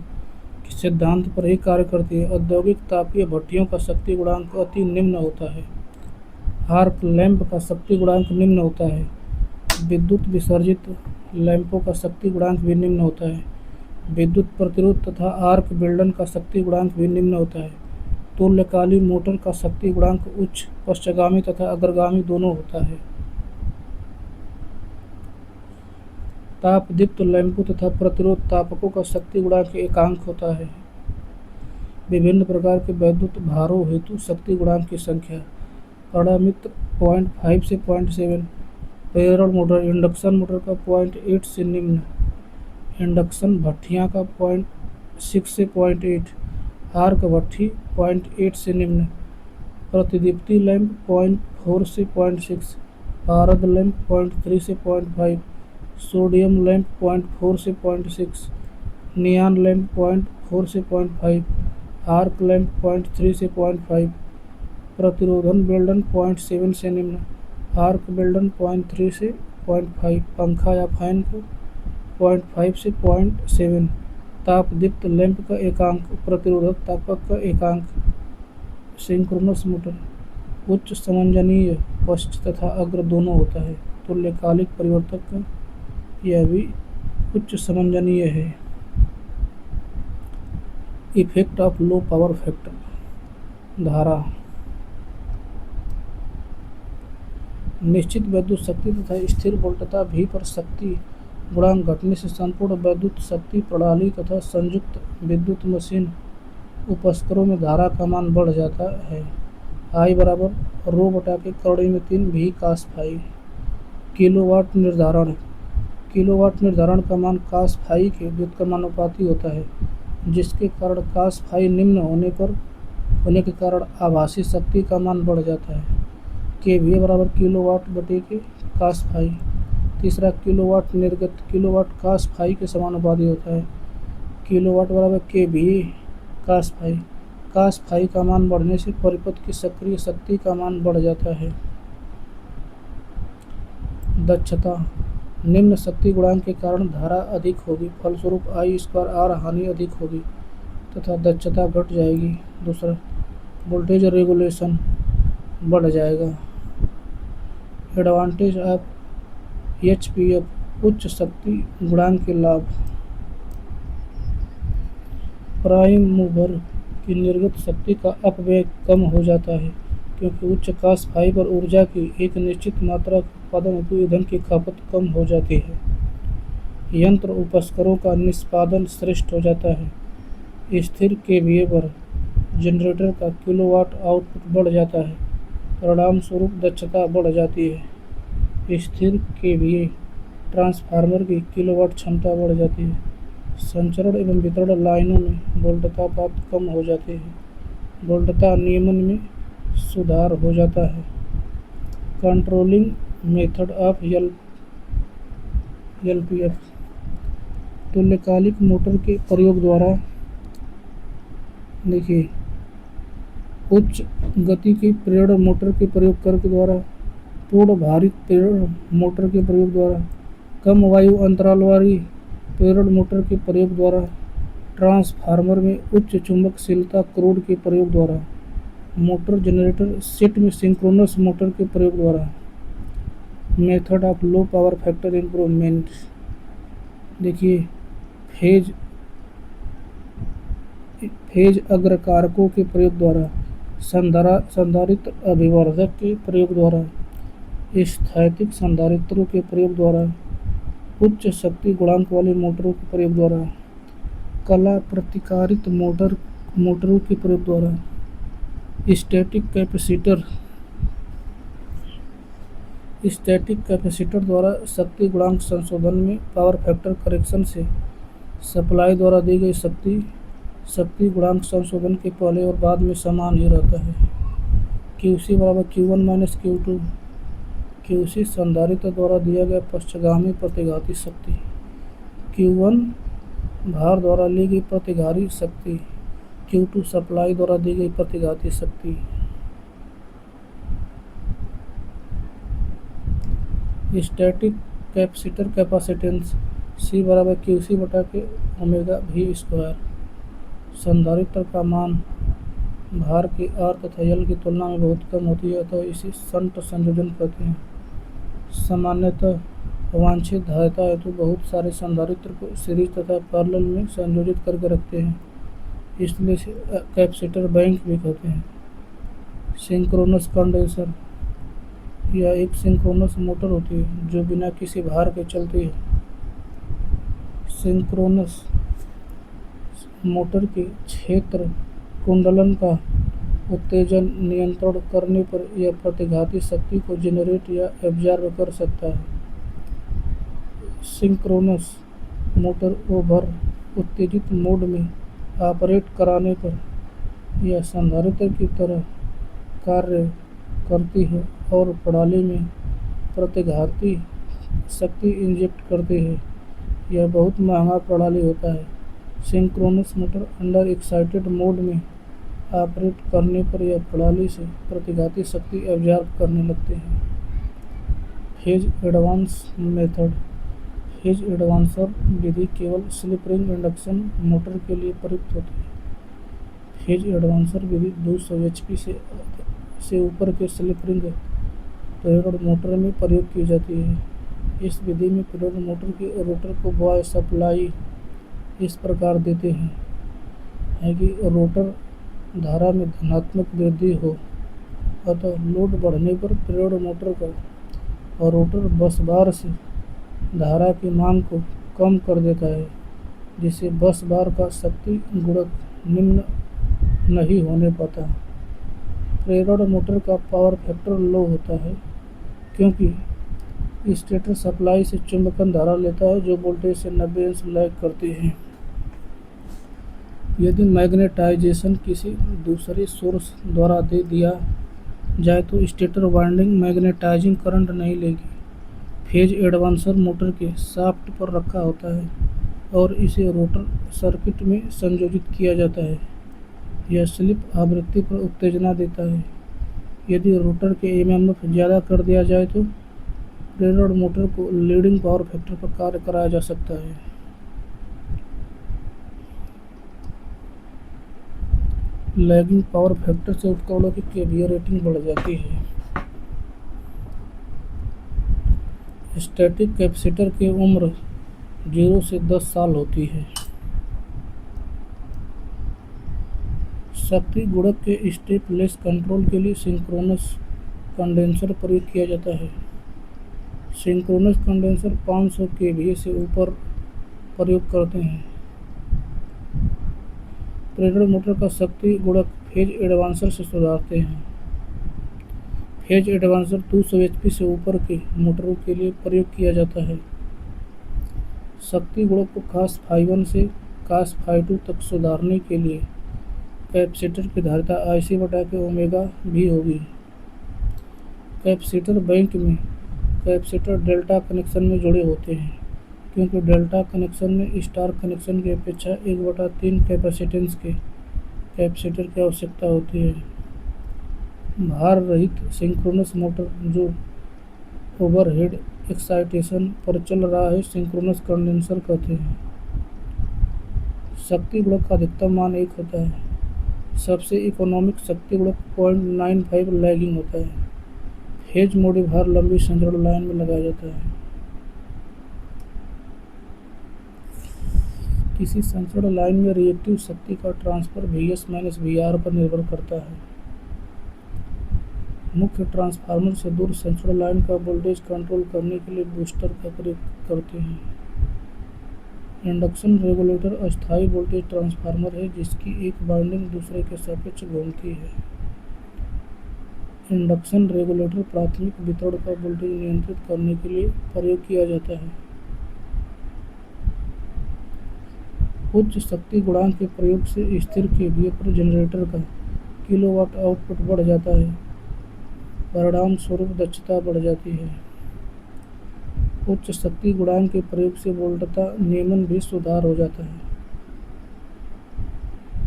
के सिद्धांत पर ही कार्य करती है। औद्योगिक तापीय भट्टियों का शक्ति गुणांक अति निम्न होता है। आर्क लैंप का शक्ति गुणांक निम्न होता है। विद्युत विसर्जित लैंपों का शक्ति गुणांक भी निम्न होता है। विद्युत प्रतिरोध तथा आर्क वेल्डन का शक्ति गुणांक भी निम्न होता है। तुल्यकालिक मोटर का शक्ति गुणांक उच्च पश्चगामी तथा अग्रगामी दोनों होता है। तापदीप्त लैंपों तथा प्रतिरोध तापकों का शक्ति गुणांक एकांक होता है। विभिन्न प्रकार के वैद्युत भारों हेतु शक्ति गुणांक की संख्या। प्राणमित्र 0.5 से 0.7। प्रेरण मोटर इंडक्शन मोटर का 0.8 से निम्न। इंडक्शन भट्ठियाँ का 0.6 से 0.8। आर्क भट्ठी 0.8 से निम्न। प्रतिदीप्ति लैंप 0.4 से 0.6। पारद लैंप 0.3 से 0.5। सोडियम लैंप 0.4 से 0.6। नियॉन लैंप 0.4 से 0.5। आर्क लैंप 0.3 से 0.5। प्रतिरोधन वेल्डन 0.7 से निम्न। आर्क वेल्डन 0.3 से 0.5। पंखा या फैन को 0.5 से 0.7। तापदीप्त लैंप का एकांक प्रतिरोधक तापक का एकांक। सिंक्रोनस मोटर उच्च समंजनीय पश्च तथा अग्र दोनों होता है। तुल्यकालिक परिवर्तक का यह भी उच्च समंजनीय है। Effect of low power factor. धारा। निश्चित वैद्युत शक्ति तथा स्थिर वोल्टता V पर शक्ति गुणांक घटने से संपूर्ण वैद्युत शक्ति प्रणाली तथा संयुक्त विद्युत मशीन उपस्करों में धारा का मान बढ़ जाता है। I बराबर रो बटा के करोड़ी में 3 V cos फाई। किलोवाट निर्धारण। किलोवाट निर्धारण का मान cos फाई के व्युत्क्रमानुपाती होता है, जिसके कारण cos फाई निम्न होने के कारण आभासी शक्ति का मान बढ़ जाता है। केवीए बराबर किलोवाट बटे के cos फाई। तीसरा, किलोवाट निर्गत किलोवाट cos फाई के समानुपाती होता है। किलोवाट बराबर KVA cos phi. cos phi का मान बढ़ने से परिपथ की सक्रिय शक्ति का मान बढ़ जाता है। दक्षता, निम्न शक्ति गुणांक के कारण धारा अधिक होगी, फलस्वरूप I²R हानि अधिक होगी तथा दक्षता घट जाएगी। दूसरा, वोल्टेज रेगुलेशन बढ़ जाएगा। एडवांटेज ऑफ HPF, उच्च शक्ति गुणांक के लाभ। प्राइम मूवर की निर्गत शक्ति का अपव्यय कम हो जाता है, क्योंकि उच्च cos फाई पर ऊर्जा की एक निश्चित मात्रा के उत्पादन हेतु ईंधन की खपत कम हो जाती है। यंत्र उपस्करों का निष्पादन श्रेष्ठ हो जाता है। स्थिर केवीए पर जनरेटर का किलोवाट आउटपुट बढ़ जाता है, परिणाम स्वरूप दक्षता बढ़ जाती है। स्थिर केवीए ट्रांसफार्मर की किलोवाट क्षमता बढ़ जाती है। संचरण एवं वितरण लाइनों में वोल्टतापात कम हो जाते हैं, वोल्टता नियमन में सुधार हो जाता है। कंट्रोलिंग मेथड ऑफ LPF, तुल्यकालिक मोटर के प्रयोग द्वारा देखिए उच्च गति की प्रेरण मोटर के प्रयोग करके द्वारा, पूर्ण भारित प्रेरण मोटर के प्रयोग द्वारा, कम वायु अंतराल वाली प्रेरण मोटर के प्रयोग द्वारा, ट्रांसफार्मर में उच्च चुंबकशीलता क्रोड के प्रयोग द्वारा, मोटर जनरेटर सेट में सिंक्रोनस मोटर के प्रयोग द्वारा। Method of low power factor improvement, देखिए फेज अग्रकारकों के प्रयोग द्वारा, संधारित्र अभिवर्धक के प्रयोग द्वारा, स्थैतिक संधारित्रों के प्रयोग द्वारा, उच्च शक्ति गुणांक वाली मोटरों के प्रयोग द्वारा, कला प्रतिकारित मोटरों के प्रयोग द्वारा, स्टैटिक कैपेसिटर द्वारा शक्ति गुणांक संशोधन में पावर फैक्टर करेक्शन से सप्लाई द्वारा दी गई शक्ति गुणांक संशोधन के पहले और बाद में समान ही रहता है। QC बराबर Q1 माइनस Q2। QC संधारित्र द्वारा दिया गया पश्चगामी प्रतिघाती शक्ति, Q1 भार द्वारा ली गई प्रतिघाती शक्ति, Q2 सप्लाई द्वारा दी गई प्रतिघाती शक्ति। स्टैटिक कैपेसिटर कैपेसिटेंस C बराबर QC बटा के ओमेगा V²। संधारित्र का मान भार के R तथा L की तुलना में बहुत कम होती है, अतः इसे शंट संयोजन कहते हैं। सामान्यतः अवांछित धारिता हेतु बहुत सारे संधारित्र को सीरीज तथा पैरेलल में संयोजित करके रखते हैं, इसलिए इसे कैपेसिटर बैंक भी कहते हैं। सिंक्रोनस कंडेंसर, यह एक सिंक्रोनस मोटर होती है जो बिना किसी भार के चलती है। सिंक्रोनस मोटर के क्षेत्र कुंडलन का उत्तेजन नियंत्रण करने पर यह प्रतिघाती शक्ति को जेनरेट या एब्जॉर्ब कर सकता है। सिंक्रोनस मोटर ओवर उत्तेजित मोड में ऑपरेट कराने पर यह संधारित्र की तरह कार्य करती है और प्रणाली में प्रतिघाती शक्ति इंजेक्ट करती है। यह बहुत महंगा प्रणाली होता है। Synchronous motor under excited mode में ऑपरेट करने पर यह प्रणाली से प्रतिघाती शक्ति एब्जॉर्ब करने लगते हैं। Phase advance method, phase advancer विधि केवल स्लिप रिंग इंडक्शन मोटर के लिए प्रयुक्त होती है। फेज एडवांसर विधि 200 HP से ऊपर के स्लिप रिंग प्रेरण मोटर में प्रयोग की जाती है। इस विधि में प्रेरण मोटर के रोटर को बॉय सप्लाई इस प्रकार देते हैं कि रोटर धारा में धनात्मक वृद्धि हो, अतः लोड बढ़ने पर प्रेरण मोटर का और रोटर बस बार से धारा की मांग को कम कर देता है, जिससे बस बार का शक्ति गुणक निम्न नहीं होने पाता। प्रेरण मोटर का पावर फैक्टर लो होता है क्योंकि स्टेटर सप्लाई से चुंबकन धारा लेता है जो वोल्टेज से 90 अंश लैग करती है। यदि मैग्नेटाइजेशन किसी दूसरे सोर्स द्वारा दे दिया जाए तो स्टेटर वाइंडिंग मैग्नेटाइजिंग करंट नहीं लेगी। फेज एडवांसर मोटर के शाफ्ट पर रखा होता है और इसे रोटर सर्किट में संयोजित किया जाता है। यह स्लिप आवृत्ति पर उत्तेजना देता है। यदि रोटर के एमएमएफ ज़्यादा कर दिया जाए तो प्रेरण मोटर को लीडिंग पावर फैक्टर पर कार्य कराया जा सकता है। लैगिंग पावर फैक्टर से उपकरणों की केवीए रेटिंग बढ़ जाती है। स्टैटिक कैपेसिटर की उम्र 0 से 10 साल होती है। शक्ति गुणक के स्टेप लेस कंट्रोल के लिए सिंक्रोनस कंडेंसर प्रयोग किया जाता है। सिंक्रोनस कंडेंसर 500 केवीए से ऊपर प्रयोग करते हैं। प्रेरण मोटर का शक्ति गुणक फेज एडवांसर से सुधारते हैं। फेज एडवांसर 200 एचपी से ऊपर के मोटरों के लिए प्रयोग किया जाता है। शक्ति गुणक को cos phi1 से cos phi2 तक सुधारने के लिए कैपेसिटर की धारिता IC/ओमेगा भी होगी। कैपेसिटर बैंक में कैपेसिटर डेल्टा कनेक्शन में जुड़े होते हैं क्योंकि डेल्टा कनेक्शन में स्टार कनेक्शन की अपेक्षा 1/3 कैपेसिटेंस के कैपेसिटर की आवश्यकता होती है। भार रहित सिंक्रोनस मोटर जो ओवरहेड एक्साइटेशन पर चल रहा है सिंक्रोनस कंडेंसर कहते हैं। शक्ति गुणक का अधिकतम मान 1 होता है। सबसे इकोनॉमिक शक्ति गुणक 0.95 लैगिंग होता है। फेज मोडी भार लंबी संचरण लाइन में लगाया जाता है। किसी संचरण लाइन में रिएक्टिव शक्ति का ट्रांसफर Vs-Vr पर निर्भर करता है। मुख्य ट्रांसफार्मर से दूर संचरण लाइन का वोल्टेज कंट्रोल करने के लिए बूस्टर का प्रयोग करते हैं। इंडक्शन रेगुलेटर अस्थायी वोल्टेज ट्रांसफार्मर है जिसकी एक वाइंडिंग दूसरे के सापेक्ष घूमती है। इंडक्शन रेगुलेटर प्राथमिक वितरण का वोल्टेज नियंत्रित करने के लिए प्रयोग किया जाता है। उच्च शक्ति गुणांक के प्रयोग से स्थिर केवीए पर जनरेटर का किलोवाट आउटपुट बढ़ जाता है। परिणाम स्वरूप दक्षता बढ़ जाती है। उच्च शक्ति गुणांक के प्रयोग से वोल्टता नियमन भी सुधार हो जाता है।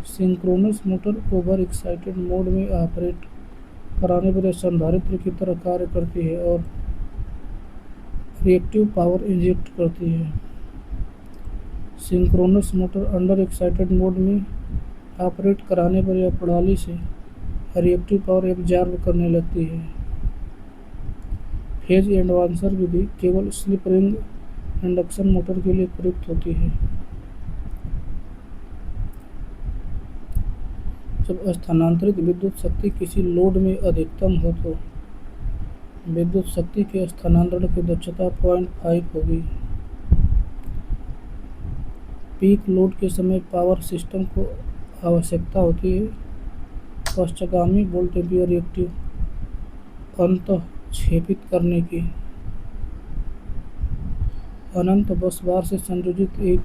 Synchronous motor over excited mode में ऑपरेट कराने पर संधारित्र की तरह कार्य करती है और रिएक्टिव पावर इंजेक्ट करती है। Synchronous motor under excited mode में ऑपरेट कराने पर यह प्रणाली से रिएक्टिव पावर एब्जॉर्ब करने लगती है। फेज एडवांसर विधि केवल स्लिप रिंग इंडक्शन मोटर के लिए प्रयुक्त होती है। जब स्थानांतरित विद्युत शक्ति किसी लोड में अधिकतम हो तो विद्युत शक्ति के स्थानांतरण की दक्षता 0.5 होगी। पीक लोड के समय पावर सिस्टम को आवश्यकता होती है पश्चगामी वोल्ट एम्पीयर रिएक्टिव अंतःक्षेपित करने की। अनंत बस बार से संयोजित एक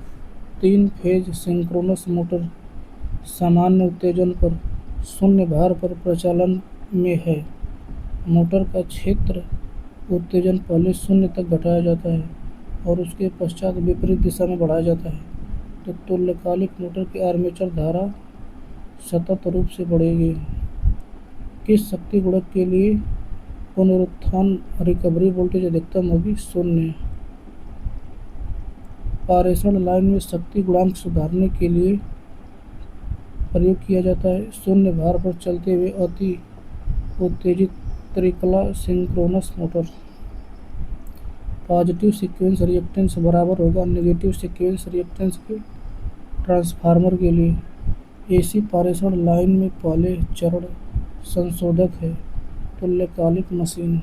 3 फेज सिंक्रोनस मोटर सामान्य उत्तेजन पर शून्य भार पर प्रचालन में है। मोटर का क्षेत्र उत्तेजन पहले 0 तक घटाया जाता है और उसके पश्चात विपरीत दिशा में बढ़ाया जाता है तो तुल्यकालिक मोटर की आर्मेचर धारा सतत रूप से बढ़ेगी। किस शक्ति गुणक के लिए पुनरुत्थान रिकवरी वोल्टेज अधिकतम होगी? 0। पारेषण लाइन में शक्ति गुणांक सुधारने के लिए प्रयोग किया जाता है 0 भार पर चलते हुए अति उत्तेजित त्रिकला synchronous motor. Positive sequence reactance बराबर होगा नेगेटिव सीक्वेंस रिएक्टेंस के ट्रांसफार्मर के लिए। एसी पारेषण लाइन में पहले चरण संशोधक है तुल्यकालिक मशीन।